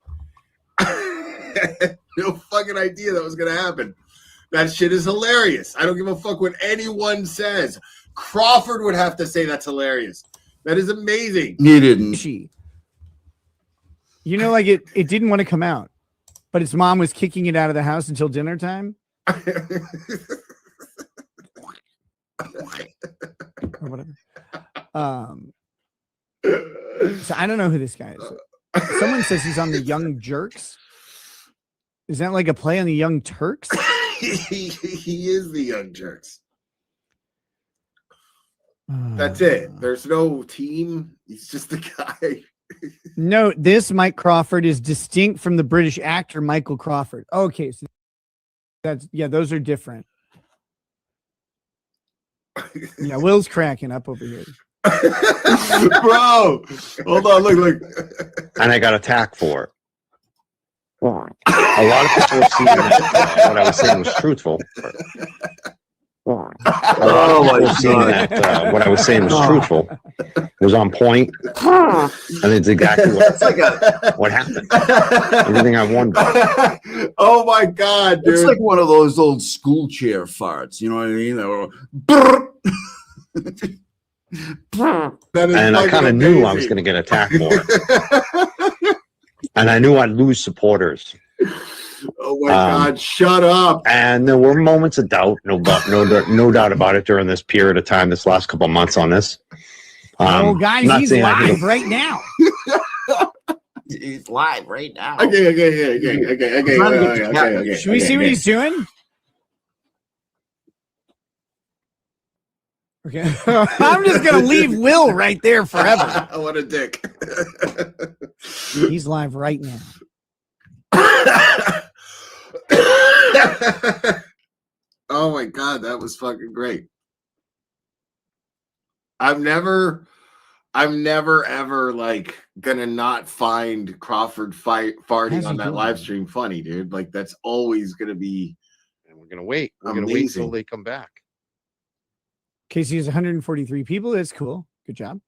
no fucking idea that was going to happen. That shit is hilarious. I don't give a fuck what anyone says. Crawford would have to say that's hilarious. That is amazing. You didn't. Like it didn't want to come out, but its mom was kicking it out of the house until dinner time. Or whatever. So I don't know who this guy is. Someone says he's on the Young Jerks. Is that like a play on the Young Turks? He is the Young Jerks. That's it. There's no team. He's just the guy. No, this Mike Crawford is distinct from the British actor Michael Crawford. Okay, so those are different. Yeah, Will's cracking up over here. Bro, hold on, look. And I got attacked for it. A lot of people were seeing that what I was saying was truthful. A lot of people were seeing that what I was saying was truthful, was on point, and it's exactly what happened. Everything I wondered. Oh my God, dude! It's like one of those old school chair farts. You know what I mean? And I kind of knew I was going to get attacked for it, and I knew I'd lose supporters. Oh my God! Shut up! And there were moments of doubt, no doubt about it during this period of time, this last couple of months on this. Oh, guys, he's live right now. He's live right now. Okay. Should we see what he's doing? Okay. I'm just gonna leave Will right there forever. What a dick. He's live right now. Oh my God, that was fucking great. I'm never ever like gonna not find Crawford farting on that live stream funny, dude. Like that's always gonna be. And we're gonna wait. We're gonna wait until they come back. Casey has 143 people. That's cool. Good job.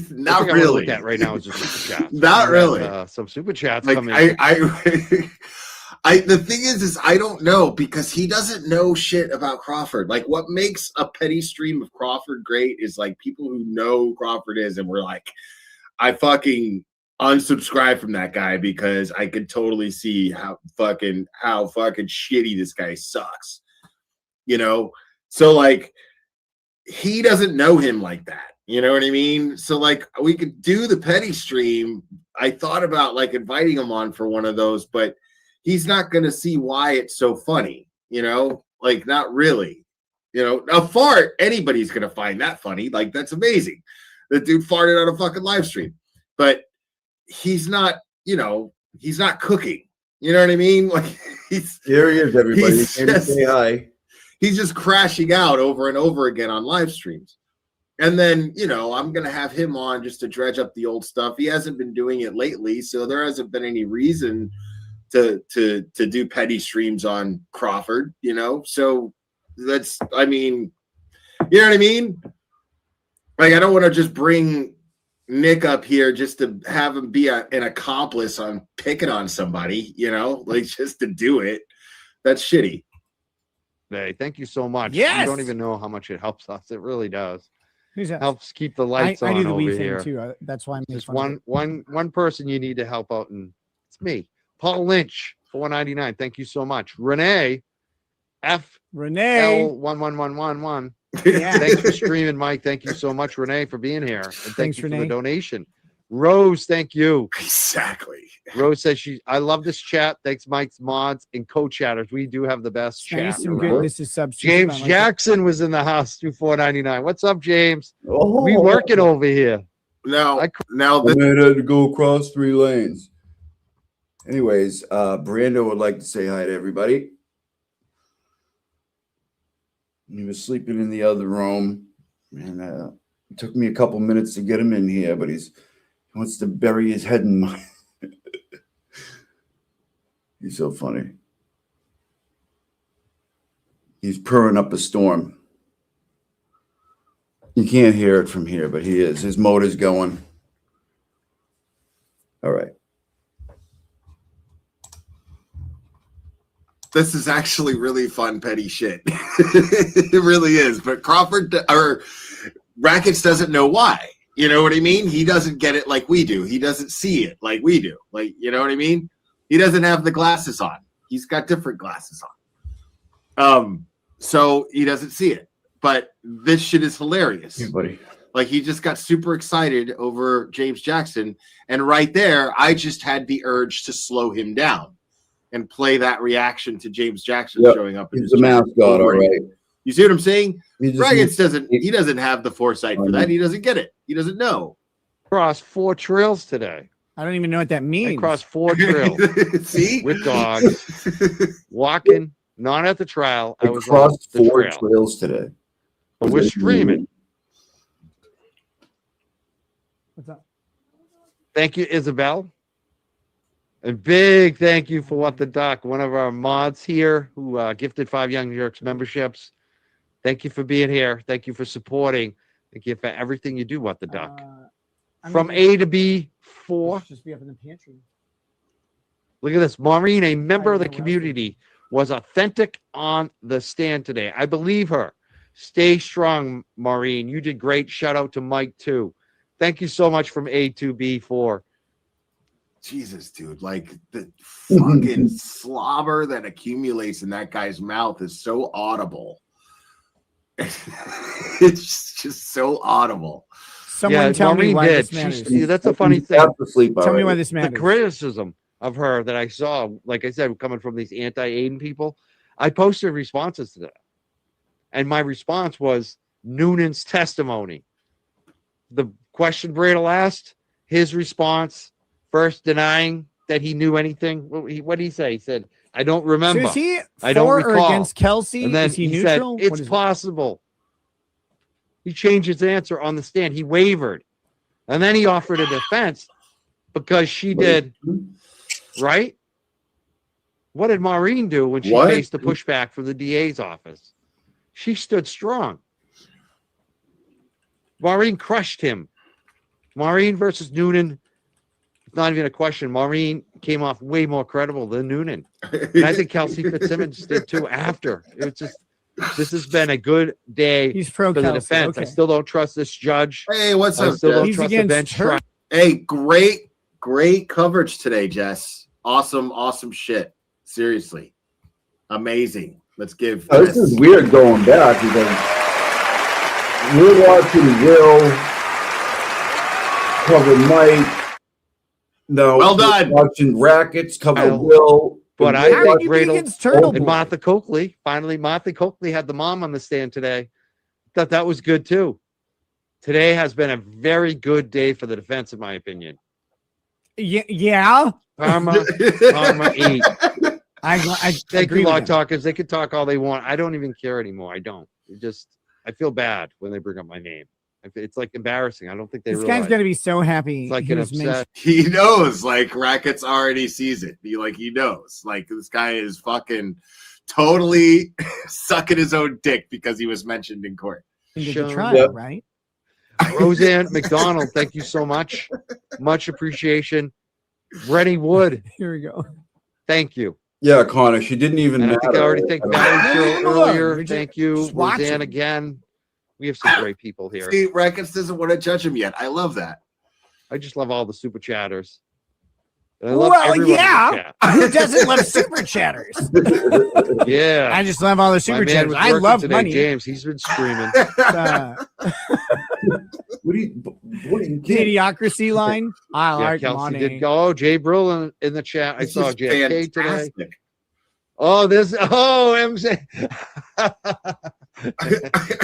Not really. Look at right now is just super chat. Not really. Some super chats like coming. The thing is I don't know because he doesn't know shit about Crawford. Like what makes a petty stream of Crawford great is like people who know who Crawford is and we're like, I fucking unsubscribe from that guy because I could totally see how fucking shitty this guy sucks. You know? So like he doesn't know him like that. You know what I mean? So like we could do the petty stream. I thought about like inviting him on for one of those, but he's not going to see why it's so funny, you know, like not really, you know, a fart. Anybody's going to find that funny. Like that's amazing. The dude farted on a fucking live stream, but he's not, you know, he's not cooking. You know what I mean? Like here he is, everybody. Say hi. He's just crashing out over and over again on live streams. And then, you know, I'm going to have him on just to dredge up the old stuff. He hasn't been doing it lately, so there hasn't been any reason to do petty streams on Crawford, you know? So that's, I mean, you know what I mean? Like, I don't want to just bring Nick up here just to have him be an accomplice on picking on somebody, you know? Like, just to do it. That's shitty. Hey, thank you so much. Yes. You don't even know how much it helps us. It really does. Who's that? Helps keep the lights I on do the over Wii here. thing too. That's why I'm just one person you need to help out, and it's me, Paul Lynch, $4.99. Thank you so much, Renee. Renee L11111. Yeah. Thanks for streaming, Mike. Thank you so much, Renee, for being here, and thanks you Renee. for the donation. Rose, thank you. Exactly. Rose says I love this chat. Thanks, Mike's mods and co-chatters. We do have the best chat. Some good. This is substitute. James Jackson was in the house through $4.99. What's up, James? We working over here. Now I had to go across 3 lanes. Anyways, Brando would like to say hi to everybody. He was sleeping in the other room, and it took me a couple minutes to get him in here, but he wants to bury his head in my. He's so funny. He's purring up a storm. You can't hear it from here, but he is. His motor's going. All right. This is actually really fun, petty shit. It really is. But Crawford or Rackets doesn't know why. You know what I mean? He doesn't get it like we do. He doesn't see it like we do. Like, you know what I mean? He doesn't have the glasses on. He's got different glasses on. So he doesn't see it. But this shit is hilarious. Hey, buddy. Like he just got super excited over James Jackson. And right there, I just had the urge to slow him down and play that reaction to James Jackson showing up. He's the mascot, all right. You see what I'm saying? Raggins doesn't. He doesn't have the foresight for that. He doesn't get it. He doesn't know. Crossed 4 trails today. I don't even know what that means. I crossed 4 trails. See, with dogs, walking, not at the trial. I was crossed on the 4 trail. trails today. But we're streaming. What's up? Thank you, Isabel. And big thank you for What the Duck, one of our mods here who gifted 5 Young Jerks memberships. Thank you for being here. Thank you for supporting. Thank you for everything you do, What the Duck. From A to B, 4. Just be up in the pantry. Look at this. Maureen, a member of the community, was authentic on the stand today. I believe her. Stay strong, Maureen. You did great. Shout out to Mike, too. Thank you so much from A to B4. Jesus, dude. Like, the fucking slobber that accumulates in that guy's mouth is so audible. It's just so audible. Someone tell me why this matters. That's a funny thing. Tell me why this matters. The criticism of her that I saw, like I said, coming from these anti-Aiden people, I posted responses to that. And my response was Noonan's testimony. The question Bradle asked, his response, first denying that he knew anything. What did he say? He said, I don't remember. So is he I don't for recall. or against Kelsey? And then is he said, neutral? it's possible. He changed his answer on the stand. He wavered. And then he offered a defense because she did, right? What did Maureen do when she faced the pushback from the DA's office? She stood strong. Maureen crushed him. Maureen versus Noonan, it's not even a question. Maureen came off way more credible than Noonan. And I think Kelsey Fitzsimmons did too after. It was just, this has been a good day. He's pro for the Kelsey, defense. okay. I still don't trust this judge. Hey, what's I up, still Jess? don't trust the bench trial. Hey, great coverage today, Jess. Awesome shit. Seriously. Amazing. Let's give. This is weird going back because we're watching Will cover Mike. No, well done. Watching Rackets cover Will. But I think Bradle and Boy? Martha Coakley. Finally, Martha Coakley had the mom on the stand today. Thought that was good too. Today has been a very good day for the defense, in my opinion. Yeah. Karma 8. I Thank agree you, with Law him. Talkers. They can talk all they want. I don't even care anymore. I don't. I feel bad when they bring up my name. It's like embarrassing. I don't think they This realize. guy's gonna be so happy. It's like he an was mentioned. upset. He knows, like, Rackets already sees it. He knows. Like, this guy is fucking totally sucking his own dick because he was mentioned in court. Into the trial, right? Roseanne McDonald, thank you so much. Much appreciation. Rennie Wood. Here we go. Thank you. Yeah, Connor, she didn't even And I think I already matter. thanked Valerie earlier. We're just- Thank you. just watching. Roseanne again. We have some great people here. See, Rackets doesn't want to judge him yet. I love that. I just love all the super chatters. And I love Well, everyone in the yeah. chat. Who doesn't love super chatters? Yeah. I just love all the My super man chatters. was I working love today, money. James. He's been screaming. What do you The idiocracy line. I Yeah, like Kelsey money. did go. Oh, Jay Brill in the chat. I This saw is JFK today. fantastic. Oh, MC.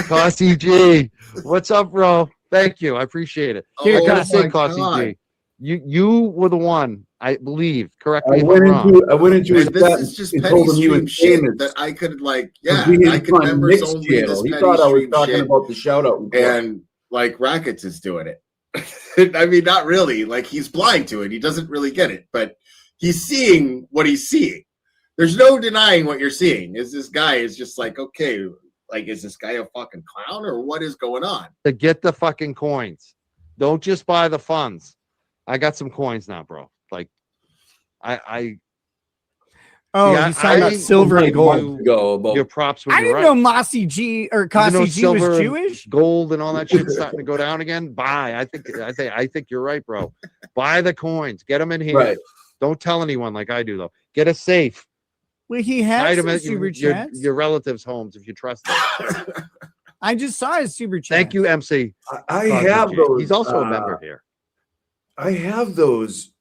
Cossy G. What's up, bro? Thank you. I appreciate it. Here, I gotta oh say, my Cossy God. G, you were the one, I believe. Correct I me if went I'm wrong. into his And this chat is just and petty told him he stream was shit famous. that I could, like, for yeah, being I could on members Nick's only channel. this He petty thought I was stream talking shit. about the shout out. And, like, Rackets is doing it. I mean, not really. Like, he's blind to it. He doesn't really get it, but he's seeing what he's seeing. There's no denying what you're seeing. Is this guy is just like, okay, like, is this guy a fucking clown or what is going on? To get the fucking coins. Don't just buy the funds. I got some coins now, bro. Like, I Oh, Yeah, he's talking about I- silver and gold. your props when I you're didn't right. know Mossy G or Even Cossy though G silver was and Jewish. gold and all that shit starting to go down again. Buy. I think you're right, bro. Buy the coins. Get them in here. Right. Don't tell anyone like I do though. Get a safe. Well, he Hide has them some at super your chats. relatives' homes if you trust them. I just saw his super chat. Thank you, MC. I Cossy have G. those. He's also a member here. I have those.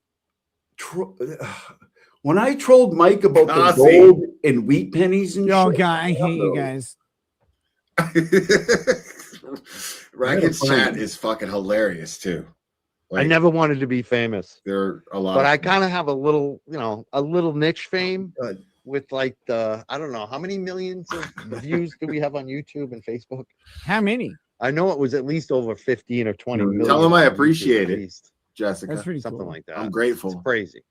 When I trolled Mike about the Cossy. gold and wheat pennies and Oh shit, god, I hate have you those. guys. Rackets find chat it. is fucking hilarious too. I Like, never wanted to be famous, there are a lot. but of I kind of have a little, a little niche fame. with like the I don't know how many millions of views do we have on YouTube and Facebook? How many? I know it was at least over 15 or 20 million. Tell them I on YouTube appreciate at it, least. Jessica. That's pretty Something cool. like that. I'm grateful. It's crazy.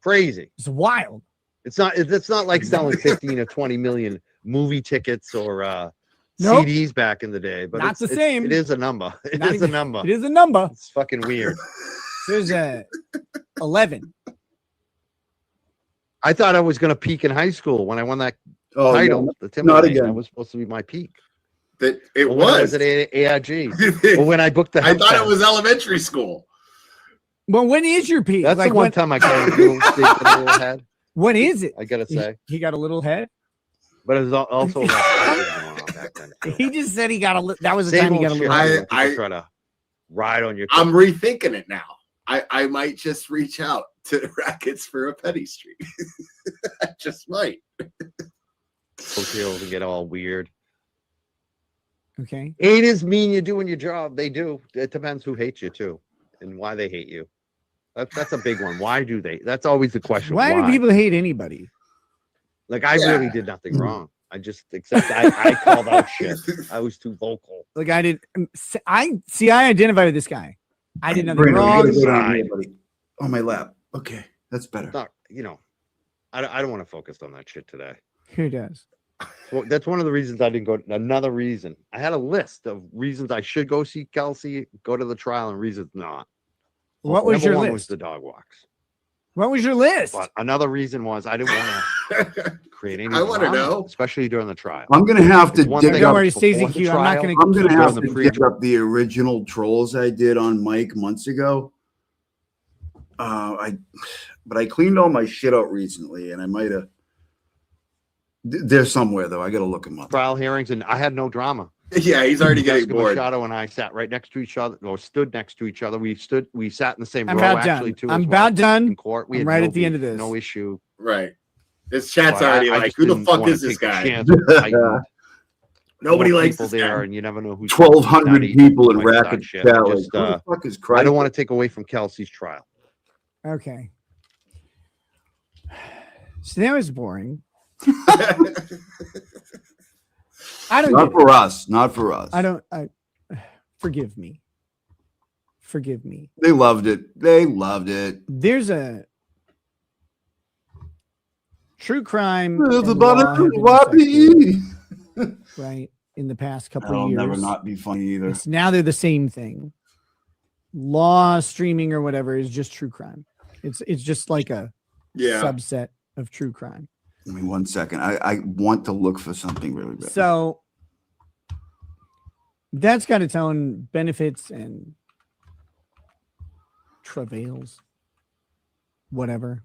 Crazy. It's wild. It's not like selling 15 or 20 million movie tickets or Nope. CDs back in the day, but Not the same. It is a number. It Not is a even- number. It is a number. It's fucking weird. There's a 11. I thought I was going to peak in high school when I won that Oh, title. no, The not Timberlake. again. That was supposed to be my peak. That it Or when I was. at AIG. Or when I booked the I thought hemp it was elementary school. Well, when is your peak? That's like the one when, time I got a little stick in a little head. when is it? I gotta say, He got a little head. but it was also back then, too. He just said he got a. That was the Same time he old got a shit. little. I- People try to ride on your. I'm rethinking it now. I might just reach out to Rackets for a petty stream. I just might. hotels and get all weird. Okay. Haters mean you're doing your job. They do. It depends who hates you too, and why they hate you. That's a big one. Why do they? That's always the question. Why do people hate anybody? Like I really did nothing wrong. I just except I called out shit. I was too vocal. Like I did. I identified with this guy. I did nothing Brandon, you wrong. gotta go down here, buddy. On my lap. Okay, that's better. Not, I don't want to focus on that shit today. Who does? Well, that's one of the reasons I didn't go. Another reason I had a list of reasons I should go see Kelsey, go to the trial, and reasons not. What was Number your one list? was the dog walks. What was your list? But another reason was I didn't want to create any. I wanna drama, know. especially during the trial. I'm gonna have to It's one dig thing Don't up. worry, before Stacey the Q. I'm not trial. gonna. I'm gonna During have the to pre- dig up the original trolls I did on Mike months ago. But I cleaned all my shit out recently, and I might have. They're somewhere though. I gotta look them up. Trial hearings, and I had no drama. Yeah, he's already getting Jessica bored. Machado and I sat right next to each other, or stood next to each other. We sat in the same I'm row. about Actually, done. too. I'm as well, about done. in court. We I'm had right no at the end beef, of this. No issue. Right. This chat's But already I like, just who the didn't fuck wanna is this take the guy? chance with heightened Nobody more likes people this there, guy. and you never know who's 1,200 nutty, people in might start Racket shit. chat. Like, Just, who the fuck is I Christ? don't want to take away from Kelsey's trial. Okay. So that was boring. I don't. Not get for it. us. Not for us. I don't. Forgive me. Forgive me. They loved it. They loved it. There's a true crime. It's and about law a have been YPE. affected, right, in the past couple That'll of years. never not be funny either. It's now they're the same thing. Law, streaming, or whatever is just true crime. It's just like a subset of true crime. Give me 1 second. I want to look for something really bad. So that's got its own benefits and travails, whatever.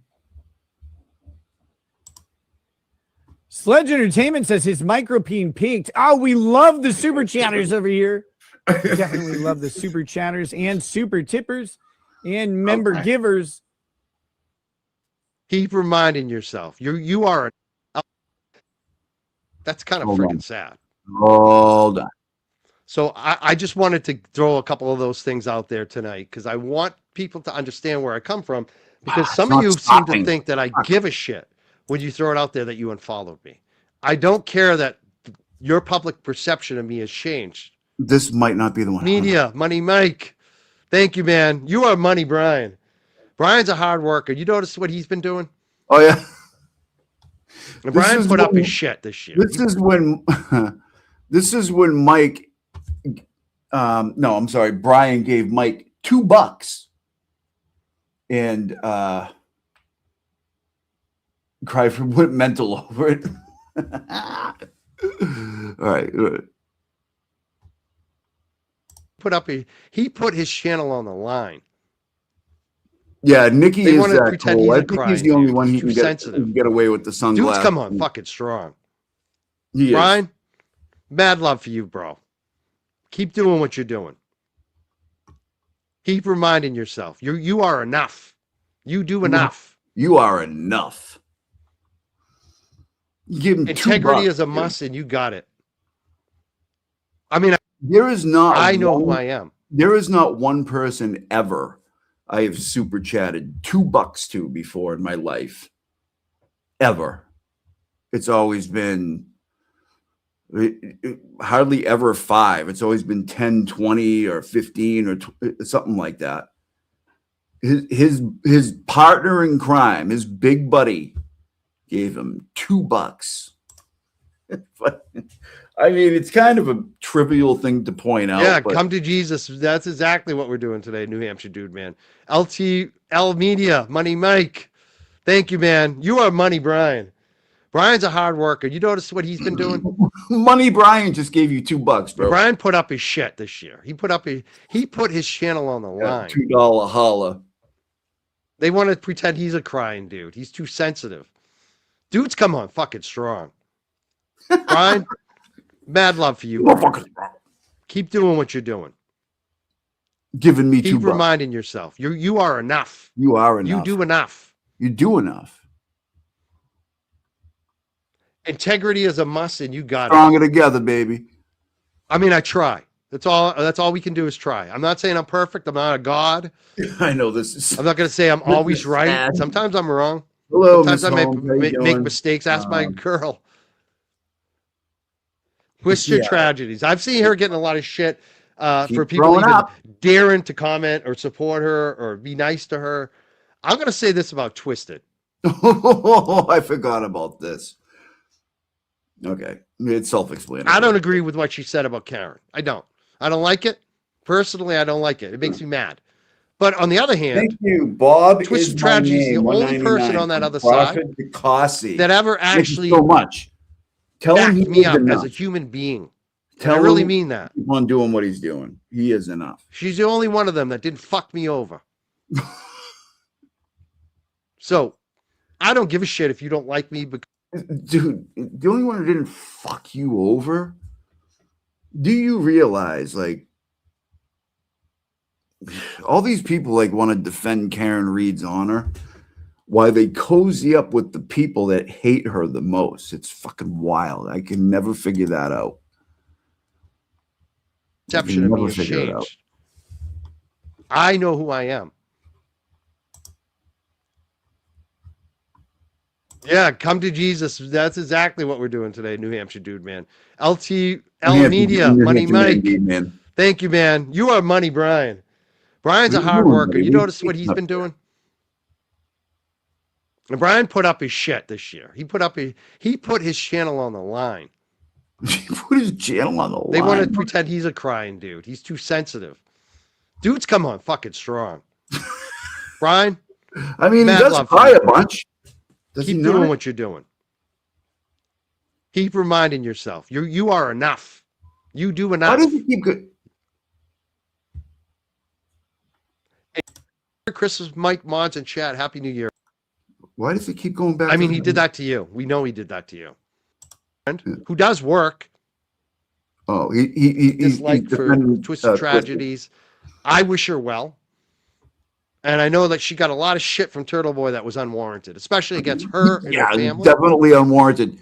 Sledge Entertainment says his micropene peaked. Oh, we love the super chatters over here. We definitely love the super chatters and super tippers and member givers. Keep reminding yourself, you are. That's kind of Hold freaking on. sad. Hold on. So I just wanted to throw a couple of those things out there tonight because I want people to understand where I come from. Because some of you seem to think that I give a shit when you throw it out there that you unfollowed me. I don't care that your public perception of me has changed. This might not be the one. Media, Money Mike. Thank you, man. You are Money Brian. Brian's a hard worker. You notice what he's been doing? Oh, yeah. And Brian put up his shit this year. This is when Mike no, I'm sorry, Brian gave Mike $2 and Cryford went mental over it. All right. He put his channel on the line. Yeah, Nikki They is wanna that pretend cool. he's I a think he's crying the only dude. one He's he too can sensitive. get away with the sunglasses. Dudes, come on, fucking strong. He is. Brian, mad love for you, bro. Keep doing what you're doing. Keep reminding yourself, you are enough. You do enough. You are enough. You give him Integrity $2, is a dude. must, and you got it. I mean, There is not. I know who one- I am. There is not one person ever I have super chatted $2 to before in my life. Ever. it's always been hardly ever 5. It's always been 10, 20, or 15, or something like that. His partner in crime, his big buddy, gave him $2. But, I mean, it's kind of a trivial thing to point out. Yeah, but come to Jesus. That's exactly what we're doing today, New Hampshire dude, man. LTL Media, Money Mike. Thank you, man. You are Money Brian. Brian's a hard worker. You notice what he's been doing? Money Brian just gave you $2, bro. Brian put up his shit this year. He put his channel on the line. $2 holla. They want to pretend he's a crying dude. He's too sensitive. Dudes come on fucking strong. Brian, mad love for you. Keep doing what you're doing. Giving me $2. Keep reminding yourself. You are enough. You are enough. You do enough. You do enough. Integrity is a must, and you got it. Stronger together, baby. I mean, I try. That's all we can do is try. I'm not saying I'm perfect. I'm not a god. I know this is. I'm not going to say I'm always right. Sad. Sometimes I'm wrong. Hello, Sometimes I Miss Holmes. How you make doing? mistakes. Ask my girl. Twisted Yeah. tragedies. I've seen her getting a lot of shit for Keep people growing even up. daring to comment or support her or be nice to her. I'm going to say this about Twisted. I forgot about this. Okay, it's self-explanatory. I don't agree with what she said about Karen. I don't like it. Personally, I don't like it. It makes me mad. But on the other hand, Thank you, Bob. Twisted is my Tragedy is the name, only person 199 on that from other side Crawford to Cossie. that ever Thank you actually so much. Tell him backed he me is up enough. as a human being. Tell I really him mean that. Keep on doing what he's doing. He is enough. She's the only one of them that didn't fuck me over. So I don't give a shit if you don't like me. Because Dude, the only one who didn't fuck you over. Do you realize, like, all these people like want to defend Karen Reed's honor, why they cozy up with the people that hate her the most? It's fucking wild. I can never figure that out. perception of me never has figure it out. changed. I know who I am. Yeah, come to Jesus. That's exactly what we're doing today, New Hampshire dude, man. LTL Media, Money Mike. Man. Thank you, man. You are Money Brian. Brian's a What are you hard doing, worker. buddy? You What are notice what he's you been up to? doing? And Brian put up his shit this year. He put his channel on the line. He put his channel on the line. They want to pretend he's a crying dude. He's too sensitive. Dudes come on fucking strong. Brian, I mean, he mad does love cry for a you. bunch. Does Keep he doing not? what you're doing. Keep reminding yourself. You are enough. You do enough. Why does he keep good? Merry Christmas, Mike, Mods, and chat. Happy New Year. Why does he keep going back? I to mean, the- he did that to you. We know he did that to you. And who does work, Oh, he's dislike for defending, Twisted Tragedies. I wish her well. And I know that she got a lot of shit from Turtle Boy that was unwarranted, especially against her and Yeah, her family. definitely unwarranted.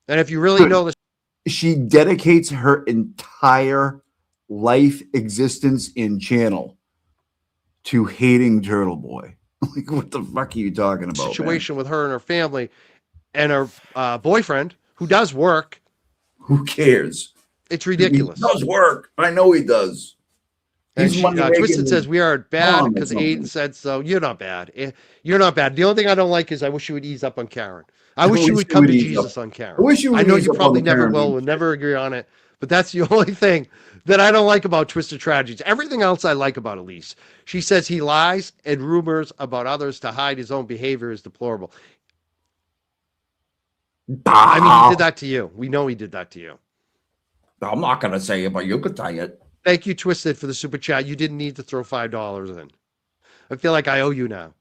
And if you really know this, She dedicates her entire life existence in channel to hating Turtle Boy. Like, what the fuck are you talking about? situation with her and her family and her boyfriend who does work, Man? Who cares? it's ridiculous. He does work. I know he does. And He's she, money making Twisted says we are bad mom or because something. Aiden said so. You're not bad. You're not bad. The only thing I don't like is I wish you would ease up on Karen. I wish you would come to ease Jesus up. on Karen. I wish you would know ease you up on probably the never Karen will. thing. We'll never agree on it. But that's the only thing that I don't like about Twisted Tragedies. Everything else I like about Elise. She says he lies and rumors about others to hide his own behavior is deplorable. I mean, he did that to you. We know he did that to you. I'm not going to say it, but you could tell it. Thank you, Twisted, for the super chat. You didn't need to throw $5 in. I feel like I owe you now.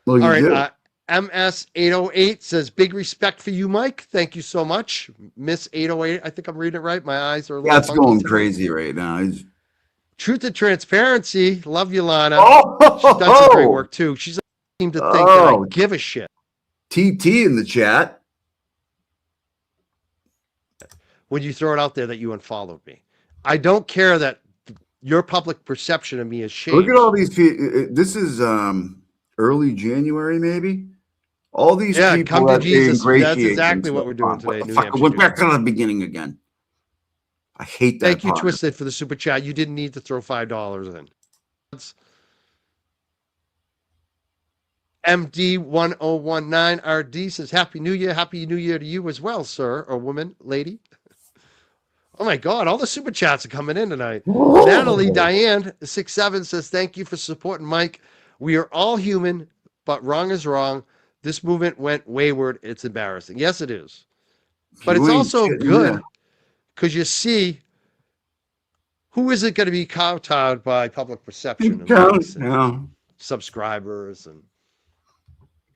Well, you All right. do. MS808 says, big respect for you, Mike. Thank you so much. Miss 808. I think I'm reading it right. My eyes are a little That's funky going today. crazy right now. He's... Truth and transparency. Love you, Lana. Oh, She's done some great work, too. She's seem to think that I Oh. give a shit. TT in the chat. When you throw it out there that you unfollowed me. I don't care that your public perception of me has changed. Look at all these people. This is early January, maybe. All these Yeah, people come to that they Jesus. That's ingratiate exactly what we're themselves doing on. today. What the New fuck? I Hampshire went Dudes. back to the beginning again. I hate that Thank you, part. Twisted, for the super chat. You didn't need to throw $5 in. MD1019RD says, Happy New Year. Happy New Year to you as well, sir or woman, lady. Oh my God, all the super chats are coming in tonight. Natalie Diane 67 says, Thank you for supporting Mike. We are all human, but wrong is wrong. This movement went wayward. It's embarrassing. Yes, it is. But it's You ain't also shitting good there. because you see who isn't going to be kowtowed by public perception and Count, likes and yeah. subscribers, and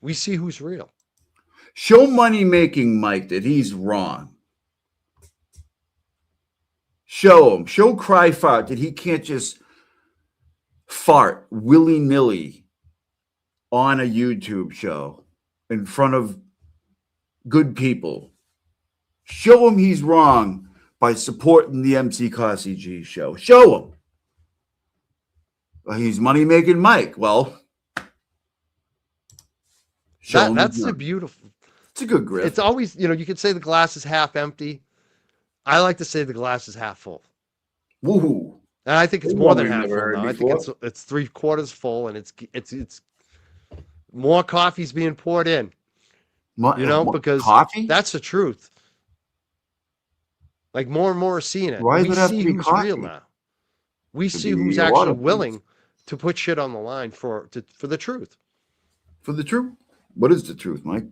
we see who's real. Show money making Mike that he's wrong. Show him. Show Cry Fart that he can't just fart willy nilly on a YouTube show in front of good people. Show him he's wrong by supporting the MC Cossey G show. Show him. Well, he's money making Mike. Well, show him. That's a beautiful. It's a good grip. It's always, you could say the glass is half empty. I like to say the glass is half full. Woohoo! And I think it's Ooh, more than we've half never full heard now. I before. think it's 3/4 full, and it's more coffee's being poured in. More Because coffee? that's the truth. Like more and more are seeing it. Why We does it have see to be who's coffee? real now. We Could see be who's a lot actually of things. willing to put shit on the line for the truth. For the truth? What is the truth, Mike?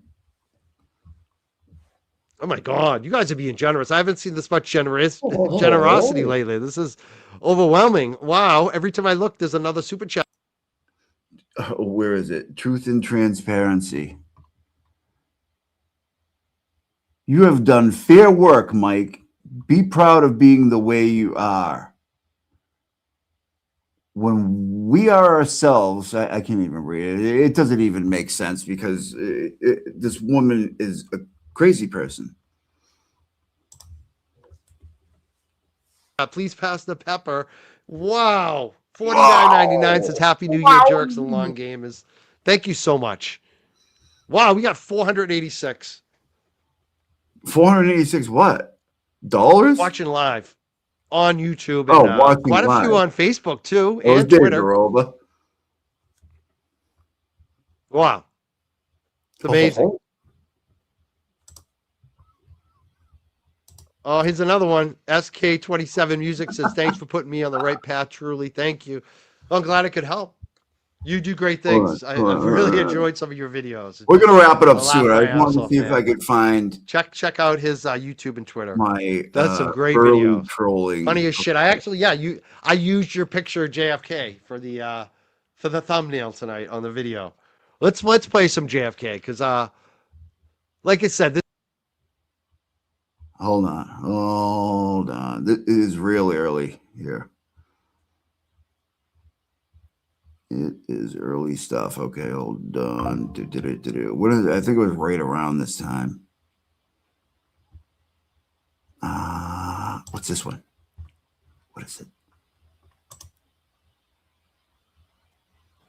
Oh my God, you guys are being generous. I haven't seen this much generosity lately. This is overwhelming. Wow. Every time I look, there's another super chat. Where is it? Truth and transparency. You have done fair work, Mike. Be proud of being the way you are. When we are ourselves, I can't even read it. It doesn't even make sense because this woman is a crazy person. Please pass the pepper. Wow. $49.99 says Happy New Year, jerks. And long game is. Thank you so much. Wow, we got 486 486 what? Dollars? watching live on YouTube. Oh, And, watching quite a live. few on Facebook too, Oh, and Dave Twitter. Garoba. Wow. It's amazing. Oh, here's another one. SK27 Music says, Thanks for putting me on the right path. Truly, thank you. I'm glad I could help. You do great things. I've really enjoyed some of your videos. We're gonna wrap it up I soon. laugh I my just wanted ass to off, see if I man. could find Check out his YouTube and Twitter. my That's some great early videos. trolling. Funny as shit. I actually, I used your picture of JFK for the thumbnail tonight on the video. Let's play some JFK because like I said, this Hold on. This is real early here. It is early stuff. Okay, hold on. What is it? I think it was right around this time. What's this one? What is it?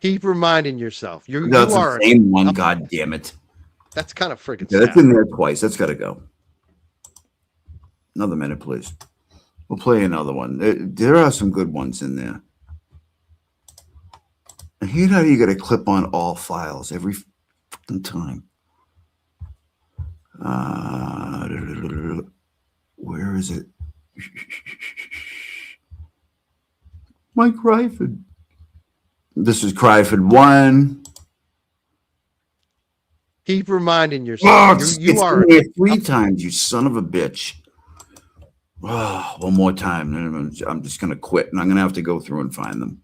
keep reminding yourself. You That's are the same one. God damn it. That's kind of freaking Yeah, that's sad. in there twice. That's got to go. Another minute, please. We'll play another one. There are some good ones in there. I hate how you got to clip on all files every fucking time. Where is it? Mike Ryford. This is Cryford 1. Keep reminding Oh, yourself. it's you are in there 3 times, you son of a bitch. Oh, one more time. Then I'm just going to quit, and I'm going to have to go through and find them.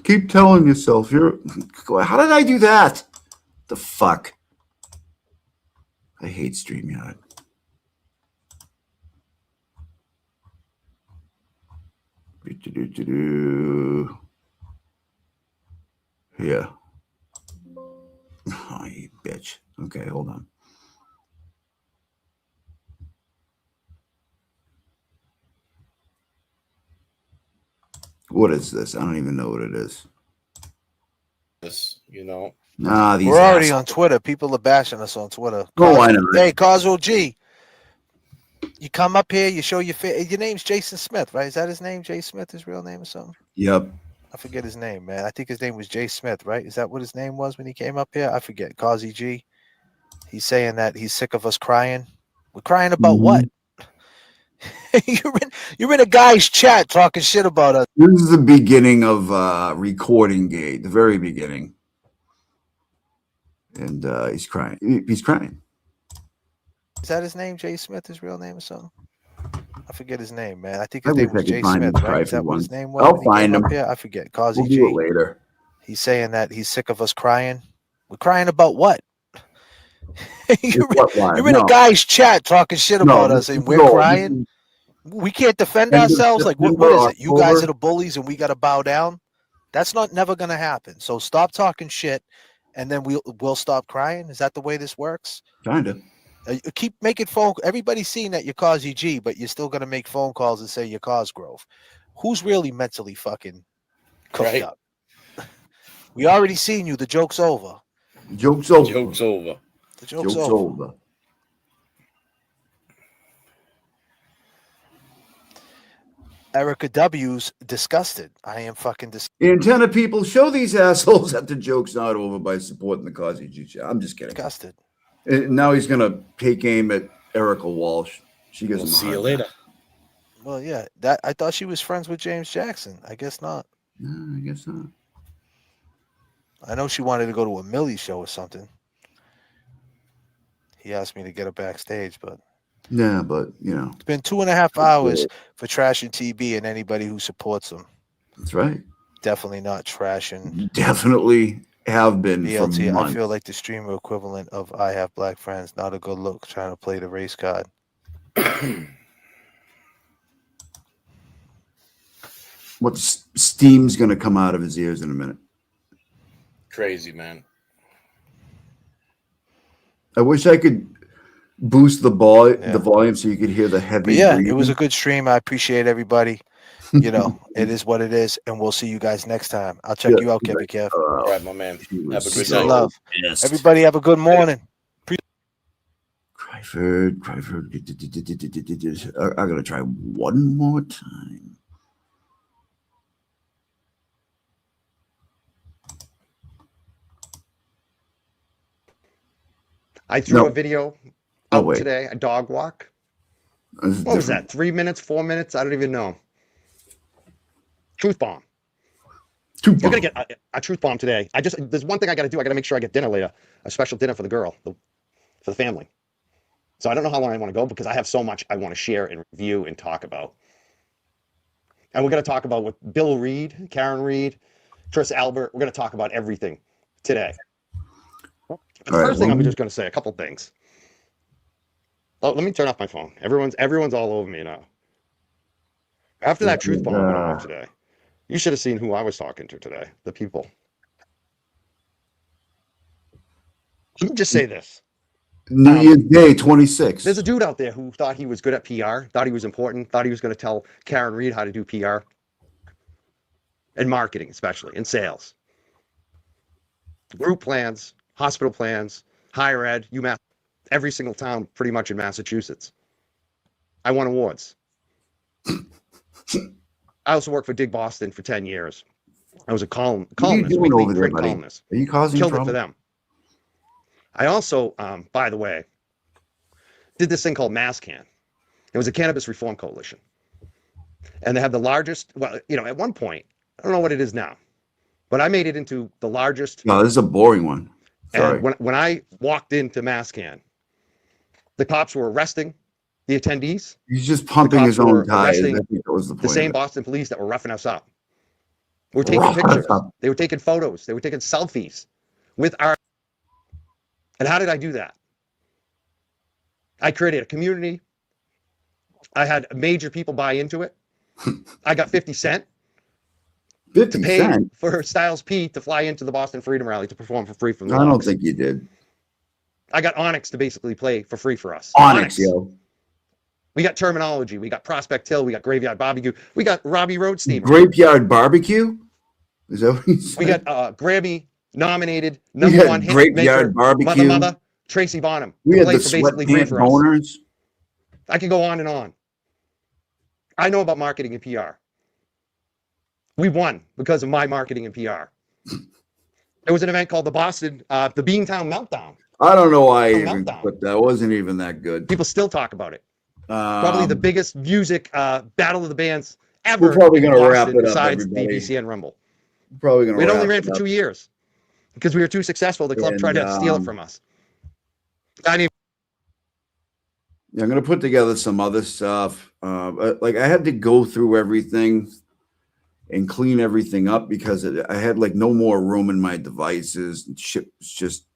Keep telling yourself you're. How did I do that? The fuck? I hate StreamYard. Yeah. Oh, you bitch. Okay, hold on. What is this? I don't even know what it is. this, you know. Nah, these We're already assholes. on Twitter. People are bashing us on Twitter. Oh, I know. Hey, Causal G, you come up here, you show your face. Your name's Jason Smith, right? Is that his name? Jay Smith, his real name or something? Yep. I forget his name, man. I think his name was Jay Smith, right? Is that what his name was when he came up here? I forget. Causey G. He's saying that he's sick of us crying. We're crying about what? You're in a guy's chat talking shit about us. This is the beginning of recording gate, the very beginning. And he's crying. He's crying. Is that his name? Jay Smith, his real name or something? I forget his name, man. I think his name was Jay Smith, right? Is that what his name was? I'll find him. I forget. Causey We'll G. do it later. He's saying that he's sick of us crying. We're crying about what? You're in a guy's chat talking shit about us, and we're crying. We can't defend ourselves. Like, what is it? You guys are the bullies, and we got to bow down. That's never going to happen. So stop talking shit, and then we'll stop crying. Is that the way this works? Kinda. Keep making phone. Everybody's seeing that you're Causey G, but you're still going to make phone calls and say you're Cosgrove. Who's really mentally fucking cooked up? We already seen you. The joke's over. Joke's over. Joke's over. The joke's over. Erica W's disgusted. I am fucking disgusted. Antenna people, show these assholes that the joke's not over by supporting the Causey G chat. I'm just kidding. Disgusted. And now he's gonna take aim at Erica Walsh. She gives him a See hard you later. Well, yeah. That I thought she was friends with James Jackson. I guess not. No, I guess not. I know she wanted to go to a Millie show or something. He asked me to get her backstage, but Yeah, but you know. it's been 2.5 hours for trashing TB and anybody who supports him. That's right. Definitely not trashing. Definitely have been for BLT, I months. feel like the streamer equivalent of I have black friends. Not a good look trying to play the race card. What steam's gonna come out of his ears in a minute. Crazy, man. I wish I could boost the volume so you could hear the heavy. But yeah, breathing. it was a good stream. I appreciate everybody. You know, it is what it is, and we'll see you guys next time. I'll check you out, Kevin Kev. All right, my man. Have a good Peace night. and love. Everybody have a good morning. Cryford. I'm gonna try one more time. I threw a video out wait. today, a dog walk. This is What was different. that? 3 minutes, 4 minutes? I don't even know. Truth bomb. You're gonna get a truth bomb today. There's one thing I gotta do. I gotta make sure I get dinner later, a special dinner for the girl, for the family. So I don't know how long I want to go because I have so much I want to share and review and talk about. And we're gonna talk about with Bill Reed, Karen Reed, Chris Albert. We're gonna talk about everything today. The first thing I'm just gonna say a couple things. Oh, let me turn off my phone. Everyone's all over me now. After that truth bomb went off today, you should have seen who I was talking to today. The people. Let me just say this. New Year's Day 26. There's a dude out there who thought he was good at PR, thought he was important, thought he was going to tell Karen Reed how to do PR and marketing, especially in sales, group plans, hospital plans, higher ed, UMass, every single town pretty much in Massachusetts. I won awards. I also worked for Dig Boston for 10 years. I was a columnist, weekly print columnist. Are you causing Killed it trouble? for them. I also, by the way, did this thing called MassCan. It was a cannabis reform coalition. And they had the largest, well, you know, at one point, I don't know what it is now, but I made it into the largest. No, this is a boring one. Sorry. And when I walked into MassCan, the cops were arresting the attendees. He's just pumping his own tires. I think that was the point. The same Boston police that were roughing us up. We're taking pictures. They were taking photos. They were taking selfies with our. And how did I do that? I created a community. I had major people buy into it. I got 50 Cent to pay for Styles P to fly into the Boston Freedom Rally to perform for free from the I don't Lux. think you did. I got Onyx to basically play for free for us. Onyx, yo. We got Terminology. We got Prospect Hill. We got Graveyard Barbecue. We got Robbie Roadsteamer. Graveyard Barbecue? Is that what he said? We got Grammy nominated, We number had one hit Graveyard maker, Barbecue. Mother, Tracy Bonham. We had the Played for basically free Sweatpants for us. Boners. I could go on and on. I know about marketing and PR. We won because of my marketing and PR. There was an event called the Beantown Meltdown. I don't know why I even put that. It wasn't even that good. People still talk about it. Probably the biggest music battle of the bands ever. We're probably in going to wrap Boston it up, besides the everybody. BCN Rumble. Probably going to. It only ran for 2 years because we were too successful. The club tried to steal it from us. Yeah, I'm going to put together some other stuff. Like I had to go through everything and clean everything up because I had like no more room in my devices and shit was just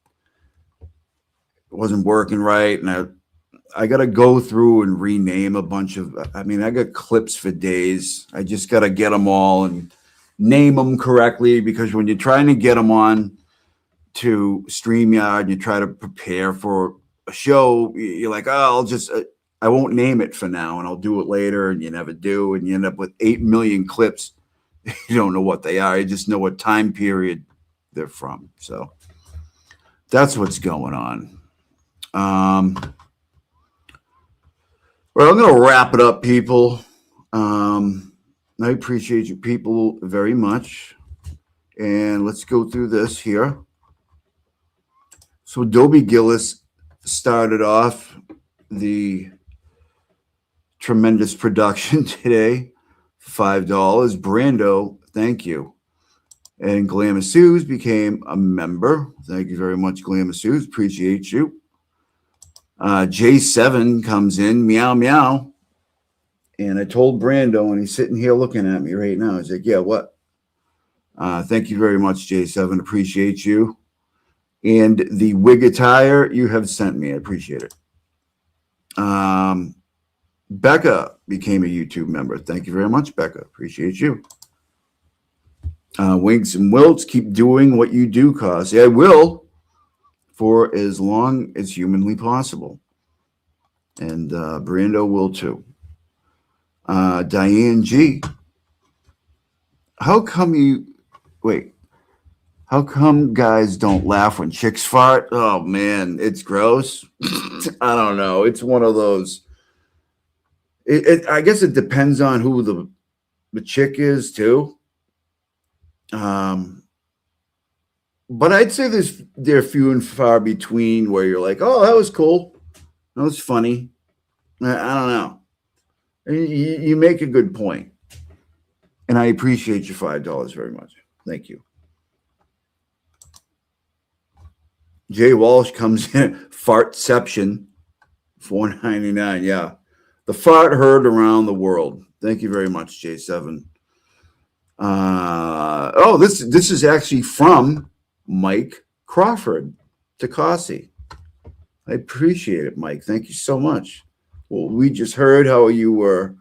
wasn't working right. And I got to go through and rename a bunch of, I mean, I got clips for days. I just got to get them all and name them correctly because when you're trying to get them on to StreamYard and you try to prepare for a show, you're like, oh, I won't name it for now and I'll do it later. And you never do. And you end up with 8 million clips. You don't know what they are. You just know what time period they're from. So that's what's going on. Well, I'm going to wrap it up, people. I appreciate you people very much. And let's go through this here. So Dobie Gillis started off the tremendous production today. $5. Brando, thank you. And Glamour Suze became a member. Thank you very much, Glamour Suze. Appreciate you. J7 comes in, meow, meow. And I told Brando, and he's sitting here looking at me right now. He's like, yeah, what? Thank you very much, J7. Appreciate you. And the wig attire you have sent me. I appreciate it. Becca became a YouTube member. Thank you very much, Becca. Appreciate you. Winks and Wilts, keep doing what you do, Cos. Yeah, I will for as long as humanly possible. And Brando will too. Diane G. How come guys don't laugh when chicks fart? Oh man, it's gross. I don't know. It's one of those. I guess it depends on who the chick is too. But I'd say they're few and far between where you're like, oh, that was cool. That was funny. I don't know. You make a good point. And I appreciate your $5 very much. Thank you. Jay Walsh comes in. Fartception. $4.99. Yeah. The fart heard around the world. Thank you very much, J7. This is actually from Mike Crawford Takasi. I appreciate it, Mike. Thank you so much. Well, we just heard how you were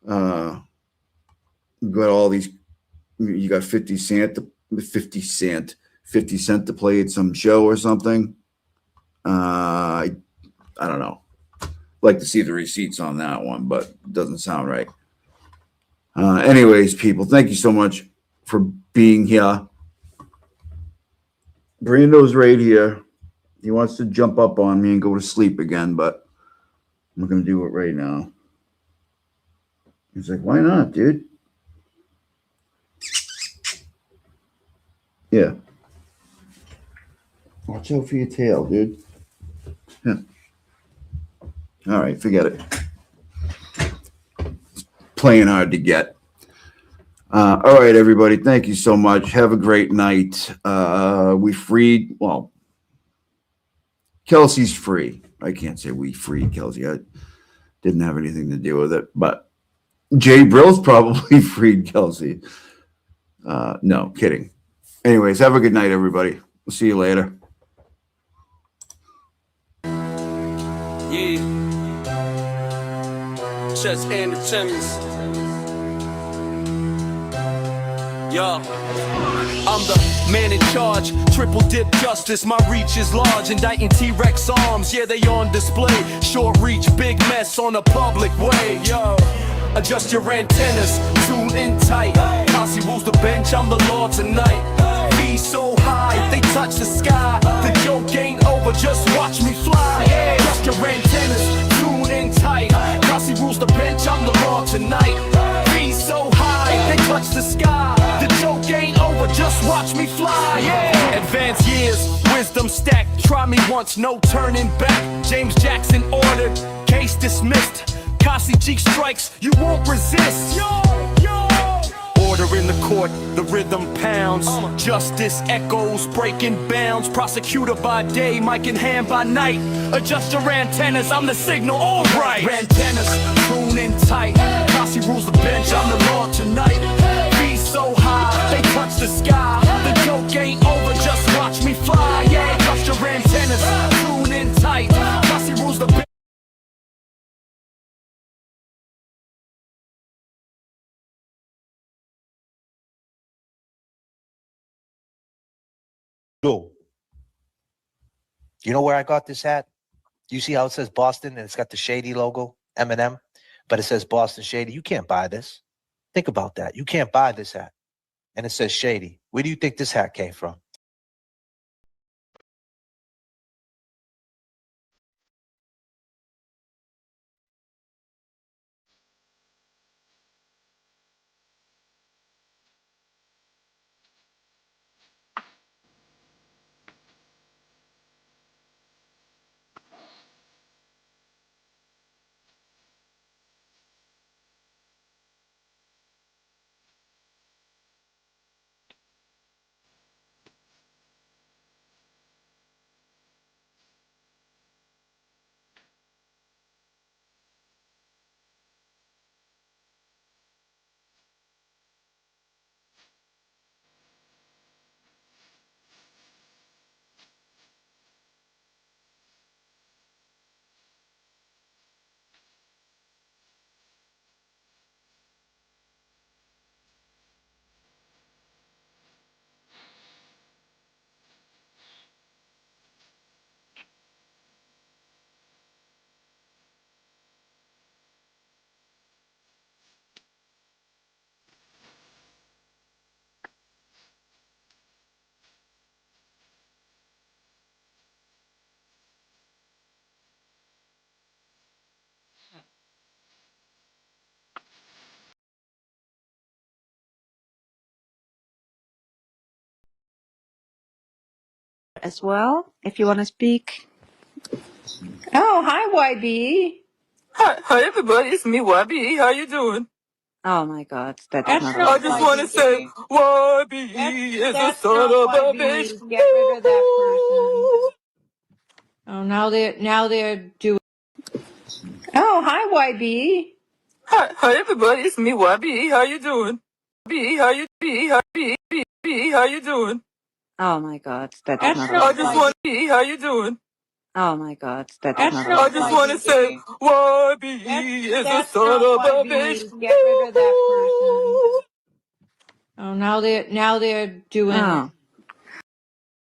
got all these. You got 50 cent to play at some show or something. I don't know. Like to see the receipts on that one, but it doesn't sound right. Anyways, people, thank you so much for being here. Brando's right here. He wants to jump up on me and go to sleep again, but I'm not going to do it right now. He's like, why not, dude? Yeah. Watch out for your tail, dude. Yeah. All right, forget it. It's playing hard to get. All right, everybody. Thank you so much. Have a great night. We freed, well, Kelsey's free. I can't say we freed Kelsey. I didn't have anything to do with it, but Jay Brill's probably freed Kelsey. No, kidding. Anyways, have a good night, everybody. We'll see you later. Yeah. Chess and the Timmons. Yo. I'm the man in charge, triple dip justice, my reach is large, indicting T-Rex arms, yeah they on display, short reach, big mess on a public way, yo. Adjust your antennas, tune in tight, Kelsey rules the bench, I'm the law tonight, be so high, touch the sky. The joke ain't over, just watch me fly. Yeah, just your antennas, tune in tight. Kelsey rules the bench, I'm the law tonight. Be so high, they touch the sky. The joke ain't over, just watch me fly. Yeah, advanced years, wisdom stacked. Try me once, no turning back. James Jackson ordered, case dismissed. Kelsey G strikes, you won't resist. Order in the court, the rhythm pounds. Justice echoes, breaking bounds. Prosecutor by day, mic in hand by night. Adjust your antennas, I'm the signal, alright. Antennas, tune in tight. Kelsey rules the bench, I'm the law tonight. Be so high, they touch the sky. The joke ain't over, just watch me fly. Yeah, adjust your antennas, tune in tight. Kelsey rules the bench. You know where I got this hat? You see how it says Boston and it's got the Shady logo, M&M, but it says Boston Shady. You can't buy this. Think about that. You can't buy this hat. And it says Shady. Where do you think this hat came from? As well, if you want to speak. Oh, hi, YB. Hi, everybody. It's me, YB. How you doing? Oh my God, that's I not. just want to say, YB is the son of a bitch. Get rid of that person. Oh, now they're doing. Oh, hi, YB. Hi, everybody. It's me, YB. How you doing? How you doing? Oh my God, that's I not. just want to be. How you doing? Oh my God, that's not. I just want to say, YB is the son of a bitch. Get rid of that person. Oh, now they're doing. Oh.